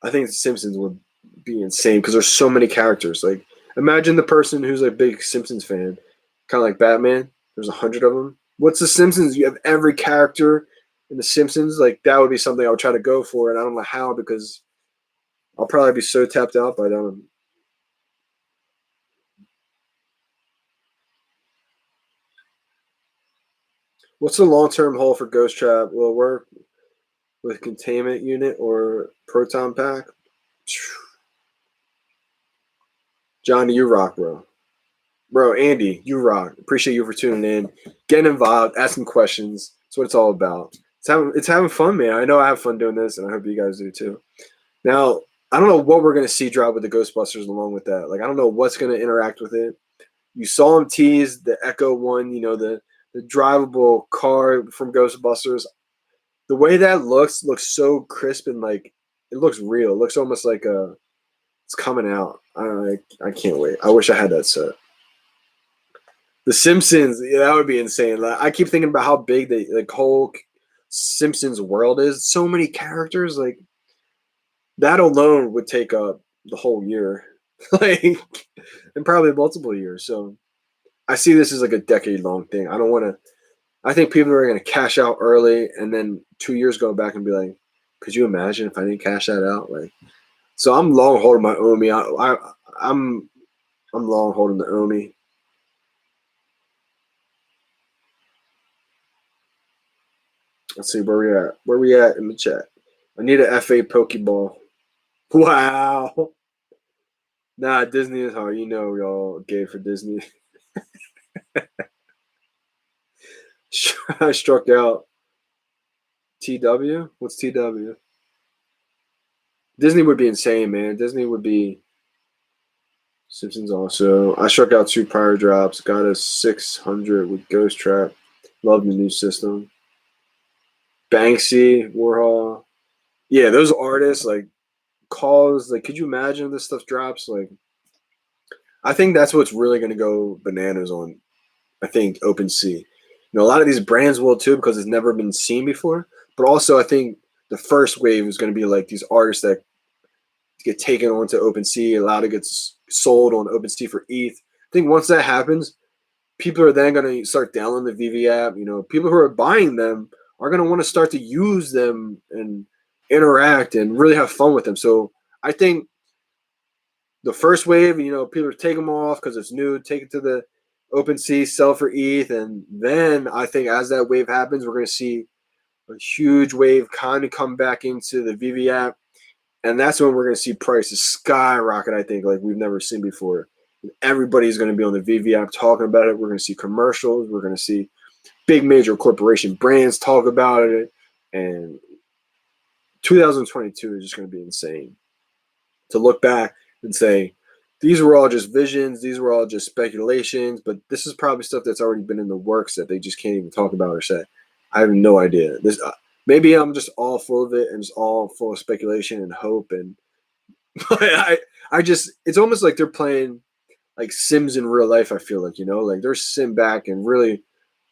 I think the Simpsons would be insane because there's so many characters. Imagine the person who's a big Simpsons fan, kind of like Batman. There's 100 of them. What's the Simpsons? You have every character in the Simpsons. That would be something I would try to go for, and I don't know how because I'll probably be so tapped out by then. What's the long-term hold for Ghost Trap? Will it work with containment unit or proton pack? Johnny, you rock, bro. Bro, Andy, you rock. Appreciate you for tuning in, getting involved, asking questions. That's what it's all about. It's having fun, man. I know I have fun doing this, and I hope you guys do too. Now, I don't know what we're going to see drop with the Ghostbusters along with that. I don't know what's going to interact with it. You saw him tease the Echo one, the drivable car from Ghostbusters. The way that looks so crisp and it looks real. It looks almost like it's coming out. I can't wait. I wish I had that set. The Simpsons, yeah, that would be insane. I keep thinking about how big the whole Simpsons world is. So many characters. That alone would take up the whole year. And probably multiple years. So I see this as a decade-long thing. I think people are going to cash out early and then 2 years go back and be like, could you imagine if I didn't cash that out? So I'm long holding my Omi. I'm long holding the Omi. Let's see where we at. Where we at in the chat? I need an FA Pokeball. Wow. Nah, Disney is hard. Y'all gay for Disney. I struck out. TW? What's TW? Disney would be insane, man. Disney would be Simpsons also. I struck out 2 prior drops. Got a 600 with Ghost Trap. Love the new system. Banksy, Warhol. Yeah, those artists, calls. Like, could you imagine if this stuff drops? Like, I think that's what's really going to go bananas on, I think, OpenSea. You know, a lot of these brands will too because it's never been seen before. But also, I think the first wave is going to be like these artists that get taken onto OpenSea, allowed to get sold on OpenSea for ETH. I think once that happens, people are then going to start downloading the VeVe app. You know, people who are buying them are going to want to start to use them and interact and really have fun with them. So I think the first wave, you know, people take them off because it's new, take it to the OpenSea, sell for ETH. And then I think as that wave happens, we're going to see a huge wave kind of come back into the VeVe app. And that's when we're going to see prices skyrocket, I think, like we've never seen before. Everybody's going to be on the VeVe app talking about it. We're going to see commercials. We're going to see big major corporation brands talk about it. And 2022 is just going to be insane. To look back and say, these were all just visions. These were all just speculations. But this is probably stuff that's already been in the works that they just can't even talk about or say. I have no idea. This maybe I'm just all full of it and it's all full of speculation and hope. And I just, it's almost like they're playing like Sims in real life. I feel like, you know, like they're sim back and really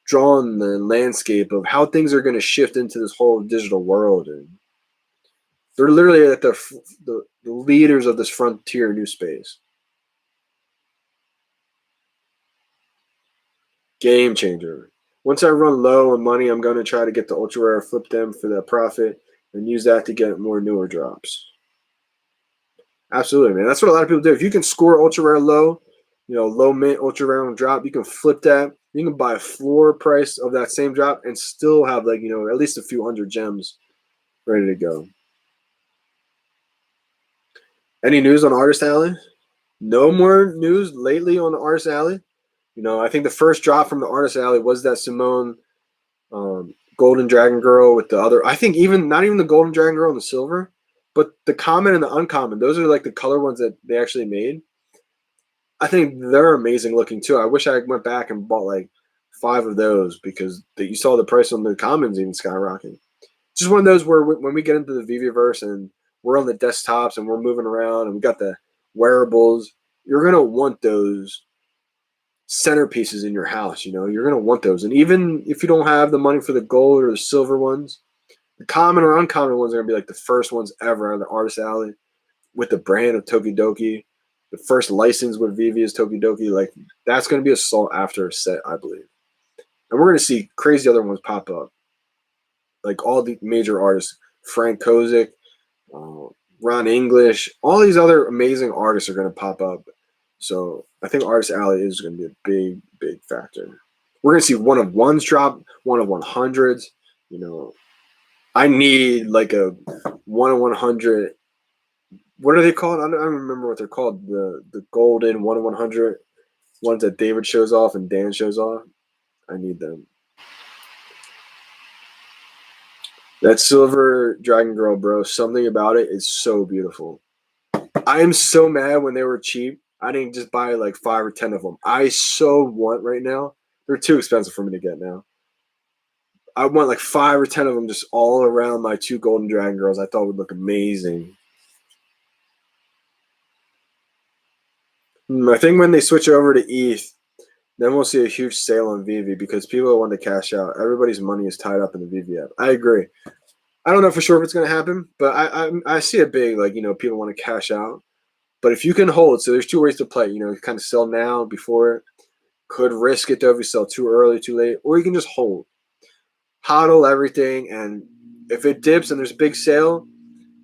drawing the landscape of how things are going to shift into this whole digital world. And they're literally at the leaders of this frontier new space. Game changer. Once I run low on money, I'm going to try to get the ultra rare, flip them for that profit, and use that to get more newer drops. Absolutely, man. That's what a lot of people do. If you can score ultra rare low, you know, low mint, ultra rare on drop, you can flip that. You can buy a floor price of that same drop and still have, like, you know, at least a few hundred gems ready to go. Any news on Artist Alley? No more news lately on the Artist Alley. You know, I think the first drop from the Artist Alley was that Simone Golden Dragon Girl with the other. I think even not even the Golden Dragon Girl and the silver, but the common and the uncommon. Those are like the color ones that they actually made. I think they're amazing looking too. I wish I went back and bought like 5 of those because you saw the price on the commons even skyrocketing. Just one of those where when we get into the VeVeverse and we're on the desktops and we're moving around and we got the wearables, you're gonna want those centerpieces in your house. You know, you're gonna want those. And even if you don't have the money for the gold or the silver ones, the common or uncommon ones are gonna be like the first ones ever out of the Artist Alley with the brand of Tokidoki. The first license with VeVe is Tokidoki. Like, that's gonna be a sought after set, I believe. And we're gonna see crazy other ones pop up. Like all the major artists, Frank Kozik, Ron English, all these other amazing artists are going to pop up. So I think Artist Alley is going to be a big, big factor. We're going to see one of ones drop, one of 100s. You know, I need like a 1 of 100. What are they called? I don't remember what they're called. The golden 1 of 100 ones that David shows off and Dan shows off. I need them. That silver dragon girl, bro, something about it is so beautiful. I am so mad when they were cheap. I didn't just buy like 5 or 10 of them. I so want right now. They're too expensive for me to get now. I want like 5 or 10 of them just all around my 2 golden dragon girls. I thought would look amazing. I think when they switch over to ETH, then we'll see a huge sale on VeVe because people want to cash out. Everybody's money is tied up in the VeVe app. I agree. I don't know for sure if it's going to happen, but I see it big. Like, you know, people want to cash out. But if you can hold, so there's 2 ways to play. You know, you kind of sell now before it. Could risk it though if you sell too early, too late, or you can just hold. Hodl everything, and if it dips and there's a big sale,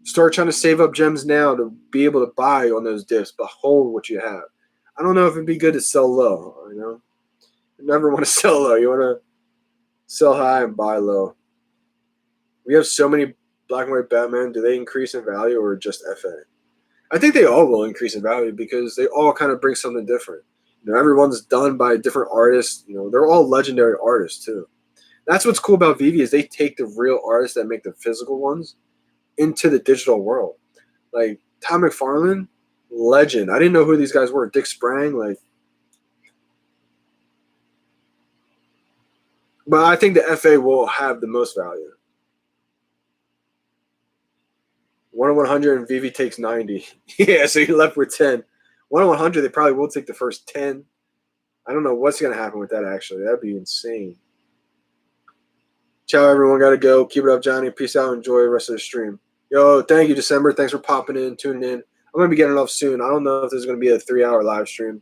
start trying to save up gems now to be able to buy on those dips, but hold what you have. I don't know if it'd be good to sell low, you know? You never want to sell low. You want to sell high and buy low. We have so many black and white Batman. Do they increase in value or just FA? I think they all will increase in value because they all kind of bring something different. You know, everyone's done by different artists. You know, they're all legendary artists too. That's what's cool about VeVe is they take the real artists that make the physical ones into the digital world. Like Tom McFarlane, legend. I didn't know who these guys were. Dick Sprang, like. But I think the FA will have the most value. 1 in 100 and VeVe takes 90. Yeah, so you're left with 10. 1 in 100, they probably will take the first 10. I don't know what's going to happen with that, actually. That'd be insane. Ciao, everyone. Got to go. Keep it up, Johnny. Peace out. Enjoy the rest of the stream. Yo, thank you, December. Thanks for popping in, tuning in. I'm going to be getting off soon. I don't know if there's going to be a 3-hour live stream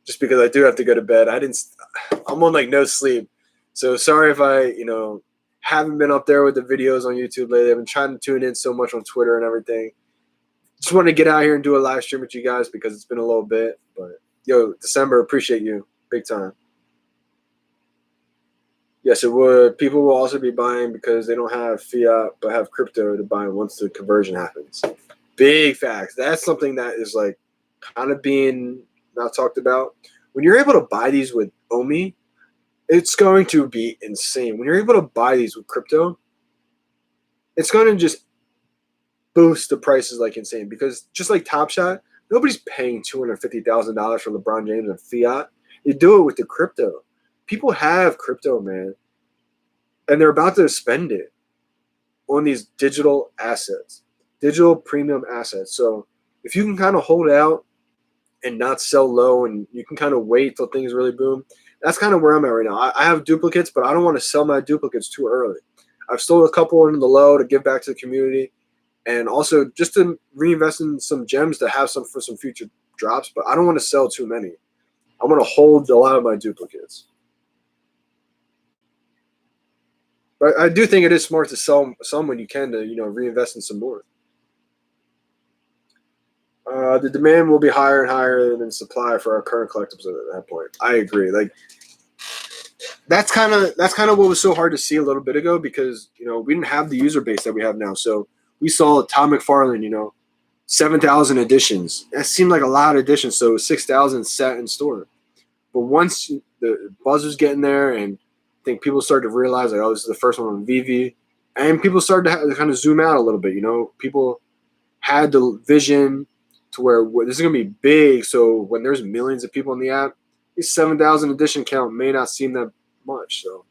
just because I do have to go to bed. I'm on like no sleep. So sorry if I, haven't been up there with the videos on YouTube lately. I've been trying to tune in so much on Twitter and everything. Just want to get out here and do a live stream with you guys because it's been a little bit. But, yo, December, appreciate you. Big time. Yes, it would. People will also be buying because they don't have fiat but have crypto to buy once the conversion happens. Big facts. That's something that is like kind of being not talked about. When you're able to buy these with OMI, it's going to be insane. When you're able to buy these with crypto, it's going to just boost the prices like insane because just like Top Shot, nobody's paying $250,000 for LeBron James and fiat. You do it with the crypto. People have crypto, man, and they're about to spend it on these digital assets, digital premium assets. So if you can kind of hold out and not sell low and you can kind of wait till things really boom, that's kind of where I'm at right now. I have duplicates, but I don't want to sell my duplicates too early. I've sold a couple in the low to give back to the community and also just to reinvest in some gems to have some for some future drops, but I don't want to sell too many. I want to hold a lot of my duplicates. But I do think it is smart to sell some when you can to, reinvest in some more. The demand will be higher and higher than supply for our current collectibles at that point. I agree. Like that's kind of what was so hard to see a little bit ago because we didn't have the user base that we have now. So we saw Tom McFarlane, 7,000 editions. That seemed like a lot of editions. So 6,000 sat in store. But once the buzz was getting there and I think people started to realize like, oh, this is the first one on VeVe, and people started to kind of zoom out a little bit. People had the vision to where this is gonna be big. So when there's millions of people in the app, this 7,000 edition count may not seem that much. So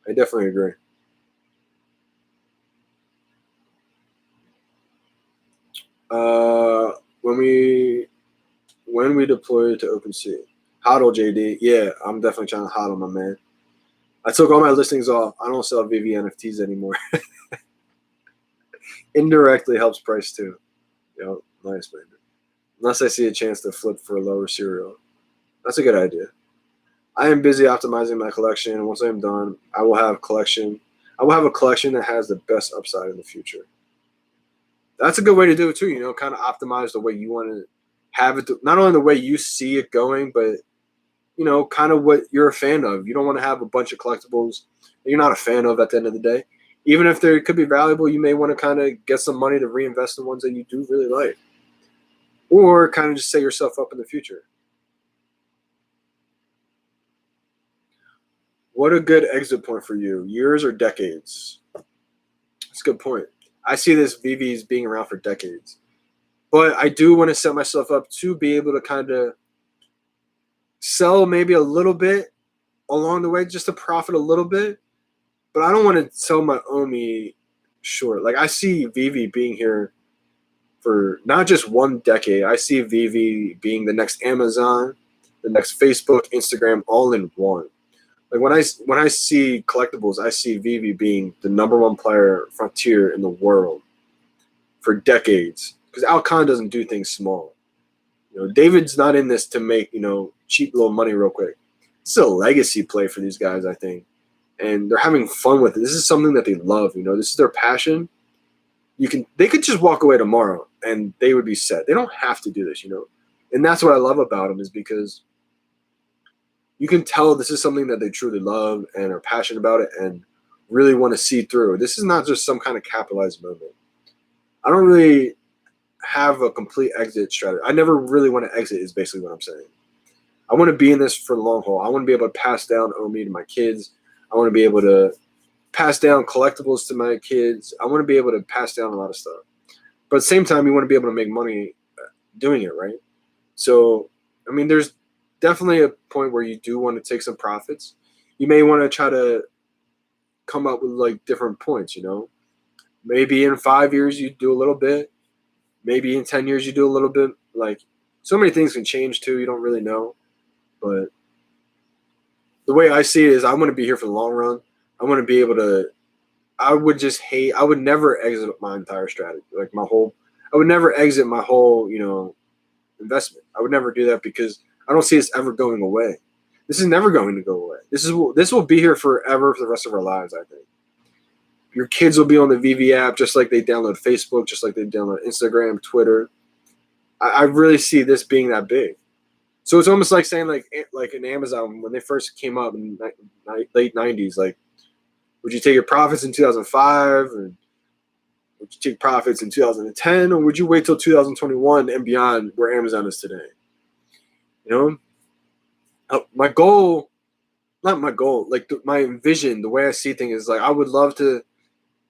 I definitely agree. When we deploy to OpenSea, hodl JD. Yeah, I'm definitely trying to hodl, my man. I took all my listings off. I don't sell VeVe NFTs anymore. Indirectly helps price too. Nice, man. Unless I see a chance to flip for a lower serial. That's a good idea. I am busy optimizing my collection. Once I'm done, I will have a collection that has the best upside in the future. That's a good way to do it too, kind of optimize the way you want to have it, not only the way you see it going, but kind of what you're a fan of. You don't want to have a bunch of collectibles that you're not a fan of at the end of the day. Even if they could be valuable, you may want to kind of get some money to reinvest in ones that you do really like. Or kind of just set yourself up in the future. What a good exit point for you, years or decades? That's a good point. I see this VeVe as being around for decades. But I do want to set myself up to be able to kind of sell maybe a little bit along the way, just to profit a little bit. But I don't want to sell my OMI short. Like I see VeVe being here for not just one decade. I see VeVe being the next Amazon, the next Facebook, Instagram, all in one. Like when I see collectibles, I see VeVe being the #1 player frontier in the world for decades. Because Alcon doesn't do things small. David's not in this to make, cheap little money real quick. This is a legacy play for these guys, I think. And they're having fun with it. This is something that they love, this is their passion. They could just walk away tomorrow and they would be set. They don't have to do this, And that's what I love about them is because you can tell this is something that they truly love and are passionate about it and really want to see through. This is not just some kind of capitalized moment. I don't really have a complete exit strategy. I never really want to exit is basically what I'm saying. I want to be in this for the long haul. I want to be able to pass down OMI to my kids. I want to be able to pass down collectibles to my kids. I want to be able to pass down a lot of stuff. But at the same time, you want to be able to make money doing it, right? So, there's definitely a point where you do want to take some profits. You may want to try to come up with like different points, Maybe in 5 years you do a little bit. Maybe in 10 years you do a little bit. Like, so many things can change too. You don't really know. But the way I see it is I want to be here for the long run. I want to be able to. I would just hate. I would never exit my entire strategy, like my whole. I would never exit my whole, investment. I would never do that because I don't see this ever going away. This is never going to go away. This will be here forever for the rest of our lives. I think your kids will be on the VeVe app just like they download Facebook, just like they download Instagram, Twitter. I really see this being that big. So it's almost like saying like an Amazon when they first came up in late '90s. Like, would you take your profits in 2005, or would you take profits in 2010, or would you wait till 2021 and beyond, where Amazon is today? My goal, not my goal, like my vision, the way I see things is like I would love to,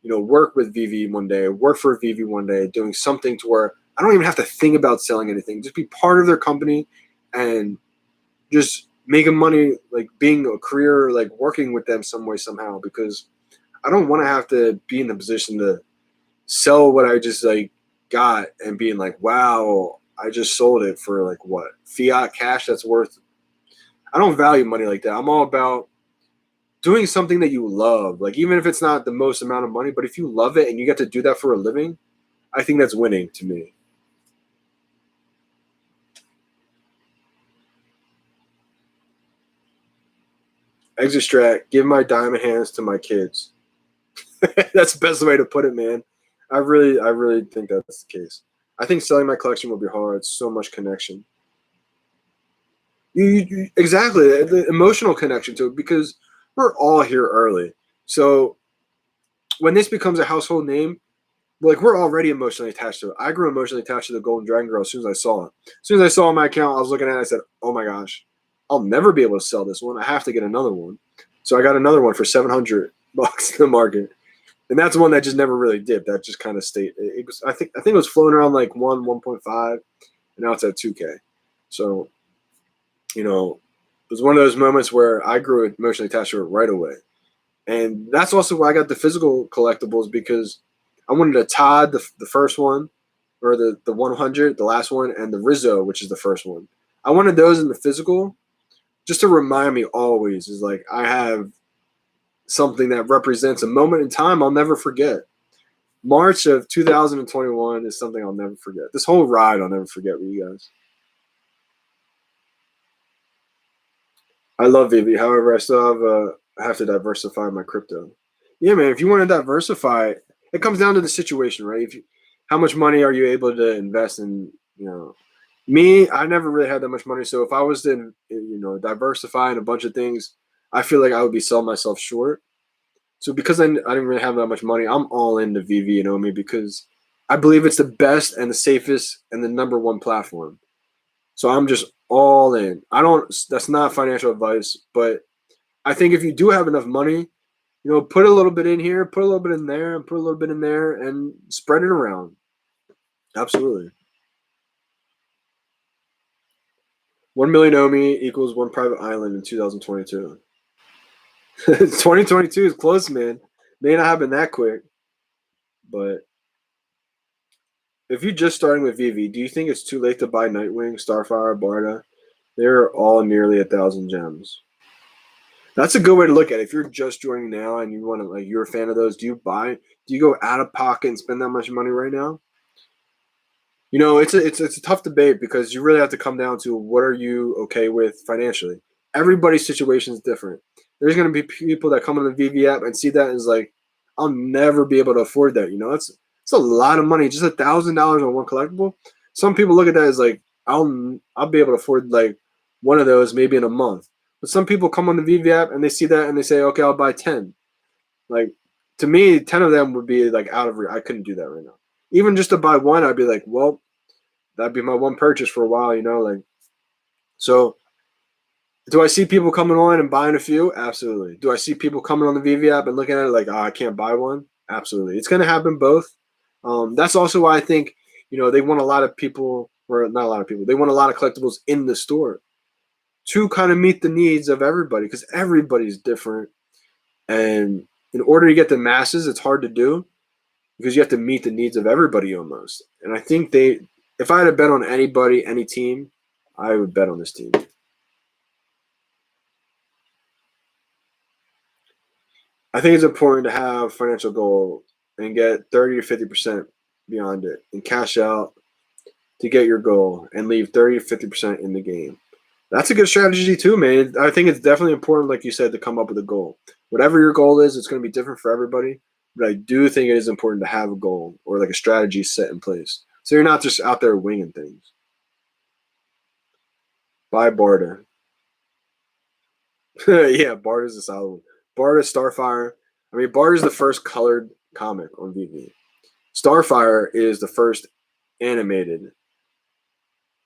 work with VeVe one day, work for VeVe one day, doing something to where I don't even have to think about selling anything. Just be part of their company and just making money, like being a career, like working with them some way, somehow, because I don't want to have to be in the position to sell what I just like got and being like, wow, I just sold it for like what? Fiat cash that's worth. I don't value money like that. I'm all about doing something that you love. Like, even if it's not the most amount of money, but if you love it and you get to do that for a living, I think that's winning to me. Exit strat, give my diamond hands to my kids. That's the best way to put it, man. I really think that's the case. I think selling my collection will be hard. So much connection. Exactly, the emotional connection to it, because we're all here early. So when this becomes a household name, like, we're already emotionally attached to it. I grew emotionally attached to the Golden Dragon Girl as soon as I saw it. As soon as I saw my account, I was looking at it. I said, "Oh my gosh, I'll never be able to sell this one. I have to get another one." So I got another one for $700 in the market, and that's one that just never really dipped. That just kind of stayed. It was, I think it was floating around like 1.5, and now it's at 2K. So, it was one of those moments where I grew emotionally attached to it right away. And that's also why I got the physical collectibles, because I wanted a Todd, the first one, or the 100, the last one, and the Rizzo, which is the first one. I wanted those in the physical just to remind me always, is like I have something that represents a moment in time I'll never forget. March of 2021 is something I'll never forget. This whole ride I'll never forget with you guys. I love VeVe. However, I still have to diversify my crypto. Yeah, man. If you want to diversify, it comes down to the situation, right? How much money are you able to invest in? Me, I never really had that much money. So if I was to, diversify in a bunch of things, I feel like I would be selling myself short. So because I didn't really have that much money, I'm all into VeVe, because I believe it's the best and the safest and the number one platform. So I'm just all in. That's not financial advice, but I think if you do have enough money, put a little bit in here, put a little bit in there, and put a little bit in there, and spread it around. Absolutely. 1 million Omi equals one private island in 2022. 2022 is close, man. May not happen that quick, but if you're just starting with VeVe, do you think it's too late to buy Nightwing, Starfire, Barda? They're all nearly 1,000 gems. That's a good way to look at it. If you're just joining now and you want to, like, you're a fan of those, do you go out of pocket and spend that much money right now? It's a tough debate, because you really have to come down to what are you okay with financially. Everybody's situation is different. There's going to be people that come on the VeVe app and see that and is like, I'll never be able to afford that. It's a lot of money, just $1,000 on one collectible. Some people look at that as like, I'll be able to afford like one of those maybe in a month. But some people come on the VeVe app and they see that and they say, okay, I'll buy 10. Like, to me, 10 of them would be like out of reach. I couldn't do that right now. Even just to buy one, I'd be like, well, that'd be my one purchase for a while, like. So, do I see people coming on and buying a few? Absolutely. Do I see people coming on the VeVe app and looking at it like, oh, I can't buy one? Absolutely. It's going to happen both. That's also why I think, they want a lot of people, or not a lot of people, they want a lot of collectibles in the store to kind of meet the needs of everybody, because everybody's different. And in order to get the masses, it's hard to do. because you have to meet the needs of everybody almost. And I think if I had to bet on anybody, any team, I would bet on this team. I think it's important to have financial goal and get 30 to 50% beyond it and cash out to get your goal and leave 30 to 50% in the game. That's a good strategy too, man. I think it's definitely important, like you said, to come up with a goal. Whatever your goal is, it's going to be different for everybody. But I do think it is important to have a goal or like a strategy set in place. So you're not just out there winging things. Buy Barda. Yeah, Barda's a solid one. Barda, Starfire. I mean, Barda's the first colored comic on VeVe. Starfire is the first animated.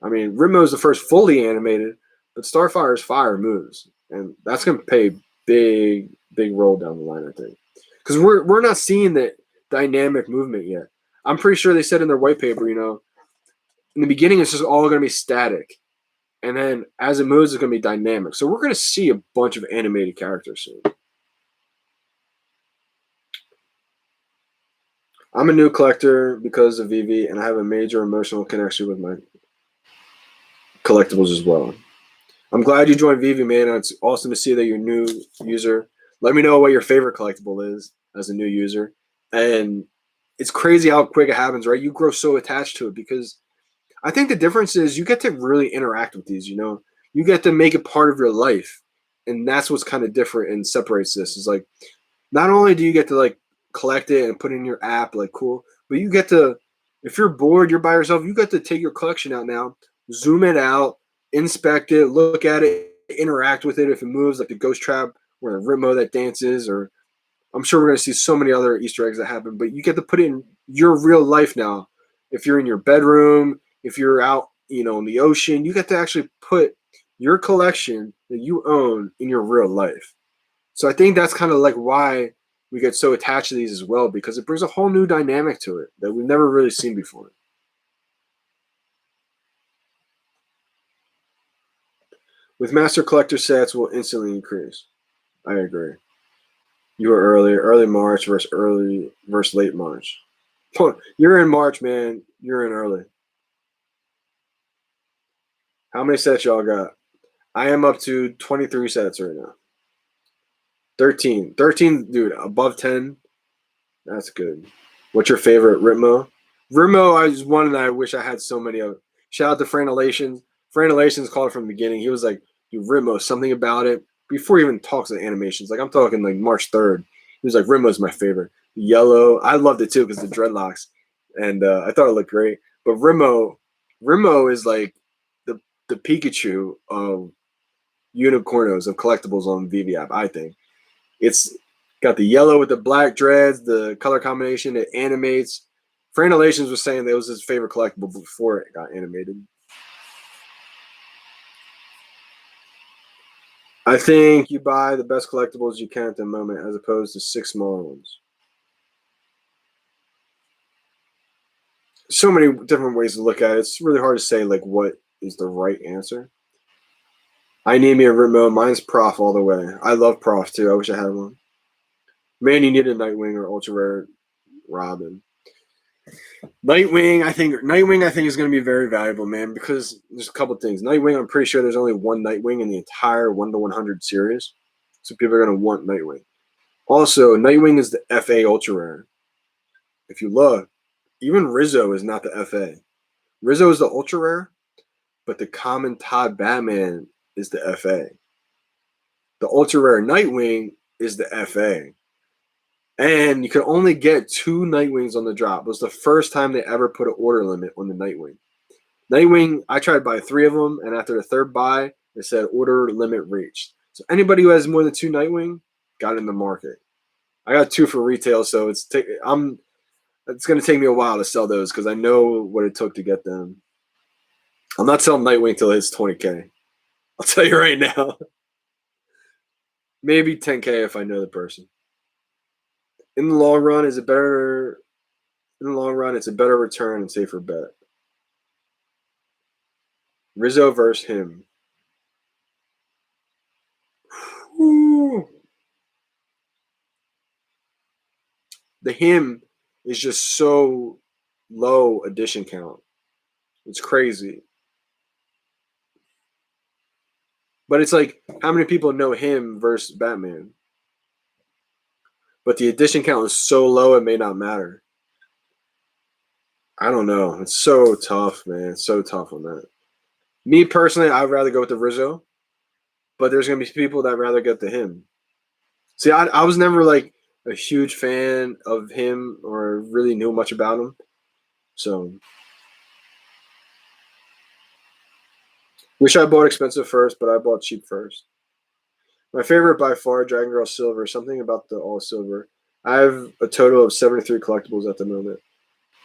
I mean, Rimmo is the first fully animated, but Starfire's fire moves, and that's going to play big role down the line, I think, because we're not seeing the dynamic movement yet. I'm pretty sure they said in their white paper, in the beginning it's just all going to be static, and then as it moves, it's going to be dynamic. So we're going to see a bunch of animated characters soon. I'm a new collector because of VeVe, and I have a major emotional connection with my collectibles as well. I'm glad you joined VeVe, man. It's awesome to see that you're a new user. Let me know what your favorite collectible is as a new user. And it's crazy how quick it happens, right? You grow so attached to it because I think the difference is you get to really interact with these, You get to make it part of your life. And that's what's kind of different and separates this. Is like, not only do you get to like collect it and put it in your app, like cool, but you get to, if you're bored, you're by yourself, you get to take your collection out now, zoom it out, inspect it, look at it, interact with it if it moves, like the ghost trap or the Ritmo that dances, or I'm sure we're going to see so many other Easter eggs that happen, but you get to put it in your real life now. If you're in your bedroom, if you're out, in the ocean, you get to actually put your collection that you own in your real life. So I think that's kind of like why we get so attached to these as well, because it brings a whole new dynamic to it that we've never really seen before. With Master Collector sets will instantly increase. I agree. You were early March versus late March. You're in March, man. You're in early. How many sets y'all got? I am up to 23 sets right now. 13. 13, dude, above 10. That's good. What's your favorite Ritmo? Ritmo is one that I wish I had so many of. Shout out to Franelations. Franelations called it from the beginning. He was like, dude, Ritmo, something about it. Before he even talks of animations, like I'm talking like March 3rd. He was like, Ritmo's my favorite. Yellow. I loved it too because the dreadlocks. And I thought it looked great. But Ritmo is like the Pikachu of unicornos of collectibles on VeVe app, I think. It's got the yellow with the black dreads, the color combination. It animates. Franelations was saying that it was his favorite collectible before it got animated. I think you buy the best collectibles you can at the moment as opposed to 6 smaller ones. So many different ways to look at it. It's really hard to say like what is the right answer. I need me a remote. Mine's Prof all the way. I love Prof too. I wish I had one. Man, you need a Nightwing or ultra rare Robin. Nightwing, I think is going to be very valuable, man, because there's a couple things. Nightwing, I'm pretty sure there's only one Nightwing in the entire 1/100 series, so people are going to want Nightwing. Also, Nightwing is the FA ultra rare. If you look, even Rizzo is not the FA. Rizzo is the ultra rare, but the common Todd Batman is the FA. The ultra rare Nightwing is the FA. And you could only get 2 Nightwings on the drop. It was the first time they ever put an order limit on the Nightwing. Nightwing, I tried to buy 3 of them, and after the third buy, it said order limit reached. So anybody who has more than 2 Nightwing got in the market. I got 2 for retail, so it's going to take me a while to sell those because I know what it took to get them. I'm not selling Nightwing till it's 20K. I'll tell you right now. Maybe 10K if I know the person. In the long run, it's a better return and safer bet. Rizzo versus him. Whew. The him is just so low edition count. It's crazy. But it's like, how many people know him versus Batman? But the edition count is so low, it may not matter. I don't know. It's so tough, man. It's so tough on that. Me personally, I'd rather go with the Rizzo, but there's gonna be people that rather get the him. See, I was never like a huge fan of him or really knew much about him. So wish I bought expensive first, but I bought cheap first. My favorite by far, Dragon Girl Silver. Something about the all silver. I have a total of 73 collectibles at the moment.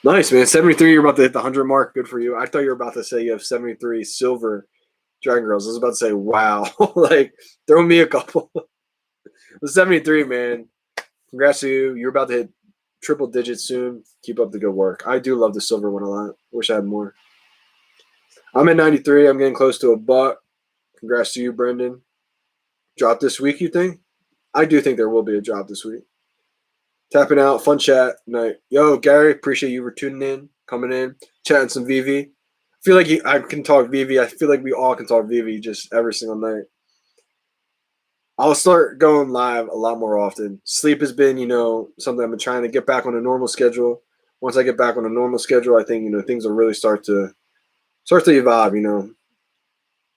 Nice, man. 73, you're about to hit the 100 mark. Good for you. I thought you were about to say you have 73 silver Dragon Girls. I was about to say, wow. Like, throw me a couple. The 73, man. Congrats to you. You're about to hit triple digits soon. Keep up the good work. I do love the silver one a lot. Wish I had more. I'm at 93. I'm getting close to a buck. Congrats to you, Brendan. Drop this week, you think? I do think there will be a drop this week. Tapping out, fun chat night. Yo, Gary, appreciate you for tuning in, coming in, chatting some VeVe. I feel like I can talk VeVe. I feel like we all can talk VeVe just every single night. I'll start going live a lot more often. Sleep has been, something I've been trying to get back on a normal schedule. Once I get back on a normal schedule, I think, things will really start to evolve, I'm going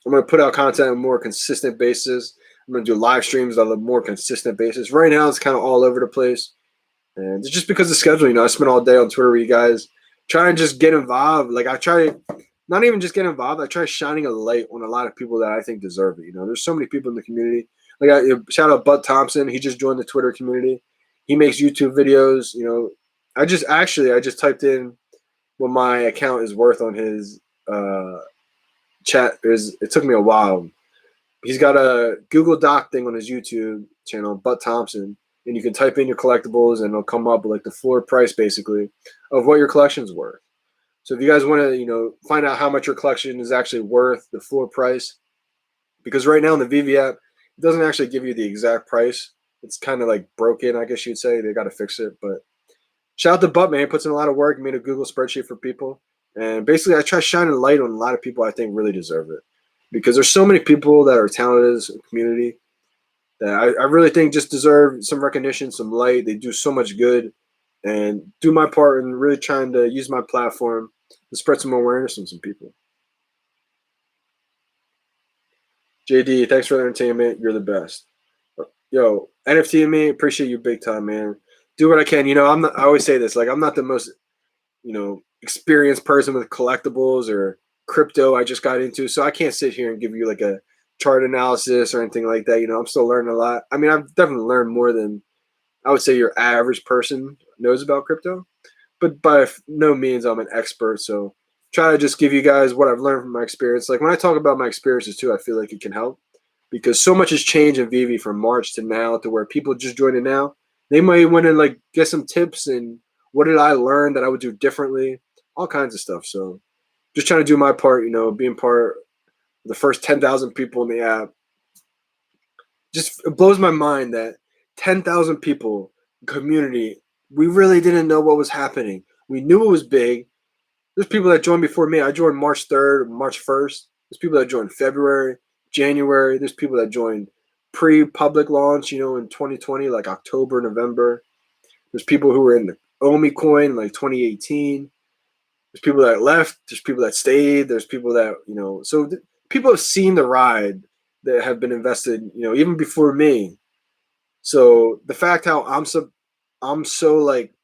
to put out content on a more consistent basis. I'm going to do live streams on a more consistent basis. Right now, it's kind of all over the place. And it's just because of schedule, I spend all day on Twitter with you guys. Try and just get involved. Like, I try not even just get involved. I try shining a light on a lot of people that I think deserve it. There's so many people in the community. Like, shout out Bud Thompson. He just joined the Twitter community. He makes YouTube videos. I just typed in what my account is worth on his chat. It took me a while. He's got a Google Doc thing on his YouTube channel, Bud Thompson, and you can type in your collectibles, and it'll come up with like the floor price, basically, of what your collection's worth. So if you guys want to, find out how much your collection is actually worth, the floor price, because right now in the VeVe app, it doesn't actually give you the exact price. It's kind of like broken, I guess you'd say. They got to fix it. But shout out to Butt, man. He puts in a lot of work, made a Google spreadsheet for people. And basically, I try shining a light on a lot of people I think really deserve it. Because there's so many people that are talented in the community that I really think just deserve some recognition, some light. They do so much good. And do my part in really trying to use my platform to spread some awareness on some people. JD, thanks for the entertainment. You're the best. Yo, NFT and me, appreciate you big time, man. Do what I can. I always say this, like, I'm not the most, experienced person with collectibles or crypto I just got into. So I can't sit here and give you like a chart analysis or anything like that. I'm still learning a lot. I mean, I've definitely learned more than I would say your average person knows about crypto, but by no means I'm an expert. So try to just give you guys what I've learned from my experience. Like, when I talk about my experiences too, I feel like it can help because so much has changed in VeVe from March to now, to where people just joining now, they might want to like get some tips and what did I learn that I would do differently, all kinds of stuff. So just trying to do my part, being part of the first 10,000 people in the app. Just it blows my mind that 10,000 people, community, we really didn't know what was happening. We knew it was big. There's people that joined before me. I joined March 3rd, March 1st. There's people that joined February, January. There's people that joined pre-public launch, in 2020, like October, November. There's people who were in the Omi coin, like 2018. There's people that left. There's people that stayed. There's people that, so people have seen the ride that have been invested, even before me. So the fact how I'm so like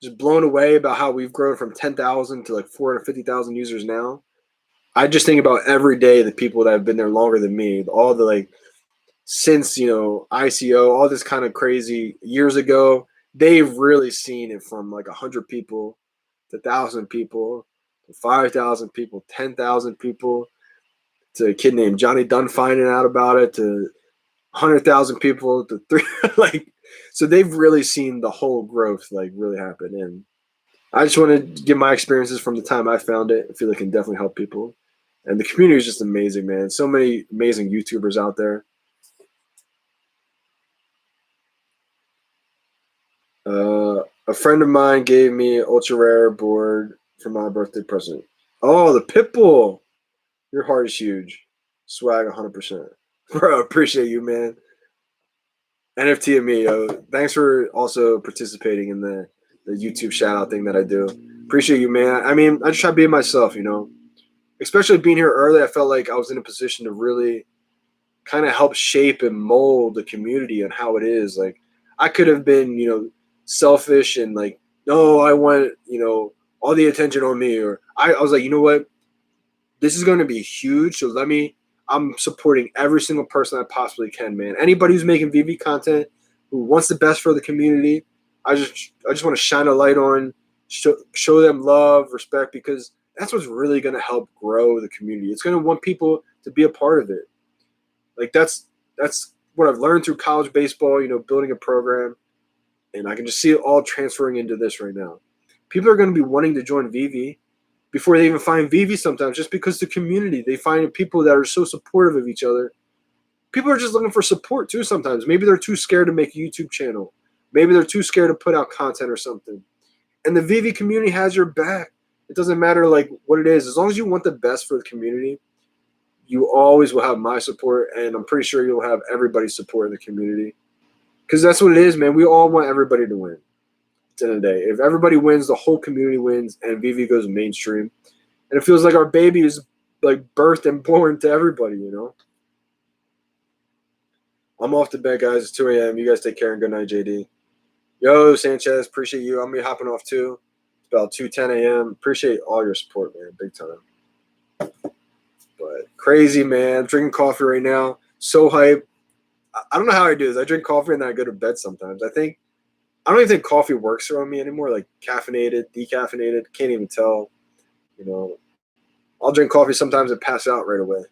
just blown away about how we've grown from 10,000 to like 450,000 users now. I just think about every day the people that have been there longer than me, all the like since ICO, all this kind of crazy years ago. They've really seen it from like 100 people to 1,000 people to 5,000 people, 10,000 people, to a kid named Johnny Dunn finding out about it, to 100,000 people, to three. Like, so they've really seen the whole growth like really happen. And I just want to give my experiences from the time I found it. I feel it can definitely help people. And the community is just amazing, man. So many amazing YouTubers out there. A friend of mine gave me an ultra rare board for my birthday present. Oh, the Pitbull. Your heart is huge. Swag 100%. Bro, appreciate you, man. NFT of me, yo. Thanks for also participating in the YouTube shout out thing that I do. Appreciate you, man. I mean, I just try to be myself, you know. Especially being here early, I felt like I was in a position to really kind of help shape and mold the community and how it is. Like, I could have been, you know, selfish and like, no, I want, you know, all the attention on me. Or I was like, you know what? This is going to be huge. So I'm supporting every single person I possibly can, man. Anybody who's making VeVe content, who wants the best for the community, I just want to shine a light on, show them love, respect, because that's what's really going to help grow the community. It's going to want people to be a part of it. Like that's what I've learned through college baseball, you know, building a program, and I can just see it all transferring into this right now. People are going to be wanting to join VeVe before they even find VeVe sometimes, just because the community, they find people that are so supportive of each other. People are just looking for support too sometimes. Maybe they're too scared to make a YouTube channel. Maybe they're too scared to put out content or something. And the VeVe community has your back. It doesn't matter like what it is. As long as you want the best for the community, you always will have my support, and I'm pretty sure you'll have everybody's support in the community. Because that's what it is, man. We all want everybody to win. At the end of the day, if everybody wins, the whole community wins, and VeVe goes mainstream. And it feels like our baby is like birthed and born to everybody, you know? I'm off to bed, guys. It's 2 a.m. You guys take care and good night, JD. Yo, Sanchez, appreciate you. I'm going to be hopping off too. It's about 2:10 a.m. Appreciate all your support, man. Big time. But crazy, man. I'm drinking coffee right now. So hype. I don't know how I do this. I drink coffee and then I go to bed sometimes. I don't even think coffee works for me anymore. Like caffeinated, decaffeinated, can't even tell. You know, I'll drink coffee sometimes and pass out right away.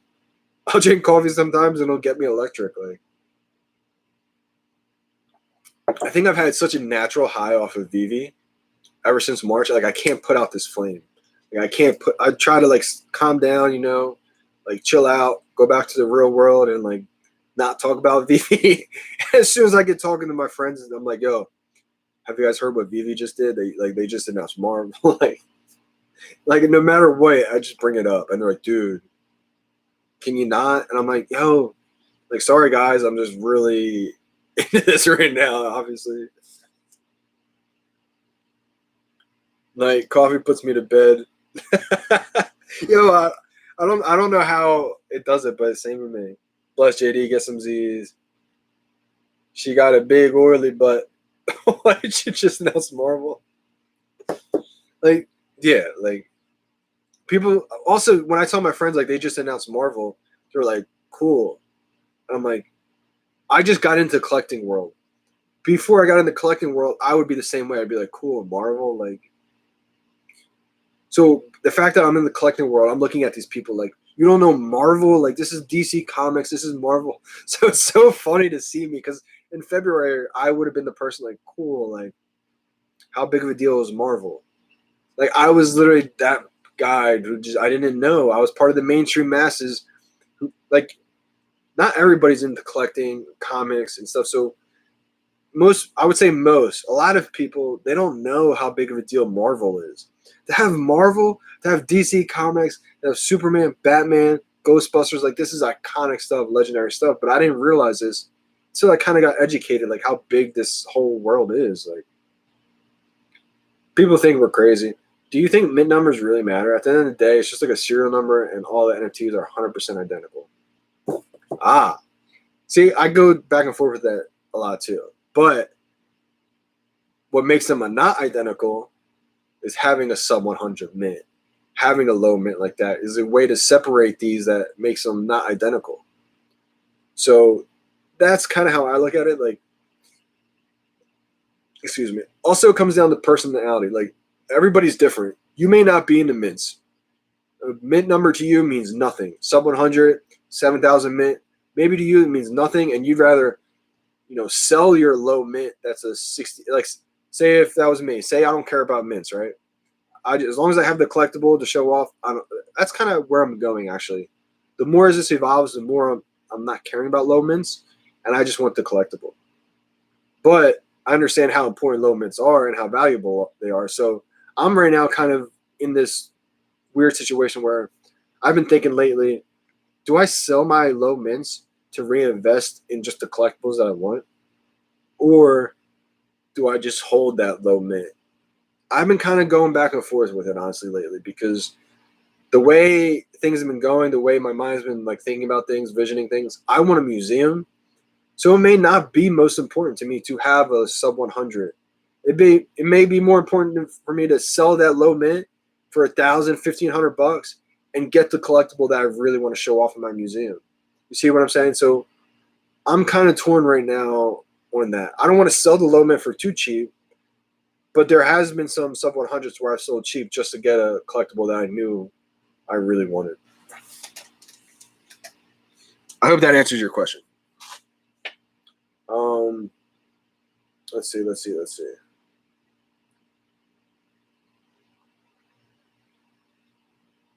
I'll drink coffee sometimes and it'll get me electric. Like, I think I've had such a natural high off of VeVe ever since March. Like, I can't put out this flame. Like, I try to like calm down, you know, like chill out, go back to the real world and like not talk about VeVe. As soon as I get talking to my friends, I'm like, yo, have you guys heard what VeVe just did? They just announced Marvel. like no matter what, I just bring it up. And they're like, dude, can you not? And I'm like, yo, like, sorry guys, I'm just really into this right now, obviously. Like, coffee puts me to bed. Yo, I don't know how it does it, but same with me. Bless JD, get some Z's. She got a big oily butt. Why did you just announce Marvel? Like, yeah, like people also when I tell my friends like they just announced Marvel, they're like, cool. And I'm like, I just got into collecting world. Before I got into collecting world, I would be the same way. I'd be like, cool, Marvel, like. So the fact that I'm in the collecting world, I'm looking at these people like, you don't know Marvel? Like, this is DC Comics, this is Marvel. So it's so funny to see me because in February, I would have been the person like, cool, like, how big of a deal is Marvel? Like, I was literally that guy who just, I didn't know. I was part of the mainstream masses who, like, not everybody's into collecting comics and stuff. So I would say a lot of people, they don't know how big of a deal Marvel is. To have Marvel, to have DC Comics, to have Superman, Batman, Ghostbusters, like this is iconic stuff, legendary stuff. But I didn't realize this until I kind of got educated, like how big this whole world is. Like, people think we're crazy. Do you think mint numbers really matter? At the end of the day, it's just like a serial number, and all the NFTs are 100% identical. See, I go back and forth with that a lot too. But what makes them not identical is having a sub 100 mint. Having a low mint like that is a way to separate these that makes them not identical. So that's kind of how I look at it. Like, excuse me. Also, it comes down to personality. Like, everybody's different. You may not be into mints. A mint number to you means nothing. Sub 100, 7,000 mint. Maybe to you it means nothing, and you'd rather, you know, sell your low mint. That's a 60. Like, say if that was me. Say I don't care about mints, right? As long as I have the collectible to show off, that's kind of where I'm going, actually. The more as this evolves, the more I'm not caring about low mints, and I just want the collectible. But I understand how important low mints are and how valuable they are. So I'm right now kind of in this weird situation where I've been thinking lately, do I sell my low mints to reinvest in just the collectibles that I want? Or do I just hold that low mint? I've been kind of going back and forth with it honestly lately because the way things have been going, the way my mind's been like thinking about things, visioning things, I want a museum. So it may not be most important to me to have a sub 100. It may be more important for me to sell that low mint for $1,000, $1,500 and get the collectible that I really want to show off in my museum. You see what I'm saying? So I'm kind of torn right now on that. I don't want to sell the low mint for too cheap, but there has been some sub 100s where I've sold cheap just to get a collectible that I knew I really wanted. I hope that answers your question. Let's see.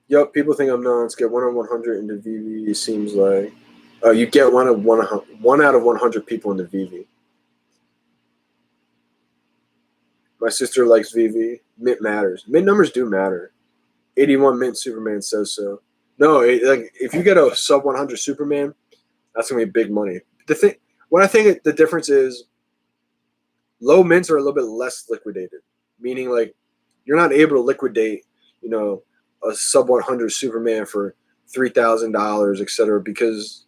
Yep, people think I'm nuts. Get 1 out of 100 into VeVe. Seems like you get one out of 100 people into VeVe. My sister likes VeVe. Mint matters. Mint numbers do matter. 81 mint Superman says so. No, like if you get a sub 100 Superman, that's gonna be big money. What I think the difference is, low mints are a little bit less liquidated, meaning like you're not able to liquidate, a sub 100 Superman for $3,000, etc., because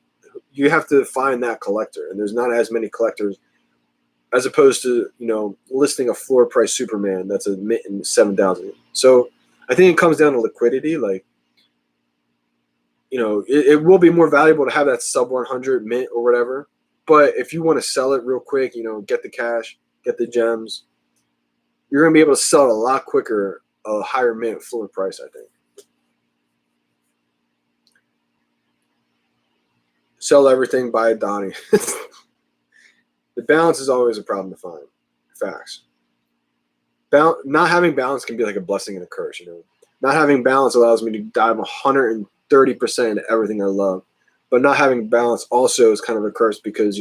you have to find that collector, and there's not as many collectors as opposed to listing a floor price Superman that's a mint in 7,000. So I think it comes down to liquidity. Like, it will be more valuable to have that sub 100 mint or whatever. But if you want to sell it real quick, get the cash, get the gems, you're going to be able to sell it a lot quicker, a higher mint floor price, I think. Sell everything, buy Donnie. The balance is always a problem to find. Facts. Not having balance can be like a blessing and a curse, Not having balance allows me to dive 130% into everything I love. But not having balance also is kind of a curse because,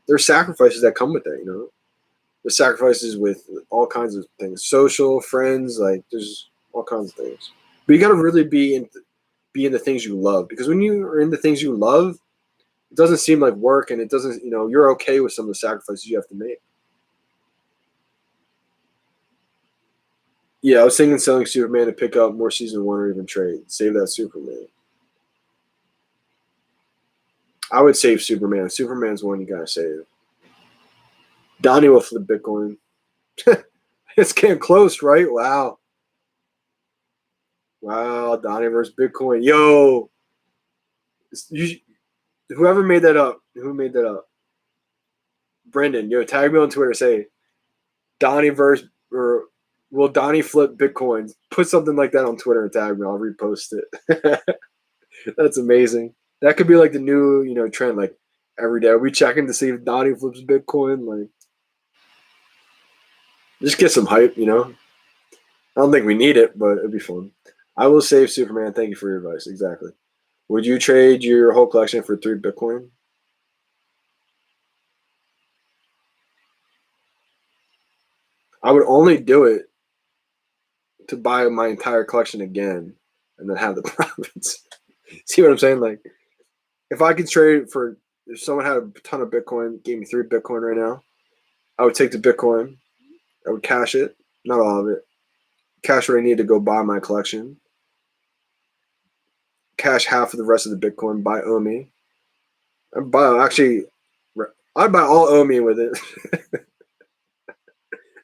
there's sacrifices that come with it, There's sacrifices with all kinds of things. Social, friends, like there's all kinds of things. But you got to really be in the things you love. Because when you are in the things you love, it doesn't seem like work, and it doesn't, you're okay with some of the sacrifices you have to make. Yeah, I was thinking selling Superman to pick up more season 1 or even trade. Save that Superman. I would save Superman. Superman's one you gotta save. Donnie will flip Bitcoin. It's getting close, right? Wow. Wow, Donnie versus Bitcoin. Yo. Whoever made that up. Who made that up? Brendan, yo, tag me on Twitter. Say Donnie versus, or will Donnie flip Bitcoins? Put something like that on Twitter and tag me. I'll repost it. That's amazing. That could be like the new, trend. Like every day, are we checking to see if Donnie flips Bitcoin? Like, just get some hype, I don't think we need it, but it'd be fun. I will save Superman. Thank you for your advice. Exactly. Would you trade your whole collection for 3 Bitcoin? I would only do it to buy my entire collection again and then have the profits. See what I'm saying? Like, if I could trade for, if someone had a ton of Bitcoin, gave me 3 Bitcoin right now, I would take the Bitcoin, I would cash it, not all of it, cash what I need to go buy my collection, cash half of the rest of the Bitcoin, buy OMI. I'd buy all OMI with it.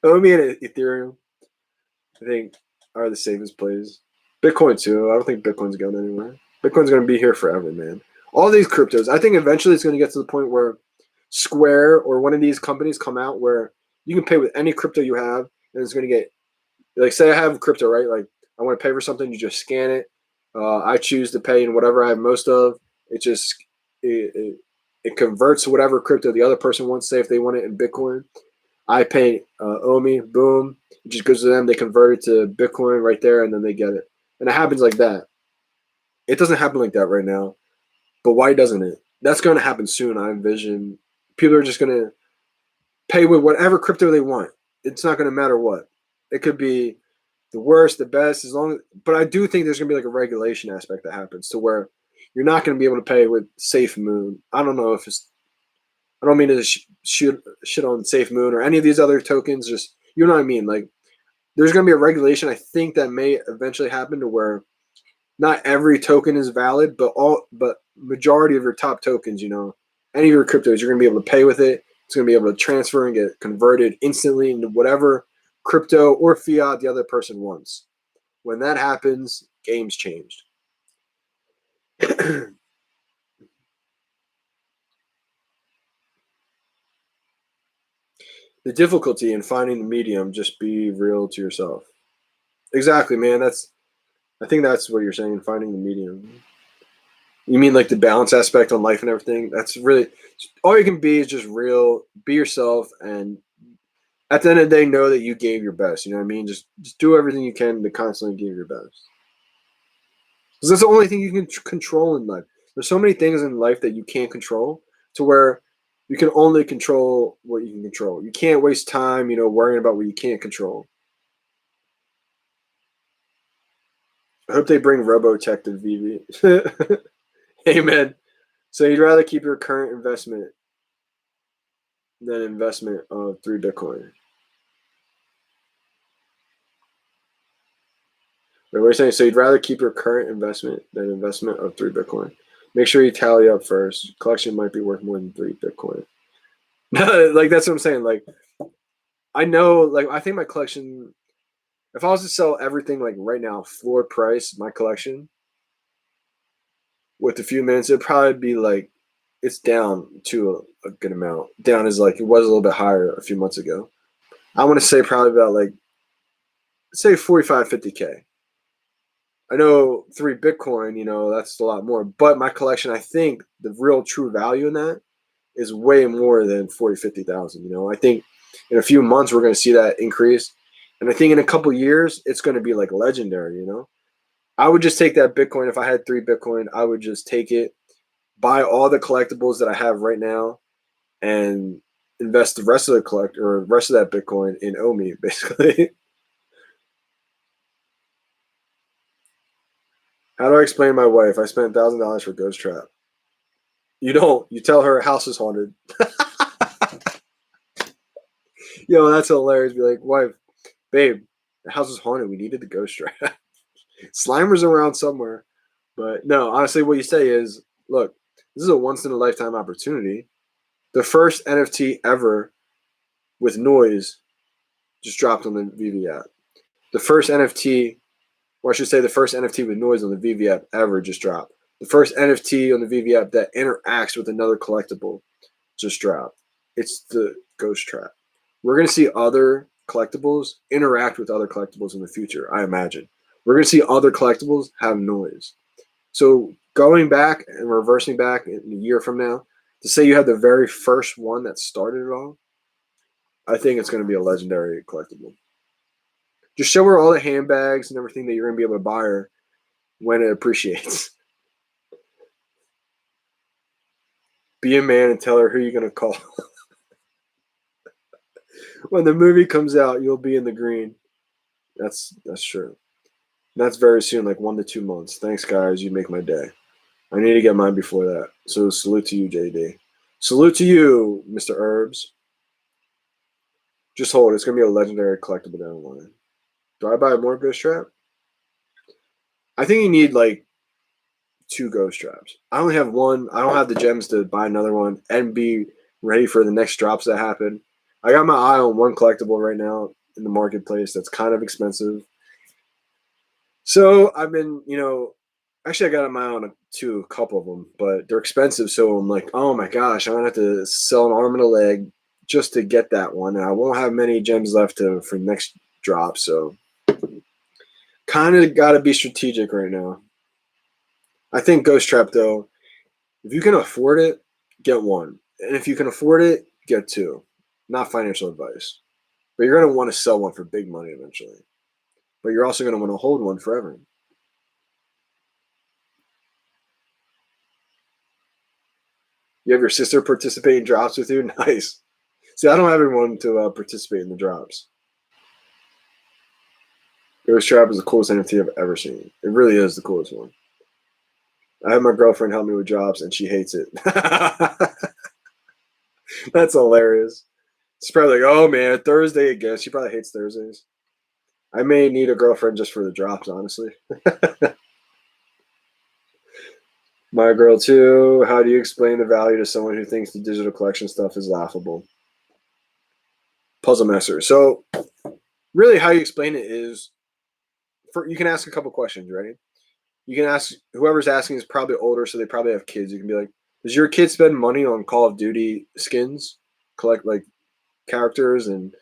OMI and Ethereum, I think, are the safest plays. Bitcoin too. I don't think Bitcoin's going anywhere. Bitcoin's going to be here forever, man. All these cryptos, I think eventually it's going to get to the point where Square or one of these companies come out where you can pay with any crypto you have, and it's going to get, like, say I have crypto, right? Like, I want to pay for something, you just scan it. I choose to pay in whatever I have most of. It converts whatever crypto the other person wants. Say if they want it in Bitcoin, I pay OMI, boom. It just goes to them. They convert it to Bitcoin right there, and then they get it. And it happens like that. It doesn't happen like that right now. But why doesn't it? That's going to happen soon, I envision. People are just going to pay with whatever crypto they want. It's not going to matter what. It could be the worst, the best, as long as. But I do think there's going to be like a regulation aspect that happens to where you're not going to be able to pay with Safe Moon. I don't know if it's. I don't mean to shit on Safe Moon or any of these other tokens. Just you know what I mean. Like there's going to be a regulation. I think that may eventually happen to where not every token is valid, but majority of your top tokens, any of your cryptos, you're going to be able to pay with it. It's going to be able to transfer and get converted instantly into whatever crypto or fiat the other person wants. When that happens, game's changed. The difficulty in finding the medium, just be real to yourself. Exactly, man. I think that's what you're saying, finding the medium. You mean like the balance aspect on life and everything? That's really all you can be is just real, be yourself, and at the end of the day, know that you gave your best. You know what I mean? Just do everything you can to constantly give your best. Because that's the only thing you can control in life. There's so many things in life that you can't control to where you can only control what you can control. You can't waste time, worrying about what you can't control. I hope they bring Robotech to VeVe. Amen. So you'd rather keep your current investment than investment of 3 Bitcoin. Wait, what are you saying? So you'd rather keep your current investment than investment of 3 Bitcoin. Make sure you tally up first. Collection might be worth more than 3 Bitcoin. Like that's what I'm saying. Like I know, like I think my collection, if I was to sell everything like right now, floor price, my collection, with a few minutes, it'd probably be like it's down to a good amount. Down is like it was a little bit higher a few months ago. I want to say probably about like say 45, 50K. I know 3 Bitcoin, that's a lot more. But my collection, I think the real true value in that is way more than 40, 50,000. I think in a few months we're going to see that increase. And I think in a couple years, it's going to be like legendary, I would just take that Bitcoin. If I had 3 Bitcoin, I would just take it, buy all the collectibles that I have right now, and invest the rest of that Bitcoin in OMI, basically. How do I explain to my wife I spent $1,000 for Ghost Trap? You don't. You tell her house is haunted. Yo, that's hilarious. Be like, wife, babe, the house is haunted. We needed the Ghost Trap. Slimer's around somewhere. But no, honestly, what you say is, look, this is a once-in-a-lifetime opportunity. The first NFT ever with noise just dropped on the VeVe app. The first NFT, or I should say the first NFT with noise on the VeVe app ever just dropped. The first NFT on the VeVe app that interacts with another collectible just dropped. It's the Ghost Trap. We're going to see other collectibles interact with other collectibles in the future, I imagine. We're going to see other collectibles have noise. So going back and reversing back in a year from now, to say you had the very first one that started it all, I think it's going to be a legendary collectible. Just show her all the handbags and everything that you're going to be able to buy her when it appreciates. Be a man and tell her who you're going to call. When the movie comes out, you'll be in the green. That's true. That's very soon, like 1 to 2 months. Thanks, guys. You make my day. I need to get mine before that. So salute to you, JD. Salute to you, Mr. Herbs. Just hold. It's going to be a legendary collectible down the line. Do I buy more Ghost Trap? I think you need like 2 Ghost Traps. I only have one. I don't have the gems to buy another one and be ready for the next drops that happen. I got my eye on one collectible right now in the marketplace that's kind of expensive. So I've been, actually I got my eye on a couple of them, but they're expensive. So I'm like, oh my gosh, I'm going to have to sell an arm and a leg just to get that one. And I won't have many gems left for next drop. So kind of got to be strategic right now. I think Ghost Trap, though, if you can afford it, get one. And if you can afford it, get 2. Not financial advice. But you're going to want to sell one for big money eventually. But you're also going to want to hold one forever. You have your sister participate in drops with you? Nice. See, I don't have anyone to participate in the drops. Ghost Trap is the coolest NFT I've ever seen. It really is the coolest one. I have my girlfriend help me with drops, and she hates it. That's hilarious. She's probably like, oh man, Thursday again. She probably hates Thursdays. I may need a girlfriend just for the drops, honestly. My girl too. How do you explain the value to someone who thinks the digital collection stuff is laughable? Puzzle Master. So really how you explain it is you can ask a couple questions, right? You can ask whoever's asking is probably older, so they probably have kids. You can be like, does your kid spend money on Call of Duty skins? Collect like characters and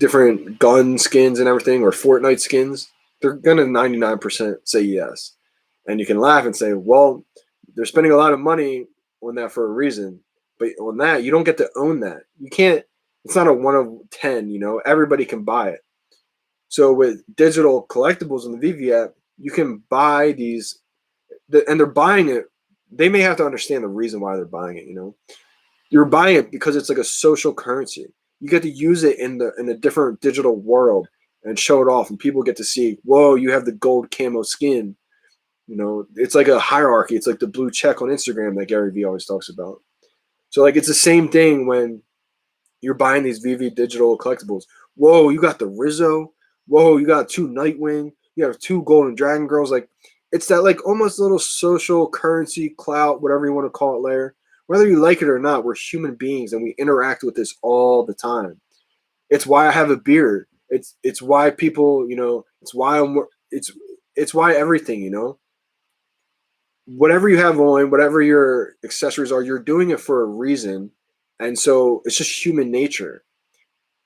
different gun skins and everything, or Fortnite skins? They're gonna 99% say yes. And you can laugh and say, well, they're spending a lot of money on that for a reason. But on that, you don't get to own that. You can't, it's not a 1 of 10, you know, everybody can buy it. So with digital collectibles in the VeVe app, you can buy these, and they're buying it. They may have to understand the reason why they're buying it, you know. You're buying it because it's like a social currency. You get to use it in a different digital world and show it off, and people get to see, whoa, you have the gold camo skin. You know, it's like a hierarchy. It's like the blue check on Instagram that Gary Vee always talks about. So like it's the same thing when you're buying these VeVe digital collectibles. Whoa, you got the Rizzo. Whoa, you got 2 Nightwing. You have 2 Golden Dragon Girls. Like it's that like almost little social currency clout, whatever you want to call it, layer. Whether you like it or not, we're human beings and we interact with this all the time. It's why I have a beard. It's why people, you know, it's why it's why everything, you know. Whatever you have on, whatever your accessories are, you're doing it for a reason. And so it's just human nature.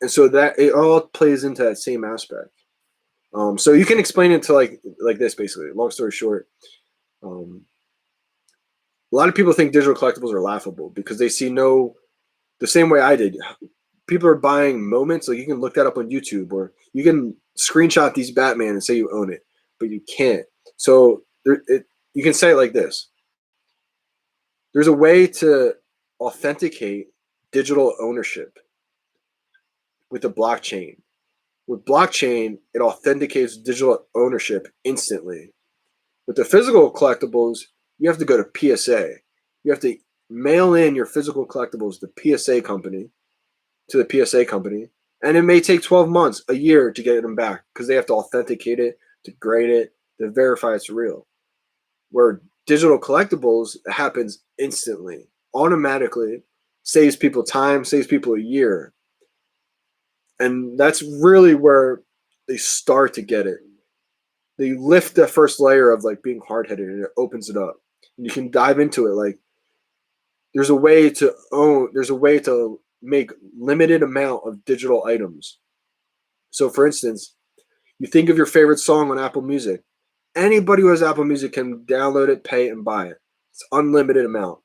And so that it all plays into that same aspect. So you can explain it to like this, basically. Long story short, a lot of people think digital collectibles are laughable because they see the same way I did. People are buying moments. Like you can look that up on YouTube, or you can screenshot these Batman and say you own it, but you can't. So you can say it like this. There's a way to authenticate digital ownership with the blockchain. With blockchain, it authenticates digital ownership instantly. With the physical collectibles, you have to go to PSA. You have to mail in your physical collectibles to the PSA company, and it may take 12 months, a year to get them back because they have to authenticate it, to grade it, to verify it's real. Where digital collectibles happens instantly, automatically, saves people time, saves people a year. And that's really where they start to get it. They lift the first layer of like being hard-headed and it opens it up. And you can dive into it. Like there's a way to make limited amount of digital items. So for instance, you think of your favorite song on Apple Music. Anybody who has Apple Music can download it, pay it, and buy it. It's unlimited amount.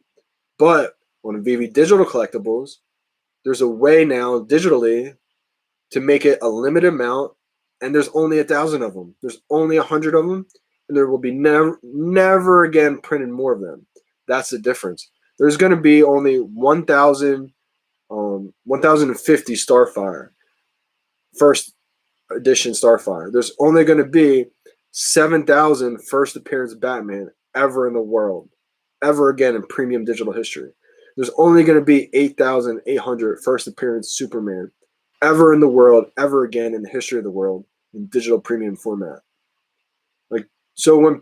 But on VeVe Digital Collectibles, there's a way now digitally to make it a limited amount, and there's only 1,000 of them. There's only 100 of them, and there will be never again printed more of them. That's the difference. There's going to be only 1,050 Starfire, first edition Starfire. There's only going to be 7,000 first appearance Batman ever in the world, ever again in premium digital history. There's only going to be 8,800 first appearance Superman ever in the world, ever again in the history of the world in digital premium format. Like, so when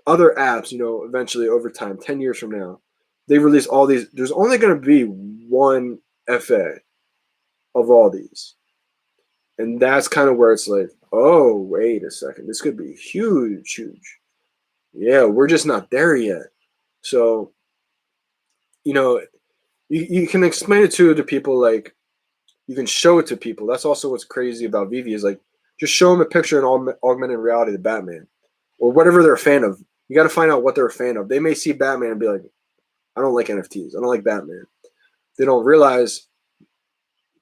other apps, you know, eventually over time, 10 years from now, they release all these, there's only going to be one FA of all these. And that's kind of where it's like, oh, wait a second. This could be huge, huge. Yeah, we're just not there yet. So, you know, you can explain it to people, like, you can show it to people. That's also what's crazy about VeVe is like, just show them a picture in augmented reality of Batman or whatever they're a fan of. You got to find out what they're a fan of. They may see Batman and be like, I don't like NFTs. I don't like Batman. They don't realize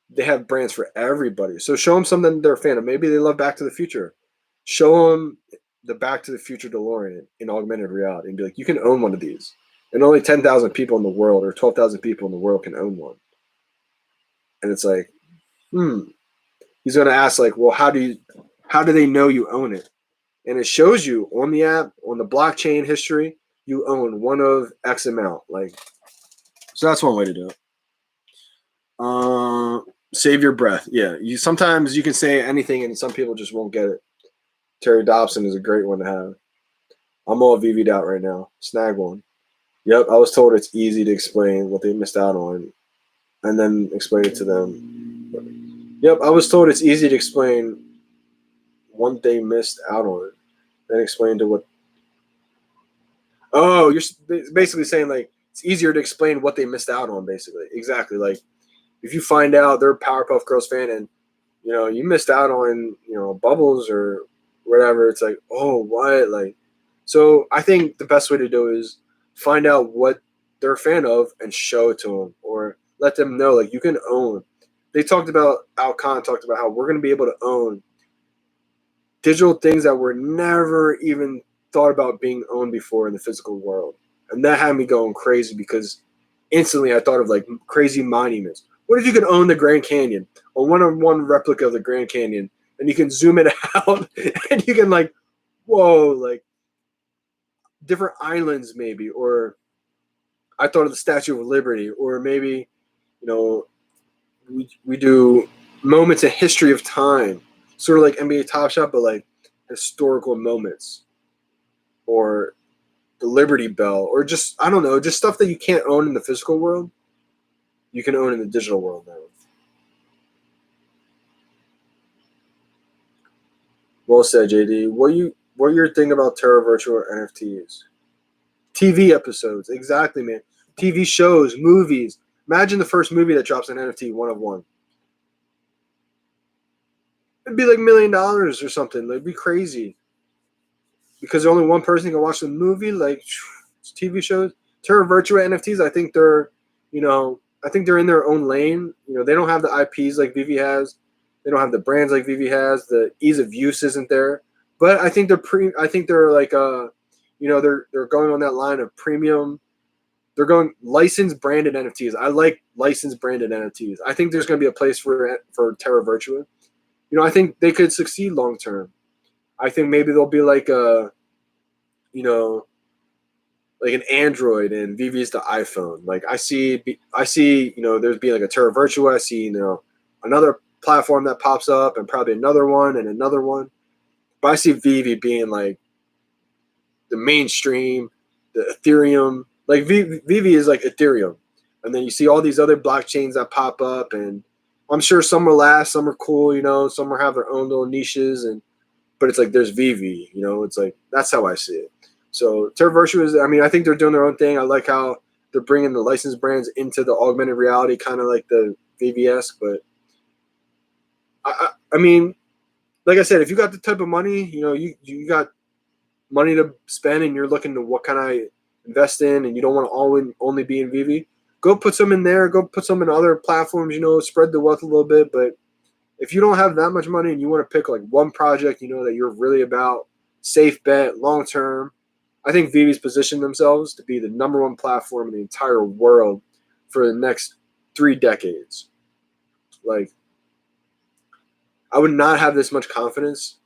they have brands for everybody. So show them something they're a fan of. Maybe they love Back to the Future. Show them the Back to the Future DeLorean in augmented reality and be like, you can own one of these. And only 10,000 people in the world or 12,000 people in the world can own one. And it's like, he's going to ask like, well, how do they know you own it? And it shows you on the app, on the blockchain history, you own one of X amount. Like, so that's one way to do it. Save your breath. Yeah, sometimes you can say anything and some people just won't get it. Terry Dobson is a great one to have. I'm all VV'd out right now. Snag one. Yep, I was told it's easy to explain what they missed out on and then explain it to them. Yep, I was told it's easy to explain what they missed out on, then explain to what. Oh, you're basically saying like it's easier to explain what they missed out on, basically. Exactly. Like if you find out they're a Powerpuff Girls fan and you missed out on Bubbles or whatever, it's like, oh, what? Like, so I think the best way to do is find out what they're a fan of and show it to them, or let them know like you can own. They talked about Al Khan talked about how we're going to be able to own digital things that were never even thought about being owned before in the physical world. And that had me going crazy because instantly I thought of like crazy monuments. What if you could own the Grand Canyon, a one-on-one replica of the Grand Canyon, and you can zoom it out and you can like, whoa, like different islands maybe, or I thought of the Statue of Liberty, or maybe, we do moments in history of time, sort of like NBA Top Shot, but like historical moments, or the Liberty Bell, or just, I don't know, just stuff that you can't own in the physical world, you can own in the digital world now. Well said, JD. What your thing about Terra Virtual NFTs? TV episodes, exactly, man. TV shows, movies. Imagine the first movie that drops an NFT one of one. It'd be like $1 million or something. It'd be crazy. Because only one person can watch the movie, like TV shows. Terra Virtua NFTs, I think they're in their own lane. They don't have the IPs like VeVe has. They don't have the brands like VeVe has. The ease of use isn't there. But I think they're like they're going on that line of premium. They're going licensed branded NFTs. I like licensed branded NFTs. I think there's going to be a place for Terra Virtua. I think they could succeed long term. I think maybe they'll be like like an Android and VeVe's the iPhone. Like I see, there's being like a Terra Virtua. I see, another platform that pops up and probably another one and another one. But I see VeVe being like the mainstream, the Ethereum. Like VeVe is like Ethereum. And then you see all these other blockchains that pop up, and I'm sure some will last, some are cool, some will have their own little niches, but it's like there's VeVe, it's like that's how I see it. So Terra Virtua is, I think they're doing their own thing. I like how they're bringing the licensed brands into the augmented reality, kind of like the VeVe-esque. But I mean, like I said, if you got the type of money, you got money to spend, and you're looking to what can I invest in, and you don't want to only be in VeVe, go put some in there. Go put some in other platforms. Spread the wealth a little bit. But if you don't have that much money and you want to pick like one project, that you're really about, safe bet, long term, I think VeVe's positioned themselves to be the number one platform in the entire world for the next 3 decades. Like, I would not have this much confidence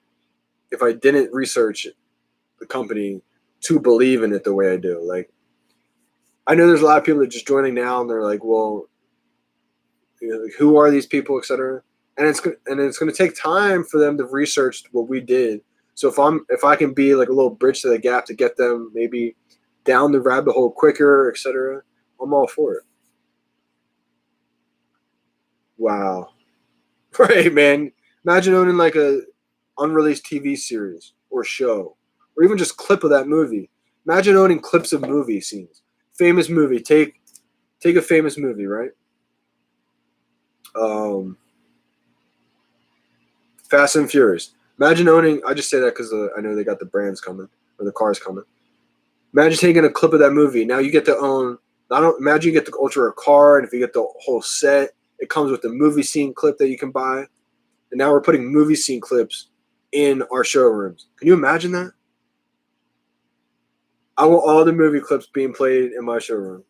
if I didn't research the company to believe in it the way I do. Like, I know there's a lot of people that are just joining now, and they're like, well, like, who are these people, et cetera. And it's going to take time for them to research what we did. So if I can be like a little bridge to the gap to get them maybe down the rabbit hole quicker, et cetera, I'm all for it. Wow. Right, man. Imagine owning like a unreleased TV series or show, or even just clip of that movie. Imagine owning clips of movie scenes. Famous movie. Take a famous movie, right? Fast and Furious. Imagine owning. I just say that because I know they got the brands coming or the cars coming. Imagine taking a clip of that movie. Now you get to own. Imagine you get the ultra car, and if you get the whole set, it comes with the movie scene clip that you can buy. And now we're putting movie scene clips in our showrooms. Can you imagine that? I want all the movie clips being played in my showroom.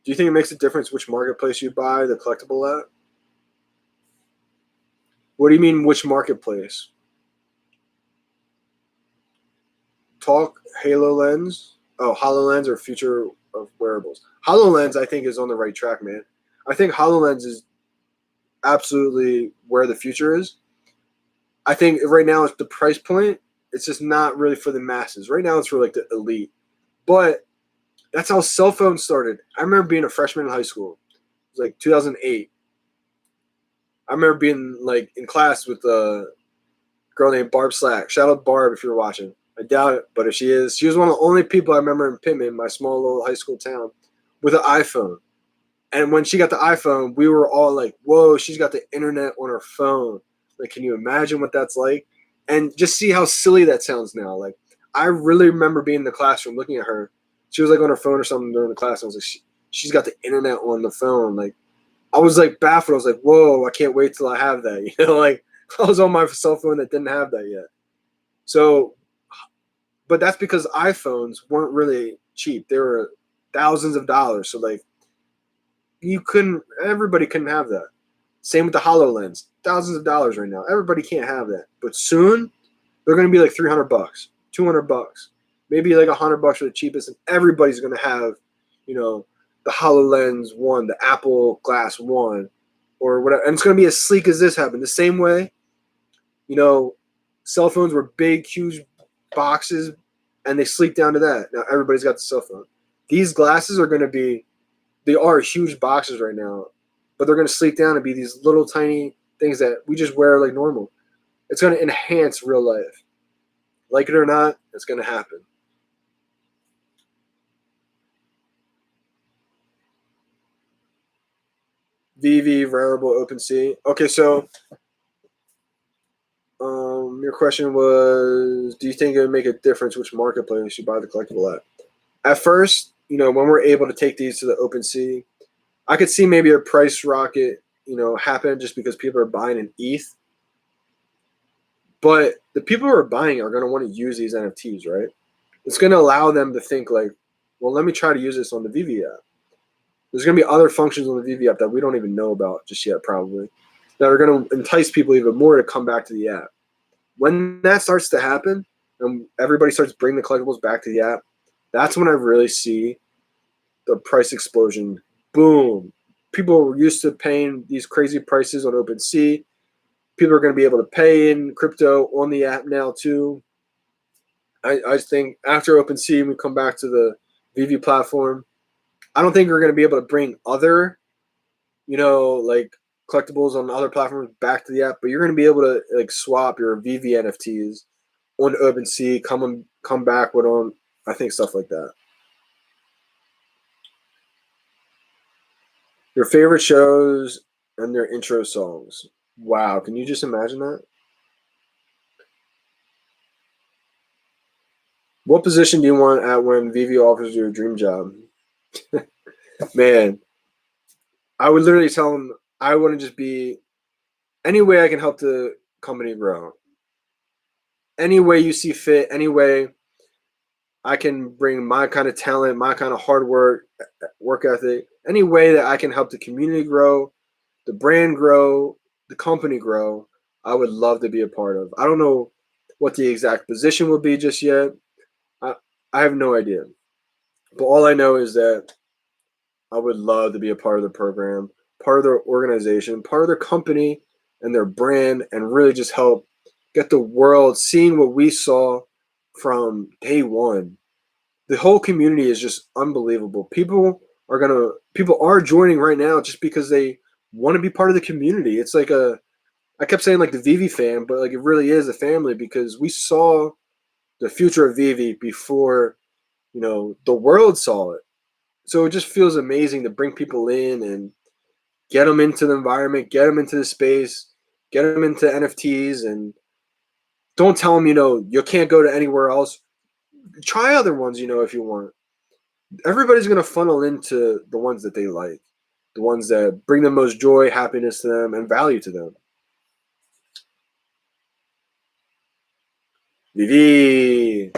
Do you think it makes a difference which marketplace you buy the collectible at? What do you mean, which marketplace? Talk HoloLens. Oh, HoloLens or future of wearables. HoloLens, I think, is on the right track, man. I think HoloLens is absolutely where the future is. I think right now it's the price point. It's just not really for the masses. Right now it's for like the elite. But that's how cell phones started. I remember being a freshman in high school. It was like 2008. I remember being like in class with a girl named Barb Slack. Shout out Barb if you're watching. I doubt it, but if she is, she was one of the only people I remember in Pittman, my small little high school town, with an iPhone. And when she got the iPhone, we were all like, whoa, she's got the internet on her phone. Like, can you imagine what that's like? And just see how silly that sounds now. Like, I really remember being in the classroom looking at her. She was like on her phone or something during the class. I was like, she's got the internet on the phone. Like, I was like baffled. I was like, whoa, I can't wait till I have that. You know, like I was on my cell phone that didn't have that yet. So, but that's because iPhones weren't really cheap. They were thousands of dollars. So like, everybody couldn't have that. Same with the HoloLens, thousands of dollars right now. Everybody can't have that. But soon, they're going to be like $300, $200, maybe like $100 for the cheapest, and everybody's going to have, you know, the HoloLens One, the Apple Glass One, or whatever. And it's going to be as sleek as this happened. The same way, you know, cell phones were big, huge boxes, and they sleek down to that. Now everybody's got the cell phone. These glasses are going to be, they are huge boxes right now, but they're going to sleek down and be these little tiny things that we just wear like normal. It's going to enhance real life. Like it or not, it's going to happen. VeVe, Variable, OpenSea. Okay, so your question was, do you think it would make a difference which marketplace you buy the collectible at? At first, you know, when we're able to take these to the OpenSea, I could see maybe a price rocket, you know, happen just because people are buying an ETH. But the people who are buying are going to want to use these NFTs, right? It's going to allow them to think like, well, let me try to use this on the VeVe app. There's going to be other functions on the VeVe app that we don't even know about just yet, probably, that are going to entice people even more to come back to the app. When that starts to happen and everybody starts bringing the collectibles back to the app, that's when I really see the price explosion. Boom. People were used to paying these crazy prices on OpenSea. People are going to be able to pay in crypto on the app now too. I think after OpenSea, we come back to the VeVe platform. I don't think we're going to be able to bring other, you know, like collectibles on other platforms back to the app, but you're going to be able to like swap your VeVe NFTs on OpenSea, come back with on, I think stuff like that. Your favorite shows and their intro songs. Wow, can you just imagine that? What position do you want at when VeVe offers you a dream job? Man, I would literally tell them I want to just be any way I can help the company grow. Any way you see fit, any way I can bring my kind of talent, my kind of hard work ethic, any way that I can help the community grow, the brand grow, the company grow, I would love to be a part of. I don't know what the exact position will be just yet. I, I have no idea. But all I know is that I would love to be a part of the program, part of their organization, part of their company and their brand, and really just help get the world seeing what we saw from day one. The whole community is just unbelievable. People are joining right now just because they want to be part of the community. It's like I kept saying like the VeVe fam, but like it really is a family because we saw the future of VeVe before, you know, the world saw it. So it just feels amazing to bring people in and get them into the environment, get them into the space, get them into NFTs, and don't tell them, you know, you can't go to anywhere else. Try other ones, you know, if you want. Everybody's going to funnel into the ones that they like, the ones that bring the most joy, happiness to them, and value to them. VeVe.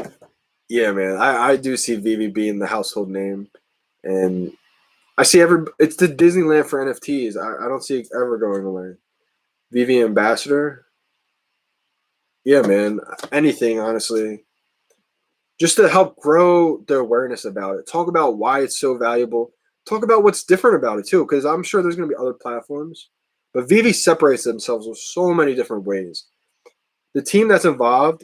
Yeah, man. I do see VeVe being the household name. And I see it's the Disneyland for NFTs. I don't see it ever going away. VeVe ambassador. Yeah, man. Anything, honestly. Just to help grow the awareness about it. Talk about why it's so valuable. Talk about what's different about it too, because I'm sure there's going to be other platforms. But VeVe separates themselves with so many different ways. The team that's involved,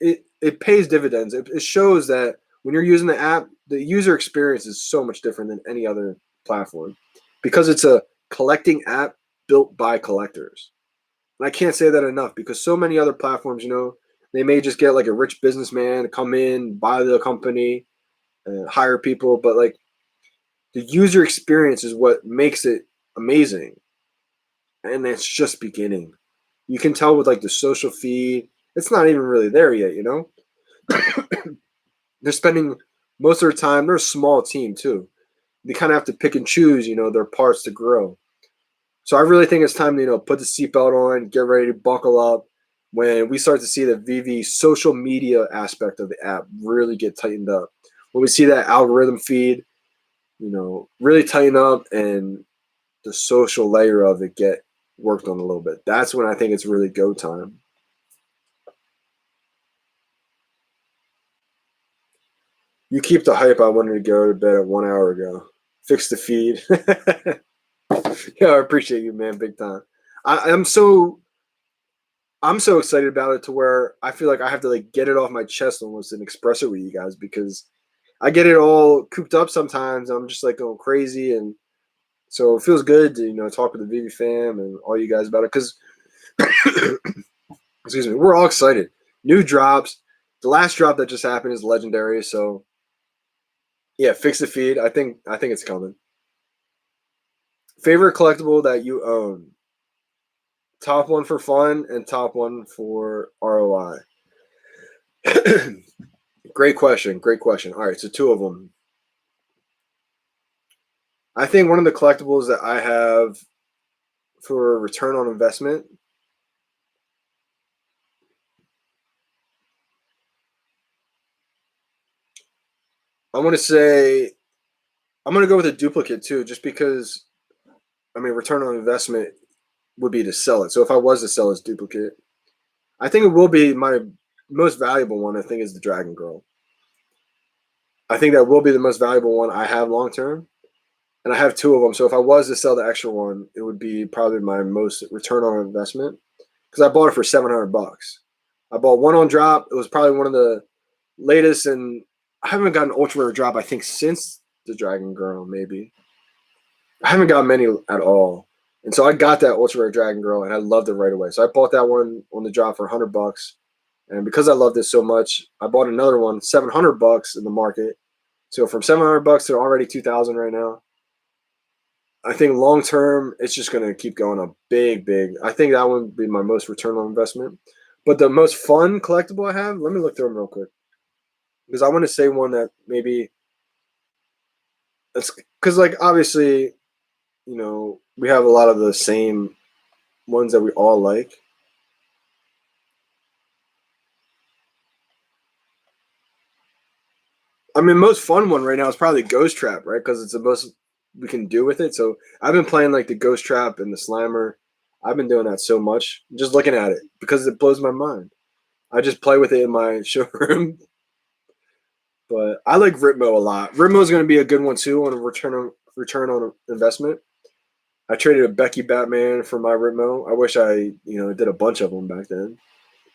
it pays dividends. It shows that when you're using the app, the user experience is so much different than any other platform because it's a collecting app built by collectors. And I can't say that enough because so many other platforms, they may just get like a rich businessman to come in, buy the company, hire people, but like the user experience is what makes it amazing. And it's just beginning. You can tell with like the social feed, it's not even really there yet, They're spending most of their time, they're a small team too. They kind of have to pick and choose, their parts to grow. So I really think it's time to, put the seatbelt on, get ready to buckle up when we start to see the VeVe social media aspect of the app really get tightened up. When we see that algorithm feed, really tighten up and the social layer of it get worked on a little bit. That's when I think it's really go time. You keep the hype. I wanted to go to bed 1 hour ago. Fix the feed. Yeah, I appreciate you, man, big time. I'm so excited about it to where I feel like I have to like get it off my chest almost and express it with you guys because I get it all cooped up sometimes. I'm just like going crazy, and so it feels good to talk with the VeVe fam and all you guys about it because excuse me, we're all excited. New drops. The last drop that just happened is legendary. So yeah, fix the feed. I think it's coming. Favorite collectible that you own? Top one for fun and top one for ROI. Great question. Great question. All right, so two of them. I think one of the collectibles that I have for return on investment. I want to say I'm going to go with a duplicate too, just because, return on investment would be to sell it. So if I was to sell this duplicate, I think it will be my most valuable one. I think is the Dragon Girl. I think that will be the most valuable one I have long term, and I have two of them. So if I was to sell the extra one, it would be probably my most return on investment because I bought it for $700. I bought one on drop. It was probably one of the latest, and I haven't gotten an ultra rare drop I think since the Dragon Girl. Maybe I haven't got many at all. And so I got that ultra rare Dragon Girl, and I loved it right away. So I bought that one on the drop for $100, and because I loved it so much, I bought another one $700 in the market. So from $700 to already 2,000 right now. I think long term, it's just going to keep going up big. I think that one would be my most return on investment. But the most fun collectible I have, let me look through them real quick because I want to say one that maybe it's because like obviously, we have a lot of the same ones that we all like. Most fun one right now is probably Ghost Trap, right? Because it's the most we can do with it. So I've been playing like the Ghost Trap and the Slimer. I've been doing that so much, just looking at it because it blows my mind. I just play with it in my showroom. But I like Ritmo a lot. Ritmo is going to be a good one too on a return on investment. I traded a Becky Batman for my Ritmo. I wish I did a bunch of them back then.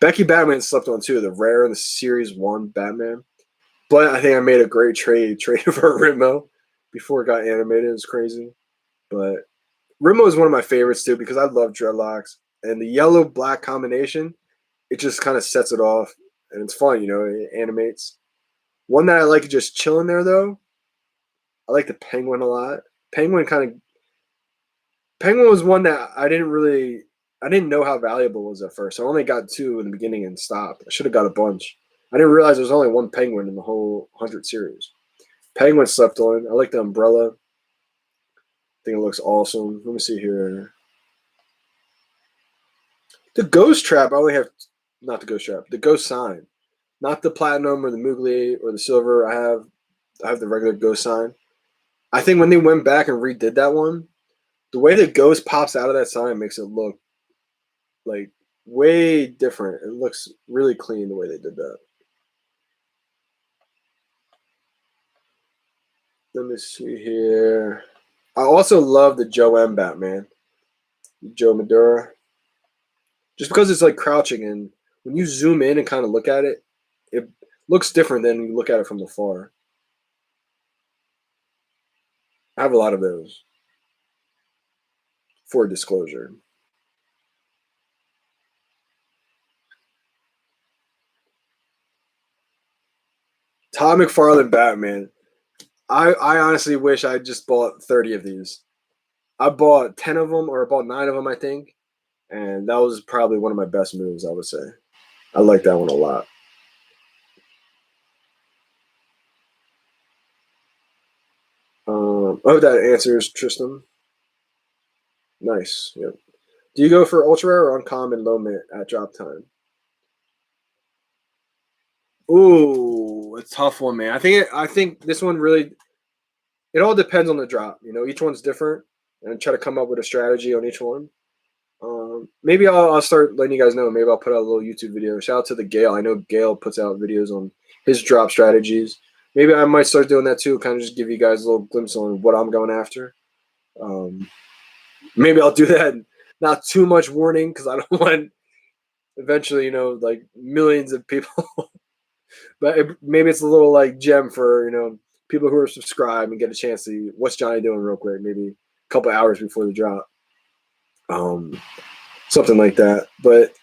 Becky Batman slept on too, the rare and the Series 1 Batman. But I think I made a great trade for Ritmo before it got animated. It was crazy. But Ritmo is one of my favorites too because I love dreadlocks. And the yellow-black combination, it just kind of sets it off. And it's fun, it animates. One that I like just chilling there, though, I like the Penguin a lot. Penguin was one that I didn't know how valuable it was at first. I only got two in the beginning and stopped. I should have got a bunch. I didn't realize there was only one Penguin in the whole 100 series. Penguin slept on. I like the umbrella. I think it looks awesome. Let me see here. The Ghost Trap, I only have, not the Ghost Trap, the Ghost Sign. Not the Platinum or the Mugli or the Silver. I have the regular Ghost Sign. I think when they went back and redid that one, the way the ghost pops out of that sign makes it look like way different. It looks really clean the way they did that. Let me see here. I also love the Joe M Batman, Joe Madura, just because it's like crouching, and when you zoom in and kind of look at it, it looks different than you look at it from afar. I have a lot of those for disclosure. Todd McFarlane Batman. I honestly wish I just bought 30 of these. I bought 10 of them, or about 9 of them, I think. And that was probably one of my best moves, I would say. I like that one a lot. I hope that answers Tristan. Nice. Yep. Do you go for ultra rare or uncommon low mint at drop time? Ooh, a tough one, man. I think this one really, it all depends on the drop. You know, each one's different, and try to come up with a strategy on each one. Maybe I'll start letting you guys know. Maybe I'll put out a little YouTube video. Shout out to the Gale. I know Gale puts out videos on his drop strategies. Maybe I might start doing that too. Kind of just give you guys a little glimpse on what I'm going after. Maybe I'll do that. Not too much warning because I don't want eventually, like millions of people. But maybe it's a little like gem for people who are subscribed and get a chance to see what's Johnny doing real quick. Maybe a couple hours before the drop. Something like that. But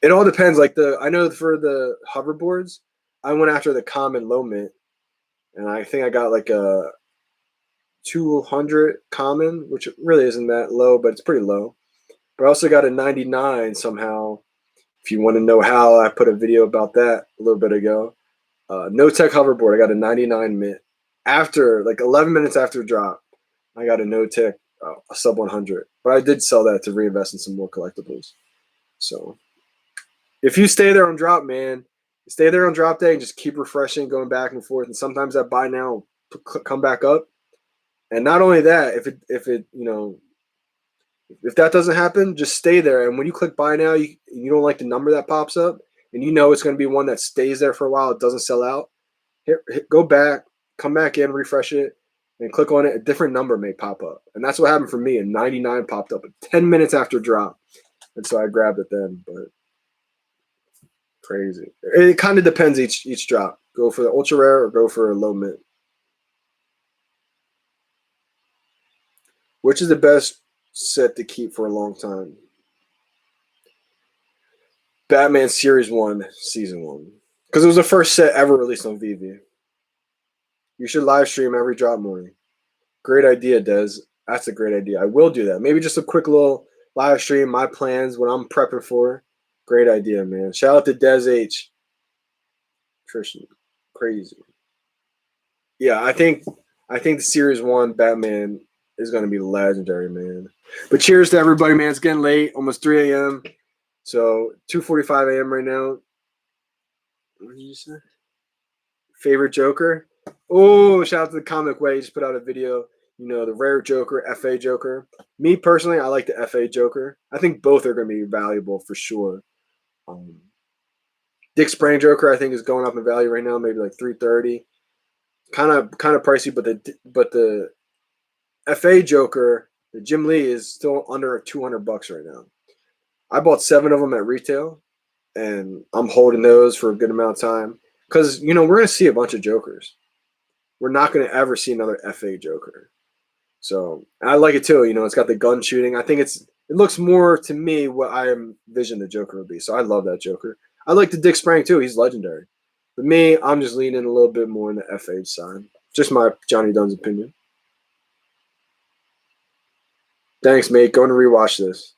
it all depends. Like I know for the hoverboards, I went after the common low mint, and I think I got like a 200 common, which really isn't that low, but it's pretty low. But I also got a 99 somehow. If you want to know how, I put a video about that a little bit ago. No tech hoverboard. I got a 99 mint after like 11 minutes after drop. I got a no tech, a sub 100. But I did sell that to reinvest in some more collectibles. So if you stay there on drop, man, stay there on drop day and just keep refreshing, going back and forth. And sometimes that buy now come back up. And not only that, if that doesn't happen, just stay there. And when you click buy now, you don't like the number that pops up, and you know it's going to be one that stays there for a while. It doesn't sell out. Go back, come back in, refresh it, and click on it. A different number may pop up. And that's what happened for me. And 99 popped up 10 minutes after drop. And so I grabbed it then. But crazy. It kind of depends each drop. Go for the ultra rare or go for a low mint. Which is the best set to keep for a long time? Batman Series 1, Season 1. Because it was the first set ever released on VeVe. You should live stream every drop morning. Great idea, Des. That's a great idea. I will do that. Maybe just a quick little live stream, my plans, what I'm prepping for. Great idea, man. Shout out to Des H. Tristan. Crazy. Yeah, I think the Series 1 Batman is going to be legendary, man. But cheers to everybody, man. It's getting late, almost 3 a.m. So 2:45 a.m. right now. What did you say? Favorite Joker? Oh, shout out to the Comic Way. He just put out a video. The rare Joker, FA Joker. Me personally, I like the FA Joker. I think both are going to be valuable for sure. Dick Sprang Joker, I think, is going up in value right now, maybe like 330. Kind of pricey, but the FA Joker, the Jim Lee, is still under $200 right now. I bought 7 of them at retail, and I'm holding those for a good amount of time because we're going to see a bunch of Jokers. We're not going to ever see another FA Joker. So I like it too. It's got the gun shooting. I think it looks more to me what I envision the Joker would be. So I love that Joker. I like the Dick Sprang too. He's legendary. But me, I'm just leaning a little bit more in the FA side. Just my Johnny Dunn's opinion. Thanks, mate. Going to rewatch this.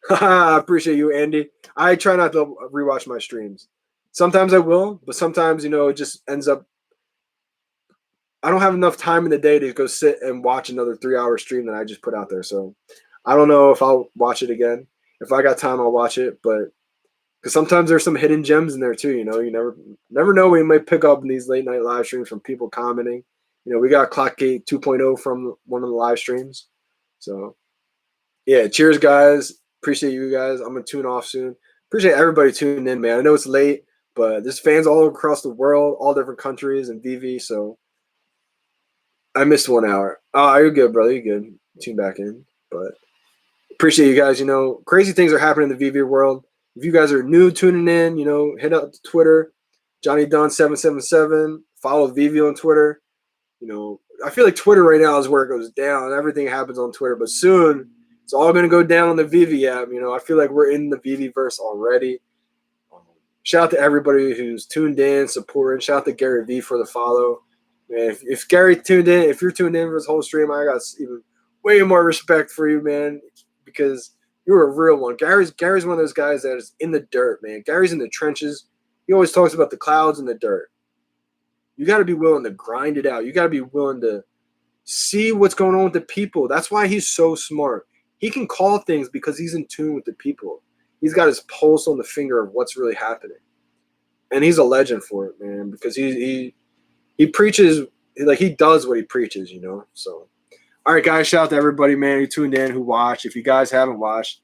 I appreciate you, Andy. I try not to rewatch my streams. Sometimes I will, but sometimes, it just ends up. I don't have enough time in the day to go sit and watch another 3-hour stream that I just put out there. So I don't know if I'll watch it again. If I got time, I'll watch it. But because sometimes there's some hidden gems in there too. You never know. We might pick up in these late night live streams from people commenting. You know, we got Clockgate 2.0 from one of the live streams. So, yeah, cheers, guys. Appreciate you guys. I'm going to tune off soon. Appreciate everybody tuning in, man. I know it's late, but there's fans all across the world, all different countries, and VeVe. So, I missed 1 hour. Oh, you're good, brother. You're good. Tune back in. But appreciate you guys. You know, crazy things are happening in the VeVe world. If you guys are new tuning in, you know, hit up Twitter, Johnny Dunn 777. Follow VeVe on Twitter. You know, I feel like Twitter right now is where it goes down. Everything happens on Twitter, but soon it's all going to go down on the VeVe app. You know, I feel like we're in the VeVe verse already. Shout out to everybody who's tuned in, supporting. Shout out to Gary V for the follow. Man, if Gary tuned in, if you're tuned in for this whole stream, I got even way more respect for you, man, because you're a real one. Gary's one of those guys that is in the dirt, man. Gary's in the trenches. He always talks about the clouds and the dirt. You got to be willing to grind it out. You got to be willing to see what's going on with the people. That's why he's so smart. He can call things because he's in tune with the people. He's got his pulse on the finger of what's really happening. And he's a legend for it, man, because he preaches, like, he does what he preaches, you know. So, all right, guys, shout out to everybody, man, who tuned in, who watched. If you guys haven't watched,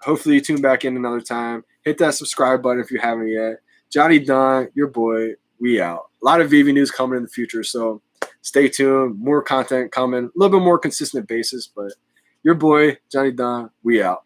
hopefully you tune back in another time. Hit that subscribe button if you haven't yet. Johnny Dunn, your boy, we out. A lot of VeVe news coming in the future, so stay tuned. More content coming, a little bit more consistent basis, but your boy, Johnny Dunn, we out.